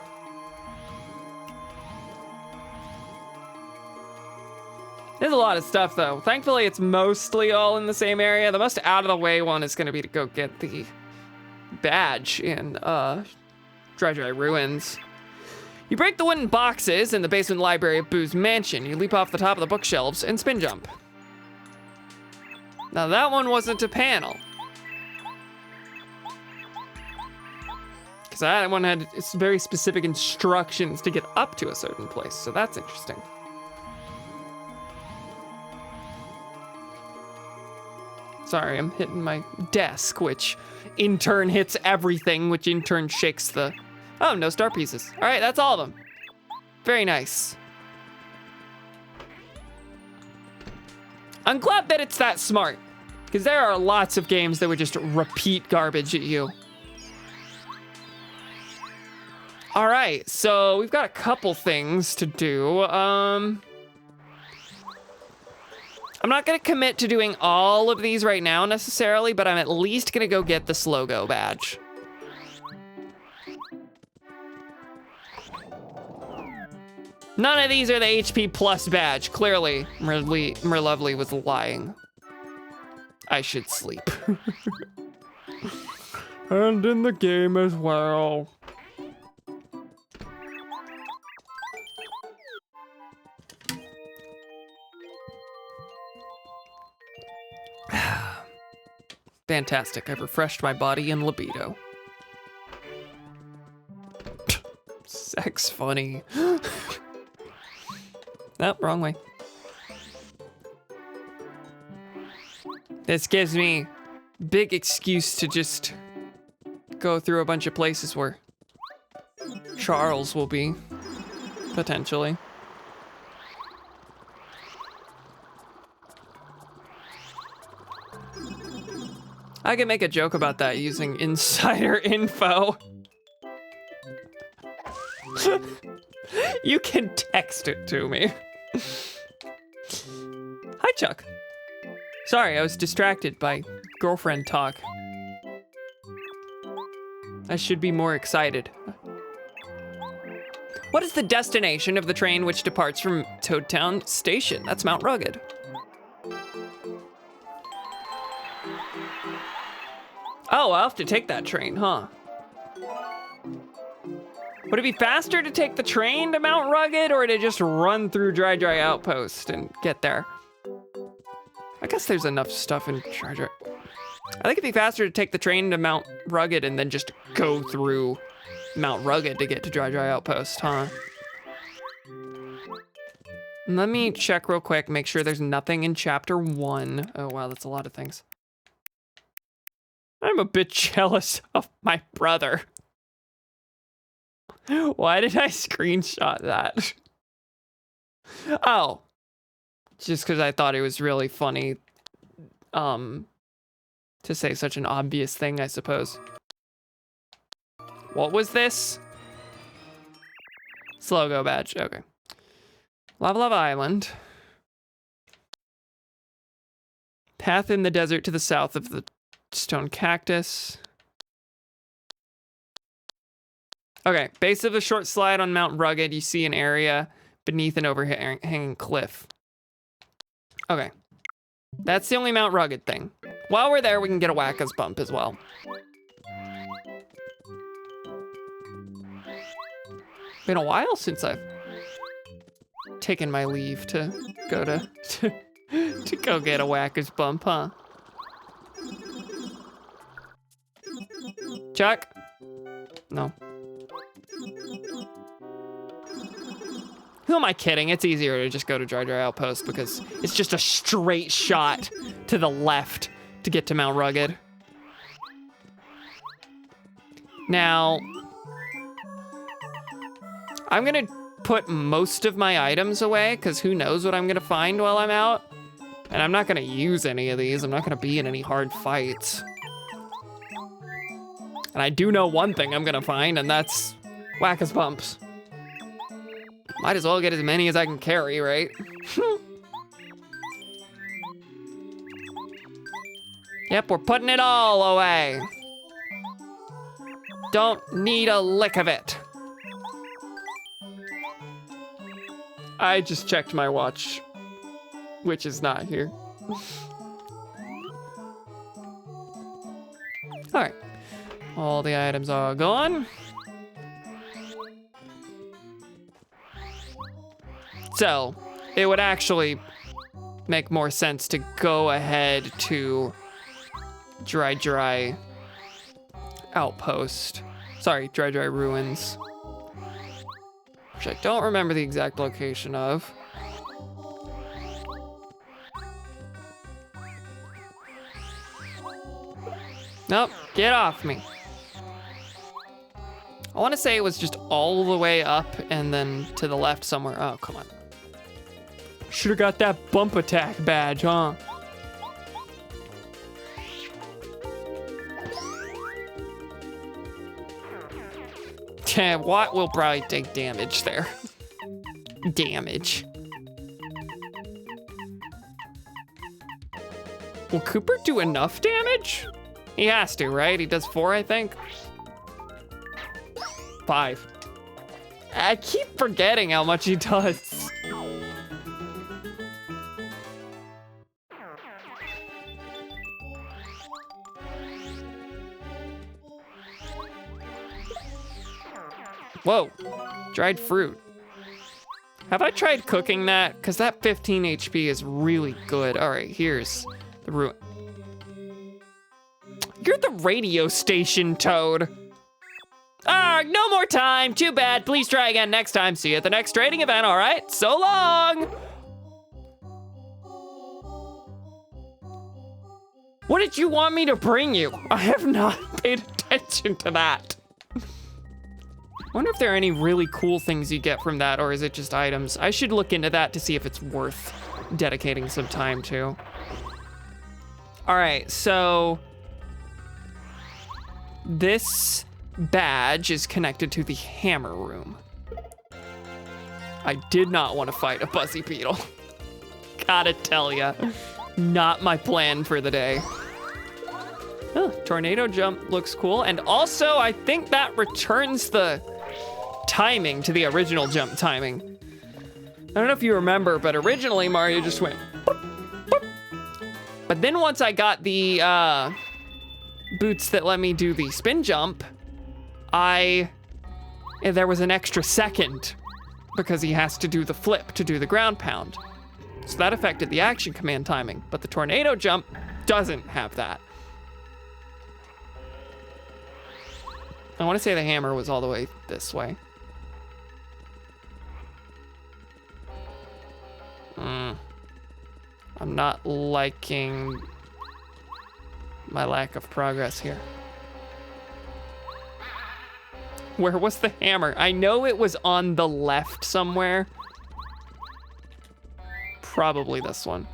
There's a lot of stuff, though. Thankfully, it's mostly all in the same area. The most out-of-the-way one is going to be to go get the badge in Dry Ruins. You break the wooden boxes in the basement library of Boo's mansion. You leap off the top of the bookshelves and spin jump. Now, that one wasn't a panel. Because that one had very specific instructions to get up to a certain place, so that's interesting. Sorry, I'm hitting my desk, which in turn hits everything, which in turn shakes the... Oh, no star pieces. All right, that's all of them. Very nice. I'm glad that it's that smart, because there are lots of games that would just repeat garbage at you. All right, so we've got a couple things to do. I'm not gonna commit to doing all of these right now necessarily, but I'm at least gonna go get the Slogo badge. None of these are the HP plus badge. Clearly, Merlovely was lying. I should sleep. And in the game as well. Fantastic, I've refreshed my body and libido. Sex funny. Nope, wrong way. This gives me big excuse to just go through a bunch of places where Charles will be, potentially. I can make a joke about that using insider info. You can text it to me. Hi, Chuck. Sorry, I was distracted by girlfriend talk. I should be more excited. What is the destination of the train which departs from Toadtown Station? That's Mount Rugged. Oh, I'll have to take that train, huh? Would it be faster to take the train to Mount Rugged or to just run through Dry Outpost and get there? I guess there's enough stuff in Dry. I think it'd be faster to take the train to Mount Rugged and then just go through Mount Rugged to get to Dry Outpost, huh? Let me check real quick, make sure there's nothing in chapter 1. Oh wow, that's a lot of things. I'm a bit jealous of my brother. Why did I screenshot that? Oh, just because I thought it was really funny to say such an obvious thing, I suppose. What was this? It's logo badge, okay. Lava Lava Island. Path in the desert to the south of the stone cactus. Okay, base of a short slide on Mount Rugged, you see an area beneath an overhanging cliff. Okay, that's the only Mount Rugged thing. While we're there, we can get a Wacka's Bump as well. Been a while since I've taken my leave to go to go get a Wacka's Bump, huh? Chuck? No. Who am I kidding? It's easier to just go to Dry Outpost because it's just a straight shot to the left to get to Mount Rugged. Now, I'm gonna put most of my items away because who knows what I'm gonna find while I'm out. And I'm not gonna use any of these. I'm not gonna be in any hard fights. And I do know one thing I'm gonna find, and that's Wacka's Bumps. Might as well get as many as I can carry, right? Yep, we're putting it all away. Don't need a lick of it. I just checked my watch, which is not here. All right, all the items are gone. So, it would actually make more sense to go ahead to Dry Outpost. Sorry, Dry Ruins. Which I don't remember the exact location of. Nope, get off me. I want to say it was just all the way up and then to the left somewhere. Oh, come on. Should've got that bump attack badge, huh? Yeah, Watt will probably take damage there. Damage. Will Cooper do enough damage? He has to, right? He does 4, I think. 5. I keep forgetting how much he does. Whoa, dried fruit. Have I tried cooking that? Because that 15 HP is really good. All right, here's the ruin. You're the radio station, Toad. Ah, no more time. Too bad. Please try again next time. See you at the next trading event, all right? So long. What did you want me to bring you? I have not paid attention to that. Wonder if there are any really cool things you get from that, or is it just items? I should look into that to see if it's worth dedicating some time to. All right, so this badge is connected to the hammer room. I did not want to fight a Buzzy Beetle. Gotta tell ya, not my plan for the day. Oh, tornado jump looks cool. And also, I think that returns the timing to the original jump timing. I don't know if you remember, but originally Mario just went boop, boop. But then once I got the boots that let me do the spin jump, there was an extra second because he has to do the flip to do the ground pound. So that affected the action command timing, but the tornado jump doesn't have that. I want to say the hammer was all the way this way. I'm not liking my lack of progress here. Where was the hammer? I know it was on the left somewhere. Probably this one.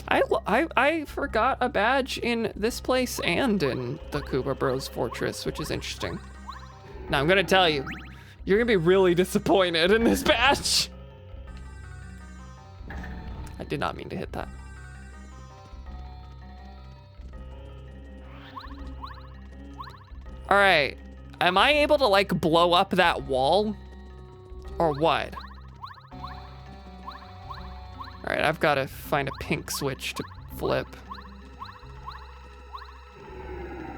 I forgot a badge in this place and in the Koopa Bros Fortress, which is interesting. Now I'm gonna tell you, you're gonna be really disappointed in this badge. I did not mean to hit that. All right, am I able to like blow up that wall or what? All right, I've got to find a pink switch to flip.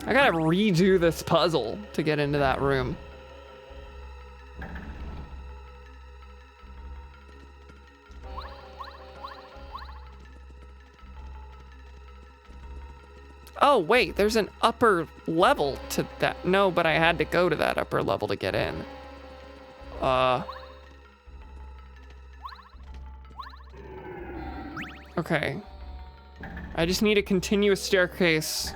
I gotta redo this puzzle to get into that room. Oh, wait, there's an upper level to that. No, but I had to go to that upper level to get in. Okay. I just need a continuous staircase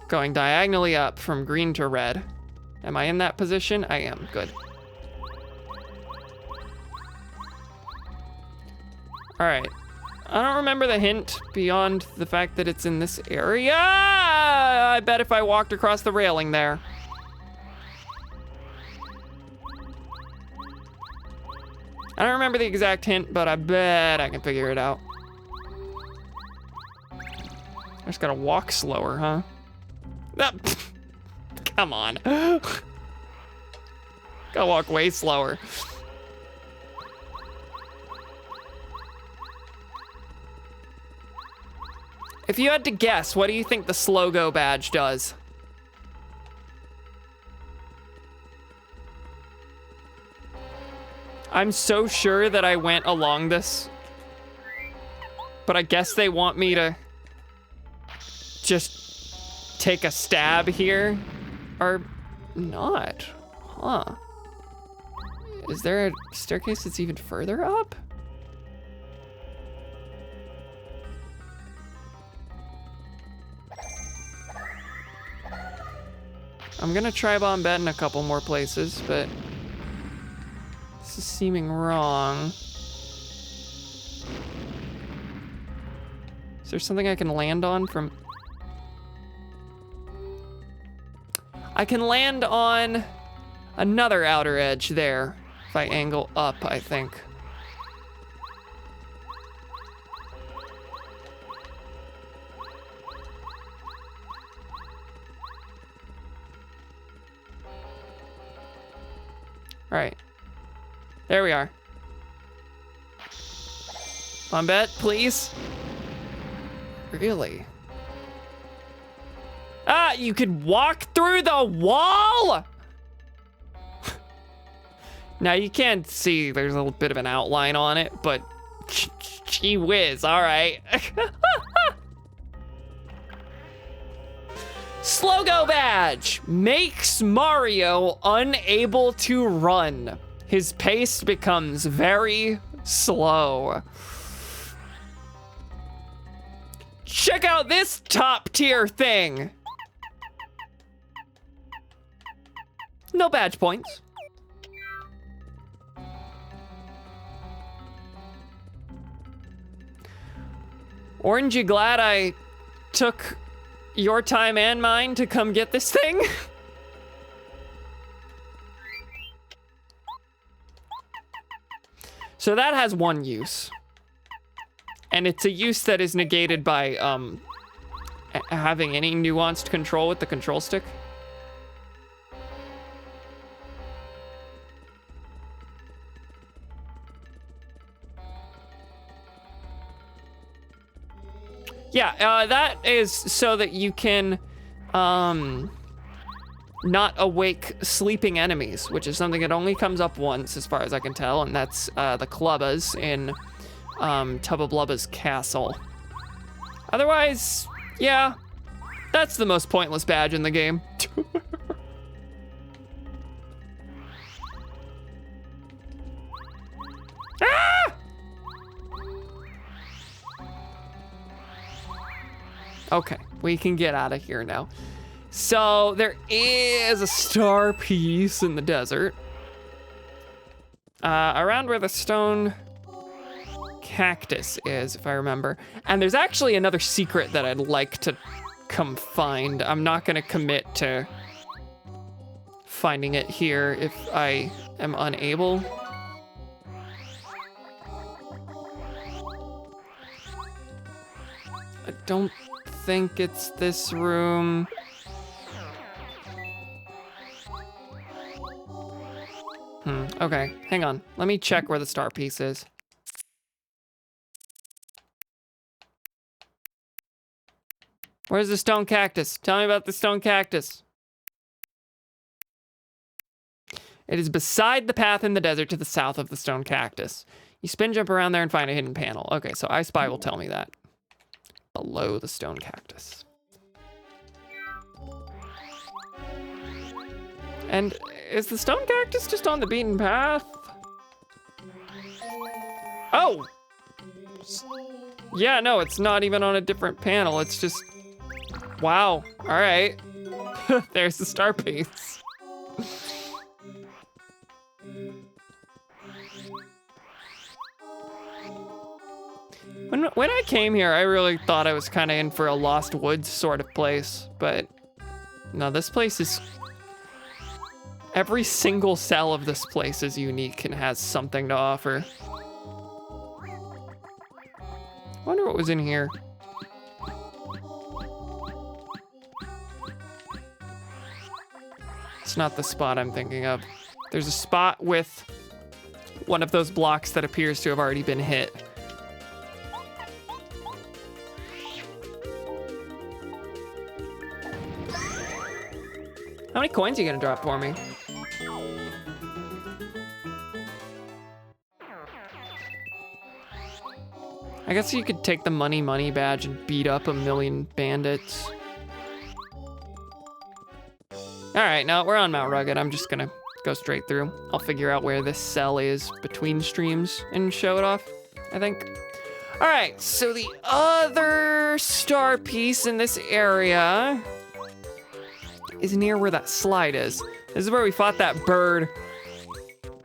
going diagonally up from green to red. Am I in that position? I am, good. All right. I don't remember the hint beyond the fact that it's in this area. I bet if I walked across the railing there. I don't remember the exact hint, but I bet I can figure it out. I just gotta walk slower, huh? Come on. Gotta walk way slower. If you had to guess, what do you think the slow go badge does? I'm so sure that I went along this, but I guess they want me to just take a stab here, or not, huh? Is there a staircase that's even further up? I'm gonna try bomb bet in a couple more places, but this is seeming wrong. Is there something I can land on from? I can land on another outer edge there if I angle up, I think. All right, there we are. On bet, please. Really? Ah, you could walk through the wall? Now you can't see, there's a little bit of an outline on it, but Gee whiz, all right. Slow-go badge makes Mario unable to run. His pace becomes very slow. Check out this top tier thing. No badge points. Orange, you glad I took your time and mine to come get this thing? So that has one use. And it's a use that is negated by having any nuanced control with the control stick. Yeah, that is so that you can not awake sleeping enemies, which is something that only comes up once as far as I can tell, and that's the Clubbas in Tubba Blubba's castle. Otherwise, yeah, that's the most pointless badge in the game. Ah! Okay, we can get out of here now. So there is a star piece in the desert. Around where the stone cactus is, if I remember. And there's actually another secret that I'd like to come find. I'm not gonna commit to finding it here if I am unable. I don't think it's this room. Okay, hang on. Let me check where the star piece is. Where's the stone cactus? Tell me about the stone cactus. It is beside the path in the desert to the south of the stone cactus. You spin jump around there and find a hidden panel. Okay, so I Spy will tell me that. Below the stone cactus. And is the stone cactus just on the beaten path? Oh! Yeah, no, it's not even on a different panel. It's just, wow, all right. There's the star piece. When I came here, I really thought I was kind of in for a Lost Woods sort of place, but no, this place is, every single cell of this place is unique and has something to offer. I wonder what was in here. It's not the spot I'm thinking of. There's a spot with one of those blocks that appears to have already been hit. How many coins are you gonna drop for me? I guess you could take the money badge and beat up a million bandits. All right, now we're on Mount Rugged. I'm just gonna go straight through. I'll figure out where this cell is between streams and show it off, I think. All right, so the other star piece in this area is near where that slide is. This is where we fought that bird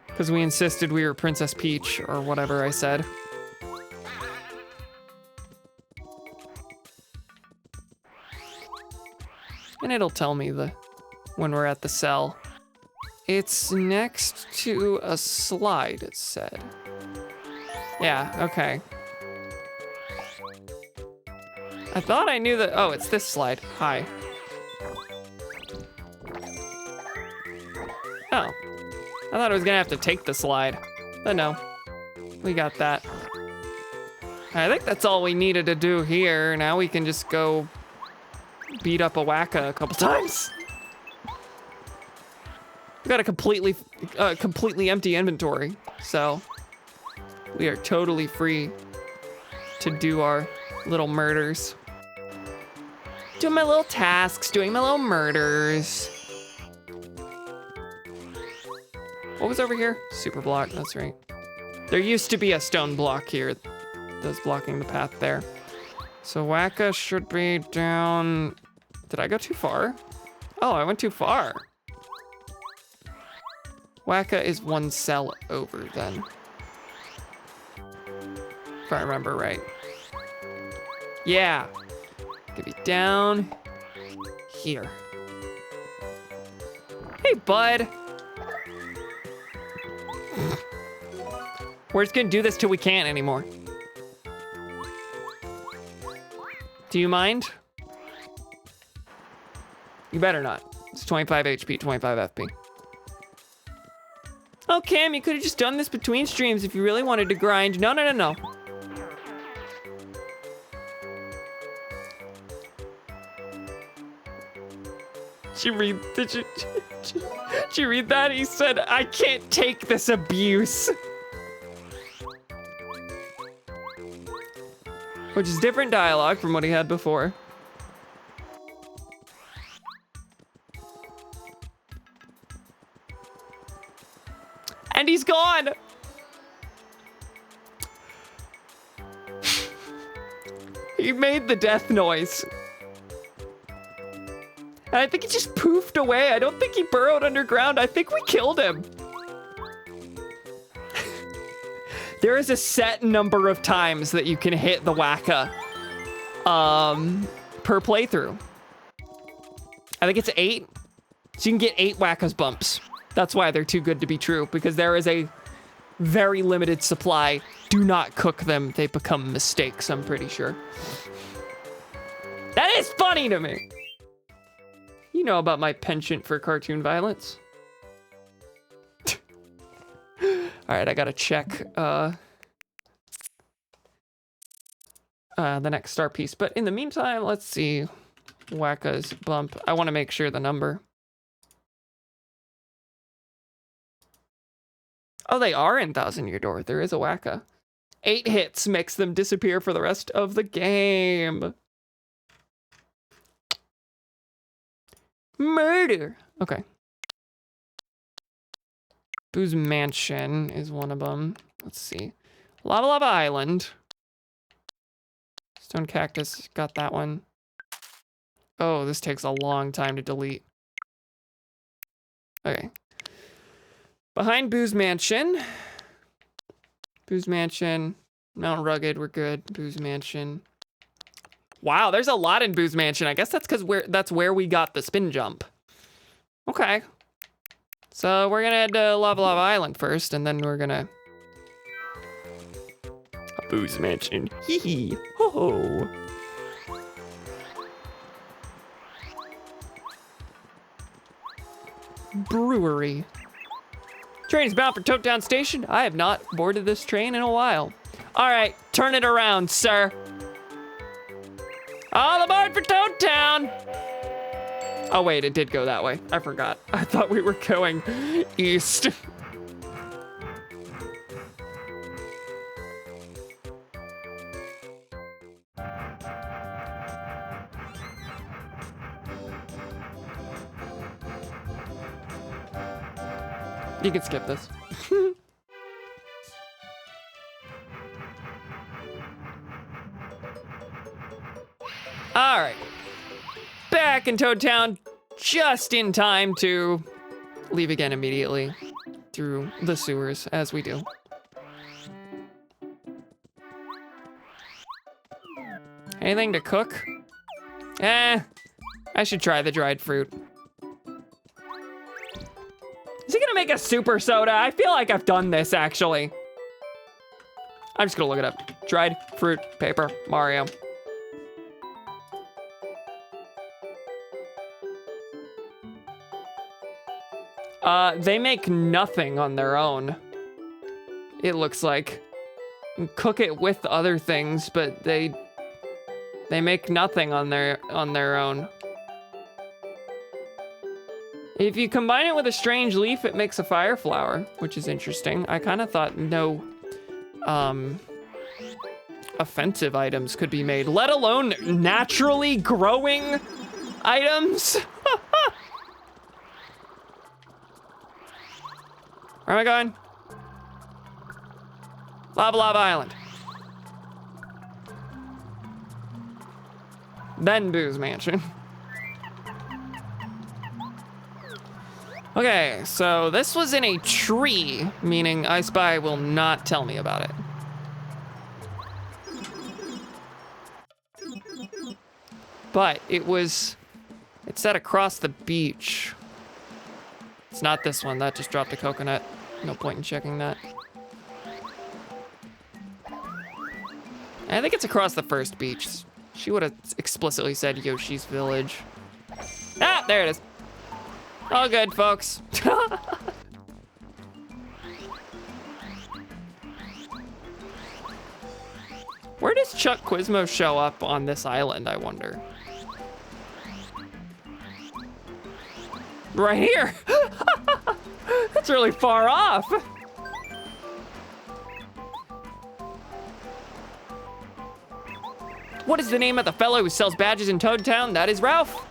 because we insisted we were Princess Peach or whatever I said. And it'll tell me when we're at the cell. It's next to a slide, it said. Yeah, okay. I thought I knew that, oh, it's this slide. Hi. Oh, I thought I was gonna have to take the slide, but no, we got that. I think that's all we needed to do here. Now we can just go beat up a Wacka a couple times. We got a completely empty inventory, so We are totally free to do our little murders. Doing my little tasks, doing my little murders. What was over here? Super block, that's right. There used to be a stone block here that's blocking the path there. So Wacka should be down. Did I go too far? Oh, I went too far. Wacka is one cell over then. If I remember right. Yeah. Could be down here. Hey, bud. We're just gonna do this till we can't anymore. Do you mind? You better not. It's 25 HP, 25 FP. Oh, Cam, you could have just done this between streams if you really wanted to grind. No, no, no, no. Did you read that? He said, I can't take this abuse. Which is different dialogue from what he had before. And he's gone. He made the death noise. And I think he just poofed away. I don't think he burrowed underground. I think we killed him. There is a set number of times that you can hit the Wacka per playthrough. I think it's 8. So you can get 8 Wacka's bumps. That's why they're too good to be true, because there is a very limited supply. Do not cook them. They become mistakes, I'm pretty sure. That is funny to me. You know about my penchant for cartoon violence. All right, I gotta check the next star piece. But in the meantime, let's see Wacka's bump. I want to make sure the number. Oh, they are in Thousand Year Door. There is a Wacka. 8 hits makes them disappear for the rest of the game. Murder. Okay. Boo's Mansion is one of them. Let's see. Lava Lava Island. Stone Cactus, got that one. Oh, this takes a long time to delete. Okay. Behind Boo's Mansion. Boo's Mansion. Mount Rugged, we're good. Boo's Mansion. Wow, there's a lot in Boo's Mansion. I guess that's because that's where we got the spin jump. Okay. So we're gonna head to Lava Lava Island first, and then we're gonna... Boo's Mansion. Hee hee. Ho ho. Brewery. Train is bound for Tote Town Station. I have not boarded this train in a while. All right, turn it around, sir. All aboard for Tote Town. Oh wait, it did go that way. I forgot. I thought we were going east. You can skip this. All right. Back in Toad Town, just in time to leave again immediately through the sewers, as we do. Anything to cook? I should try the dried fruit. Is he gonna make a super soda? I feel like I've done this, actually. I'm just gonna look it up. Dried fruit, paper, Mario. They make nothing on their own. It looks like. You can cook it with other things, but they make nothing on their own. If you combine it with a strange leaf, it makes a fire flower, which is interesting. I kind of thought no offensive items could be made, let alone naturally growing items. Where am I going? Lava Lava Island. Then Boo's Mansion. Okay, so this was in a tree, meaning I Spy will not tell me about it. But it said across the beach. It's not this one, that just dropped a coconut. No point in checking that. I think it's across the first beach. She would have explicitly said Yoshi's Village. Ah, there it is. All good, folks. Where does Chuck Quizmo show up on this island, I wonder? Right here. That's really far off. What is the name of the fellow who sells badges in Toad Town? That is Ralph.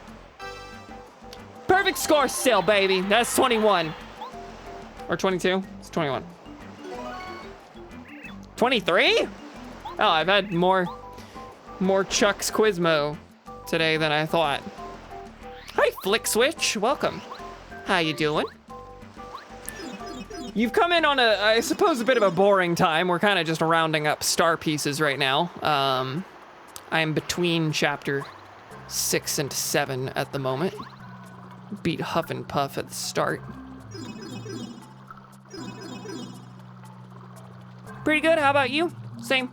Perfect score still, baby. That's 21. Or 22? It's 21. 23? Oh, I've had more Chuck's Quizmo today than I thought. Hi, Flick Switch. Welcome. How you doing? You've come in on I suppose, a bit of a boring time. We're kind of just rounding up star pieces right now. I'm between chapter 6 and 7 at the moment. Beat Huff and Puff at the start. Pretty good, how about you? Same.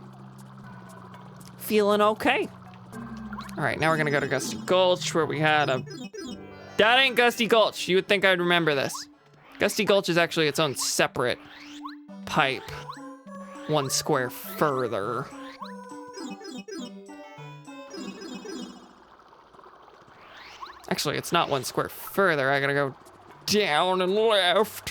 Feeling okay. All right, now we're gonna go to Gusty Gulch where we had that ain't Gusty Gulch. You would think I'd remember this. Gusty Gulch is actually its own separate pipe, 1 square further. Actually, it's not 1 square further. I gotta go down and left.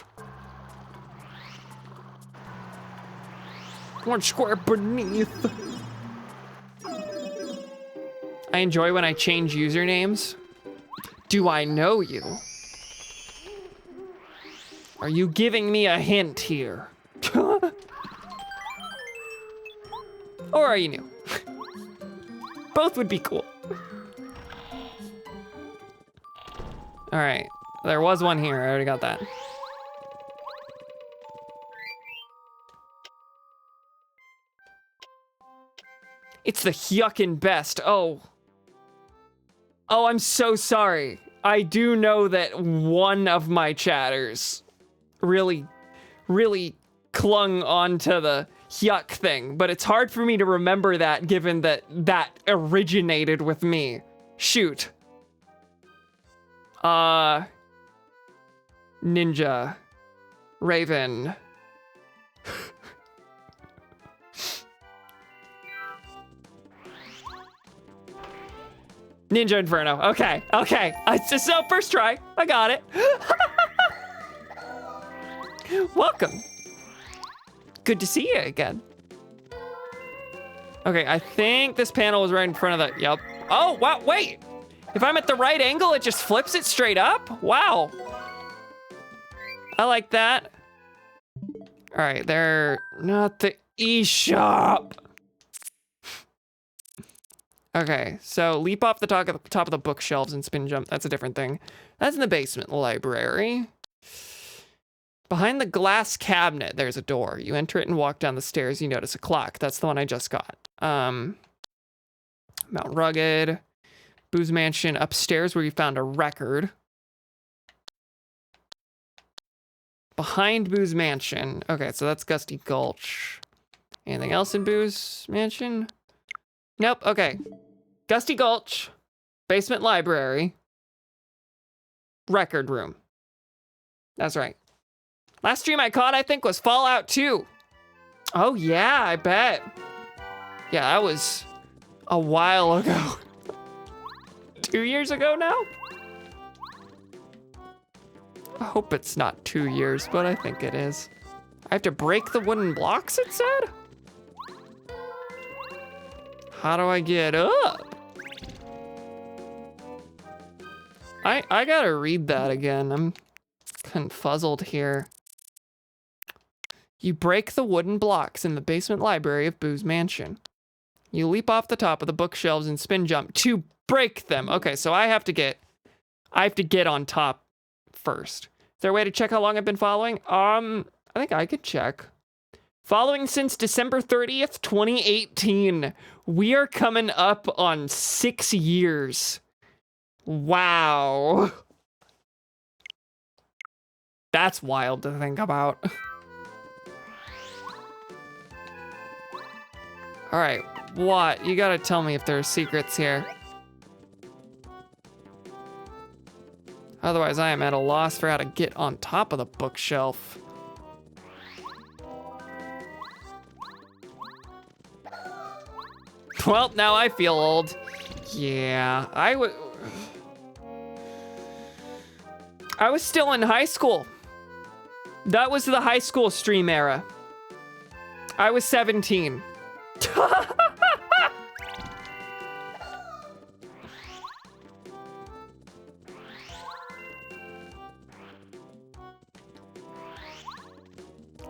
1 square beneath. I enjoy when I change usernames. Do I know you? Are you giving me a hint here? Or are you new? Both would be cool. All right, there was one here, I already got that. It's the yuckin' best, oh. Oh, I'm so sorry. I do know that one of my chatters really clung onto the yuck thing, but it's hard for me to remember that given that that originated with me. Shoot. Ninja. Raven. Ninja Inferno. Okay. So first try. I got it. Welcome. Good to see you again. Okay, I think this panel was right in front of the, yep. Oh, wow, wait. If I'm at the right angle, it just flips it straight up? Wow. I like that. All right, they're not the eShop. Okay, so leap off the top of the bookshelves and spin jump. That's a different thing. That's in the basement library. Behind the glass cabinet, there's a door. You enter it and walk down the stairs. You notice a clock. That's the one I just got. Mount Rugged. Boo's Mansion upstairs where you found a record. Behind Boo's Mansion. Okay, so that's Gusty Gulch. Anything else in Boo's Mansion? Nope, okay. Gusty Gulch, basement library, record room. That's right. Last stream I caught, I think, was Fallout 2. Oh yeah, I bet. Yeah, that was a while ago. 2 years ago now? I hope it's not 2 years, but I think it is. I have to break the wooden blocks, it said? How do I get up? I gotta read that again. I'm confuzzled here. You break the wooden blocks in the basement library of Boo's mansion. You leap off the top of the bookshelves and spin jump to break them. Okay, so I have to get on top first. Is there a way to check how long I've been following? I think I could check. Following since December 30th, 2018. We are coming up on 6 years. Wow. That's wild to think about. All right, what? You gotta tell me if there are secrets here. Otherwise, I am at a loss for how to get on top of the bookshelf. Well, now I feel old. Yeah, I was still in high school. That was the high school stream era. I was 17.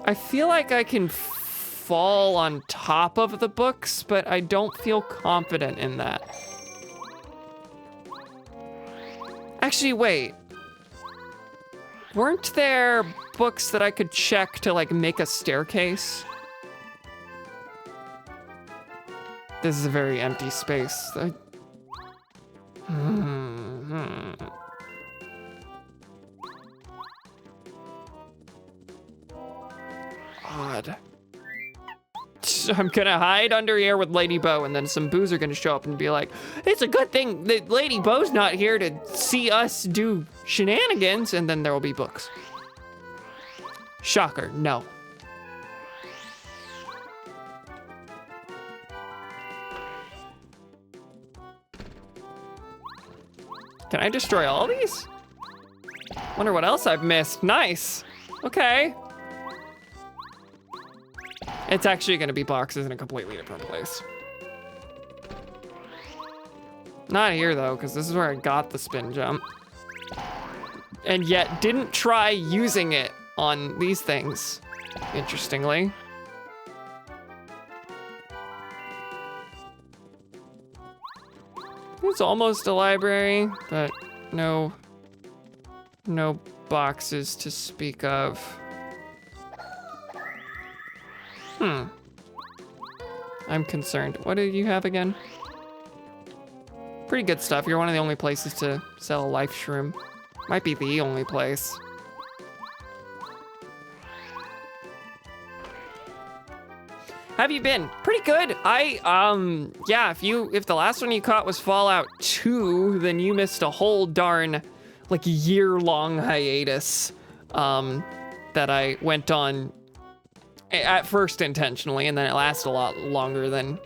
I feel like I can fall on top of the books, but I don't feel confident in that. Actually, wait. Weren't there books that I could check to like make a staircase? This is a very empty space. Odd. I'm gonna hide under here with Lady Bo, and then some boos are gonna show up and be like, it's a good thing that Lady Bo's not here to see us do shenanigans, and then there will be books. Shocker, no. Can I destroy all these? Wonder what else I've missed. Nice. Okay. It's actually gonna be boxes in a completely different place. Not here though, because this is where I got the spin jump. And yet didn't try using it on these things, interestingly. It's almost a library, but no boxes to speak of. I'm concerned. What did you have again? Pretty good stuff. You're one of the only places to sell a life shroom. Might be the only place. Have you been? Pretty good. Yeah, if the last one you caught was Fallout 2, then you missed a whole darn, like, year-long hiatus, that I went on at first intentionally, and then it lasted a lot longer than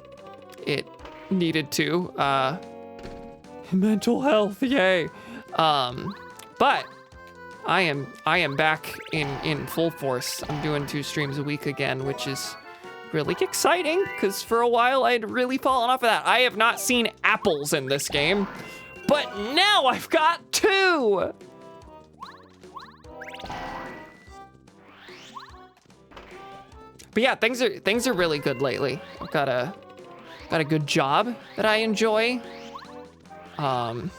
it needed to. Mental health, yay. But I am back in full force. I'm doing 2 streams a week again, which is really exciting, because for a while I'd really fallen off of that. I have not seen apples in this game, but now I've got 2. But yeah, things are really good lately. I've got a good job that I enjoy. I'm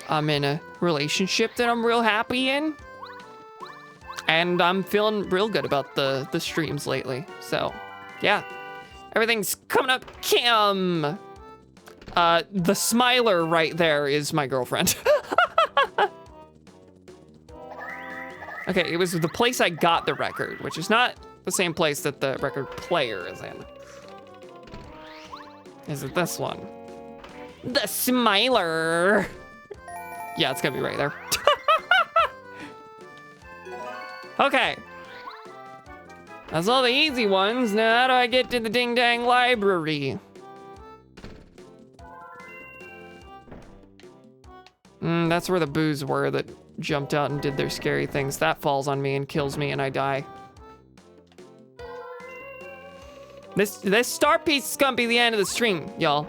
in a relationship that I'm real happy in. And I'm feeling real good about the streams lately. So, yeah. Everything's coming up. Cam! The smiler right there is my girlfriend. Okay, it was the place I got the record, which is not the same place that the record player is in. Is it this one? The smiler. Yeah, it's gonna be right there. Okay. That's all the easy ones. Now how do I get to the ding dang library? That's where the boos were that jumped out and did their scary things. That falls on me and kills me and I die. This star piece is gonna be the end of the stream, y'all.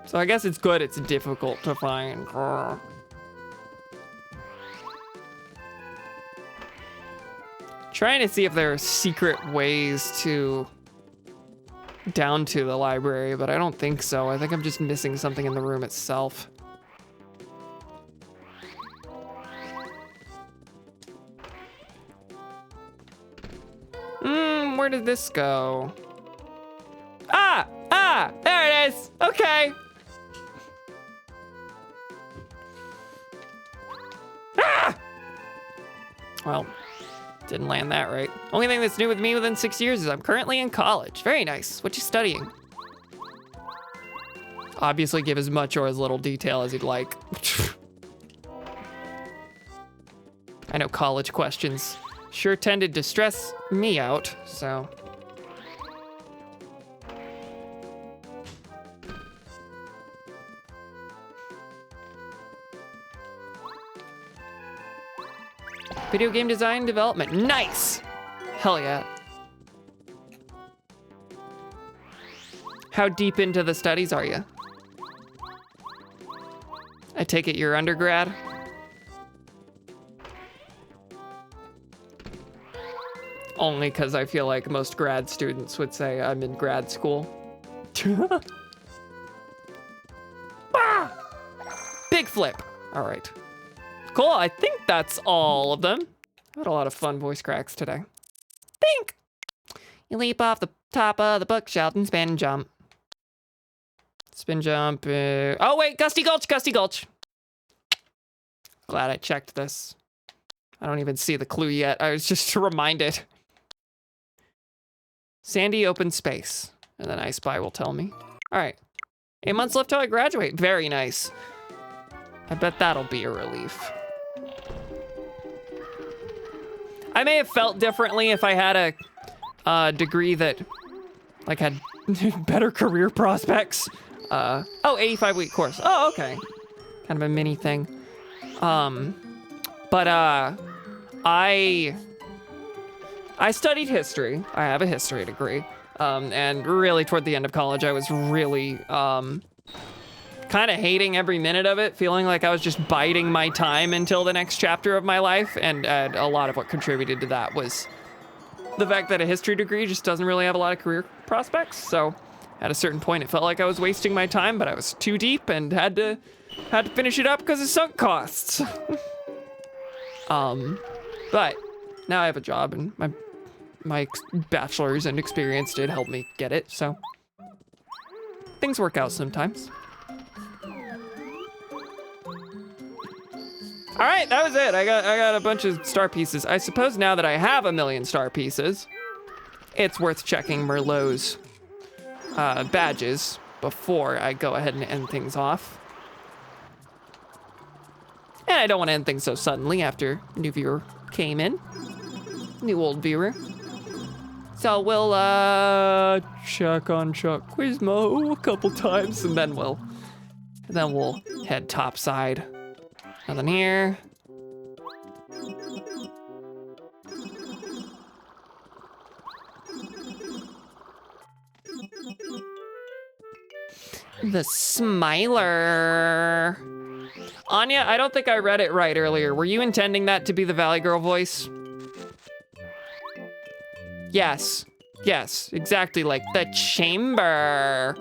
So I guess it's good it's difficult to find. Trying to see if there are secret ways down to the library, but I don't think so. I think I'm just missing something in the room itself. Where did this go? There it is. Okay. Well, didn't land that right. Only thing that's new with me within 6 years is I'm currently in college. Very nice. What you studying? Obviously give as much or as little detail as you'd like. I know college questions sure tended to stress me out, so. Video game design development. Nice! Hell yeah. How deep into the studies are you? I take it you're undergrad? Only because I feel like most grad students would say I'm in grad school. Ah! Big flip. All right. Cool, I think that's all of them. I had a lot of fun voice cracks today. Think! You leap off the top of the bookshelf and spin jump. Spin jump. Oh wait, Gusty Gulch, Gusty Gulch. Glad I checked this. I don't even see the clue yet. I was just reminded. Sandy open space. And then I Spy will tell me. All right. 8 months left till I graduate. Very nice. I bet that'll be a relief. I may have felt differently if I had a degree that like had better career prospects. 85-week course. Oh, okay. Kind of a mini thing. I studied history. I have a history degree. And really toward the end of college, I was really kind of hating every minute of it, feeling like I was just biding my time until the next chapter of my life. And a lot of what contributed to that was the fact that a history degree just doesn't really have a lot of career prospects. So at a certain point, it felt like I was wasting my time, but I was too deep and had to finish it up because of sunk costs. But now I have a job and my bachelor's and experience did help me get it, so things work out sometimes. All right, that was it. I got a bunch of star pieces. I suppose now that I have 1,000,000 star pieces, it's worth checking Merlot's badges before I go ahead and end things off. And I don't want to end things so suddenly after a new viewer came in. New old viewer. So we'll check on Chuck Quizmo a couple times and then we'll head topside. Nothing here. The Smiler. Anya, I don't think I read it right earlier. Were you intending that to be the Valley Girl voice? Yes. Yes, exactly like the chamber.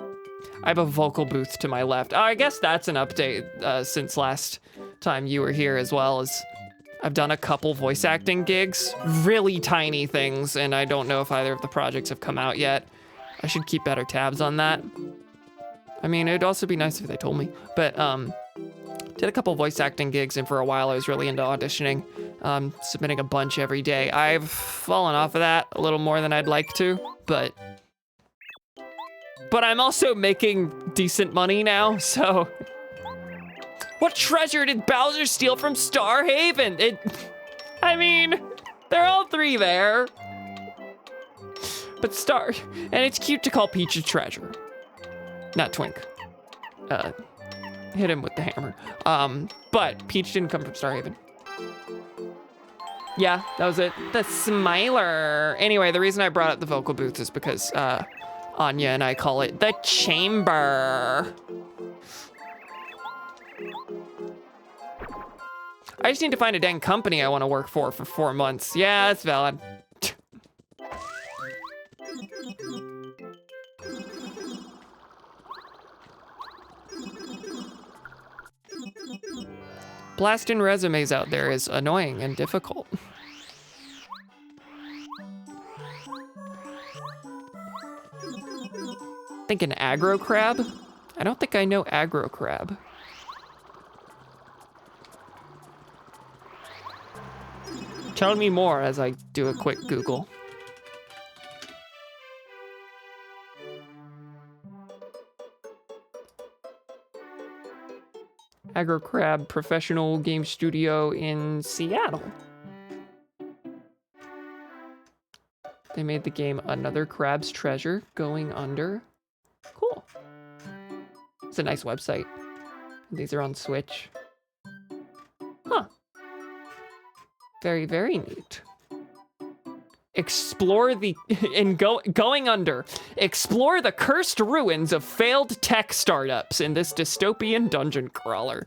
I have a vocal booth to my left. Oh, I guess that's an update since last time you were here, as well as I've done a couple voice acting gigs, really tiny things, and I don't know if either of the projects have come out yet. I should keep better tabs on that. I mean, it'd also be nice if they told me, but did a couple voice acting gigs, and for a while I was really into auditioning, submitting a bunch every day. I've fallen off of that a little more than I'd like to, but I'm also making decent money now, so. What treasure did Bowser steal from Star Haven? I mean, they're all three there. But and it's cute to call Peach a treasure. Not Twink. Hit him with the hammer. But Peach didn't come from Star Haven. Yeah, that was it. The Smiler. Anyway, the reason I brought up the vocal booth is because Anya and I call it the chamber. I just need to find a dang company I want to work for 4 months. Yeah, that's valid. Blasting resumes out there is annoying and difficult. Thinking aggro crab? I don't think I know aggro crab. Tell me more as I do a quick Google. Aggro Crab Professional Game Studio in Seattle. They made the game Another Crab's Treasure, Going Under. Cool. It's a nice website. These are on Switch. Huh. Very, very neat. Explore the, going under. Explore the cursed ruins of failed tech startups in this dystopian dungeon crawler.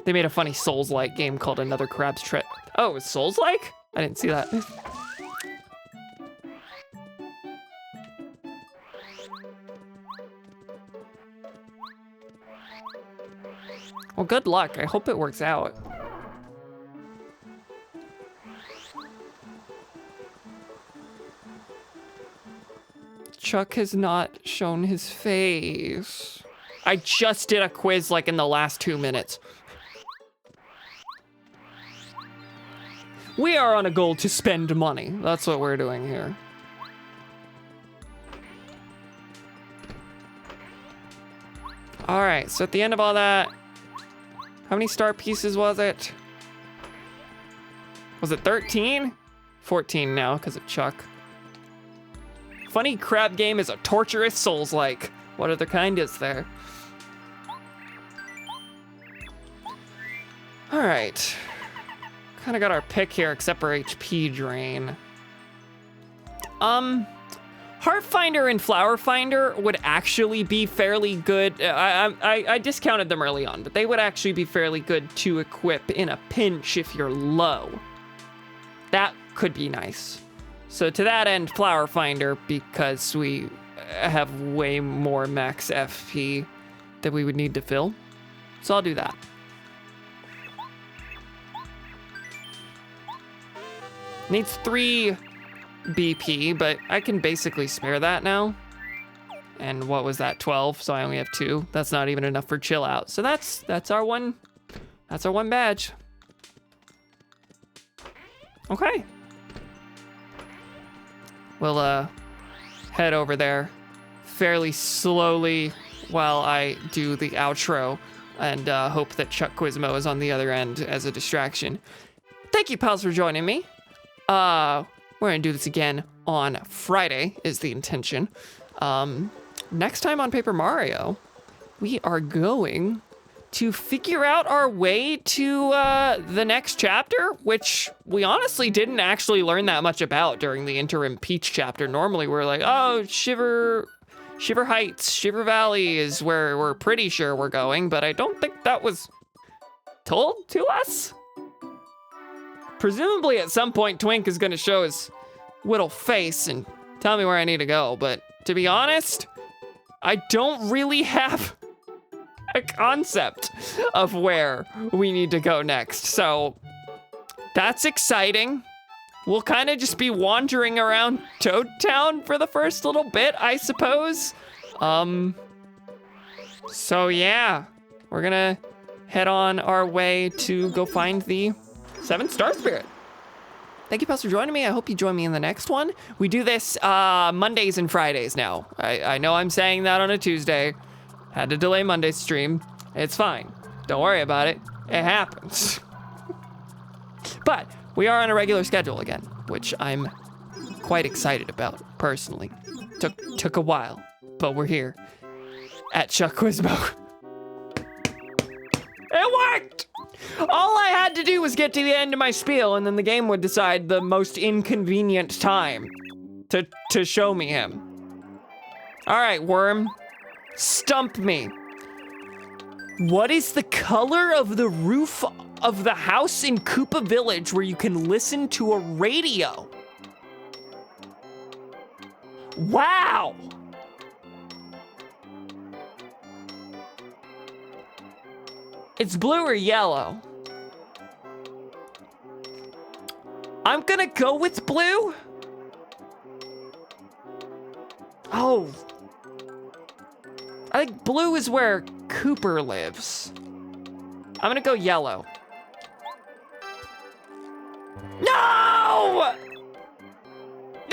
They made a funny Souls-like game called Another Crab's Treasure. Oh, it's Souls-like? I didn't see that. Well, good luck. I hope it works out. Chuck has not shown his face. I just did a quiz like in the last 2 minutes. We are on a goal to spend money. That's what we're doing here. All right, so at the end of all that, how many star pieces was it? Was it 13? 14 now because of Chuck. Funny crab game is a torturous Souls-like. What other kind is there? All right. Kind of got our pick here except for HP drain. Heart Finder and Flower Finder would actually be fairly good. I discounted them early on, but they would actually be fairly good to equip in a pinch if you're low. That could be nice. So to that end, Flower Finder, because we have way more max FP that we would need to fill. So I'll do that. Needs 3 BP, but I can basically spare that now. And what was that, 12? So I only have 2. That's not even enough for chill out. So that's our one badge. Okay. We'll head over there fairly slowly while I do the outro and hope that Chuck Quizmo is on the other end as a distraction. Thank you, pals, for joining me. We're gonna do this again on Friday is the intention. Next time on Paper Mario, we are going to figure out our way to the next chapter, which we honestly didn't actually learn that much about during the interim Peach chapter. Normally we're like, oh, Shiver Heights, Shiver Valley is where we're pretty sure we're going, but I don't think that was told to us. Presumably at some point Twink is gonna show his little face and tell me where I need to go, but to be honest, I don't really have a concept of where we need to go next. So that's exciting. We'll kind of just be wandering around Toad Town for the first little bit, I suppose. So yeah, we're gonna head on our way to go find the 7-star spirit. Thank you, pals, for joining me. I hope you join me in the next one. We do this Mondays and Fridays now. I know I'm saying that on a Tuesday. Had to delay Monday's stream. It's fine. Don't worry about it. It happens. But we are on a regular schedule again, which I'm quite excited about, personally. Took a while, but we're here at Chuck Quizmo. It worked! All I had to do was get to the end of my spiel, and then the game would decide the most inconvenient time to show me him. All right, worm, stump me. What is the color of the roof of the house in Koopa Village where you can listen to a radio? Wow! It's blue or yellow. I'm gonna go with blue. Oh. I think blue is where Cooper lives. I'm gonna go yellow. No!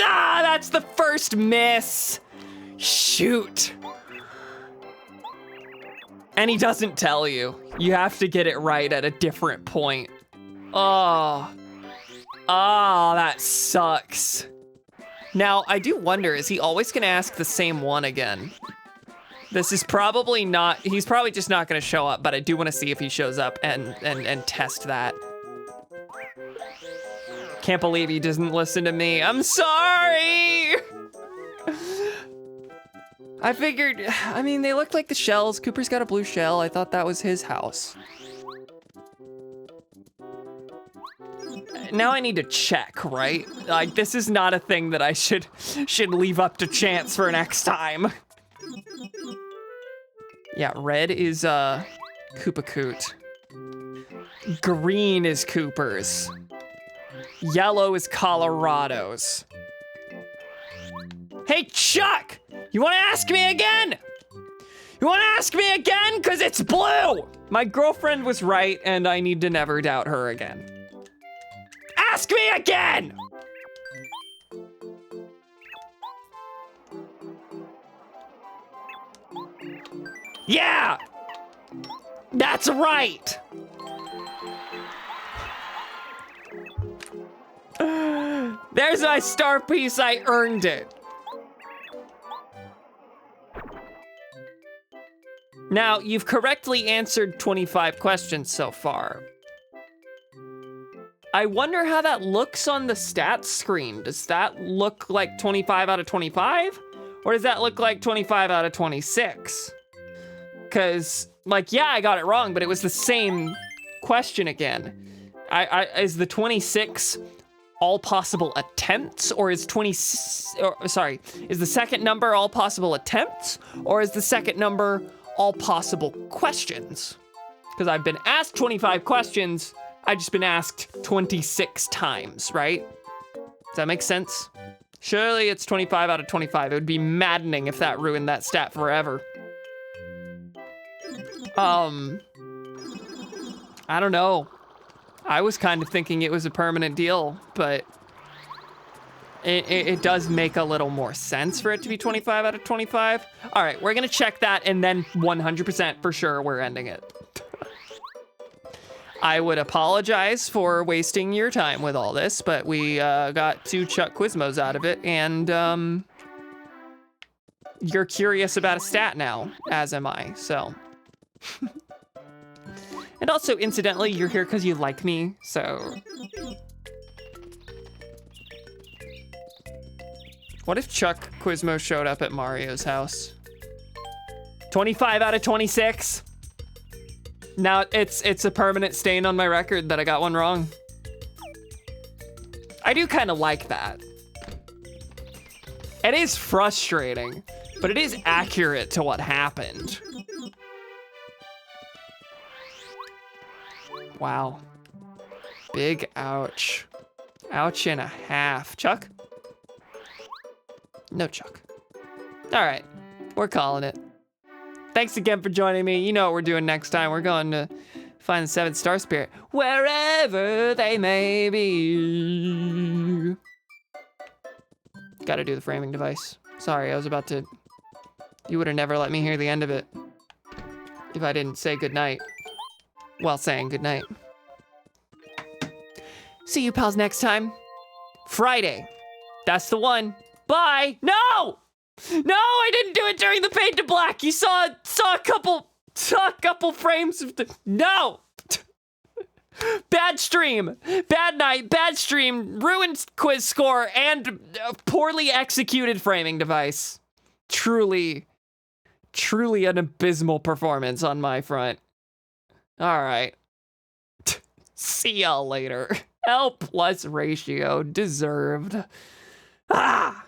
Ah, that's the first miss. Shoot. And he doesn't tell you. You have to get it right at a different point. Oh. Oh, that sucks. Now, I do wonder, is he always gonna ask the same one again? This is probably not, he's probably just not gonna show up, but I do wanna see if he shows up and test that. Can't believe he doesn't listen to me. I'm sorry! I figured, I mean, they look like the shells. Cooper's got a blue shell. I thought that was his house. Now I need to check, right? Like, this is not a thing that I should leave up to chance for next time. Yeah, red is, Koopa Coot. Green is Cooper's. Yellow is Colorado's. Hey, Chuck! You wanna ask me again? You wanna ask me again? Cause it's blue! My girlfriend was right, and I need to never doubt her again. Ask me again! Yeah! That's right! There's my star piece, I earned it. Now, you've correctly answered 25 questions so far. I wonder how that looks on the stats screen. Does that look like 25 out of 25? Or does that look like 25 out of 26? Cause, like, yeah, I got it wrong, but it was the same question again. Is the 26 all possible attempts, or is is the second number all possible attempts, or is the second number all possible questions? Because I've been asked 25 questions, I've just been asked 26 times, right? Does that make sense? Surely it's 25 out of 25. It would be maddening if that ruined that stat forever. I don't know. I was kind of thinking it was a permanent deal, but it does make a little more sense for it to be 25 out of 25. All right, we're gonna check that, and then 100% for sure we're ending it. I would apologize for wasting your time with all this, but we got 2 Chuck Quizmos out of it, and you're curious about a stat now, as am I, so. And also, incidentally, you're here because you like me, so. What if Chuck Quizmo showed up at Mario's house? 25 out of 26? Now it's a permanent stain on my record that I got one wrong. I do kind of like that. It is frustrating, but it is accurate to what happened. Wow. Big ouch. Ouch and a half. Chuck? No Chuck. All right, we're calling it. Thanks again for joining me. You know what we're doing next time. We're going to find the 7th star spirit, wherever they may be. Gotta do the framing device. Sorry, I was about to, you would have never let me hear the end of it if I didn't say goodnight while saying goodnight. See you pals next time. Friday. That's the one. Bye. No! No, I didn't do it during the fade to black. You saw a couple frames of the, no! Bad stream, bad night, bad stream, ruined quiz score, and poorly executed framing device. Truly an abysmal performance on my front. All right. See y'all later. L plus ratio deserved. Ah!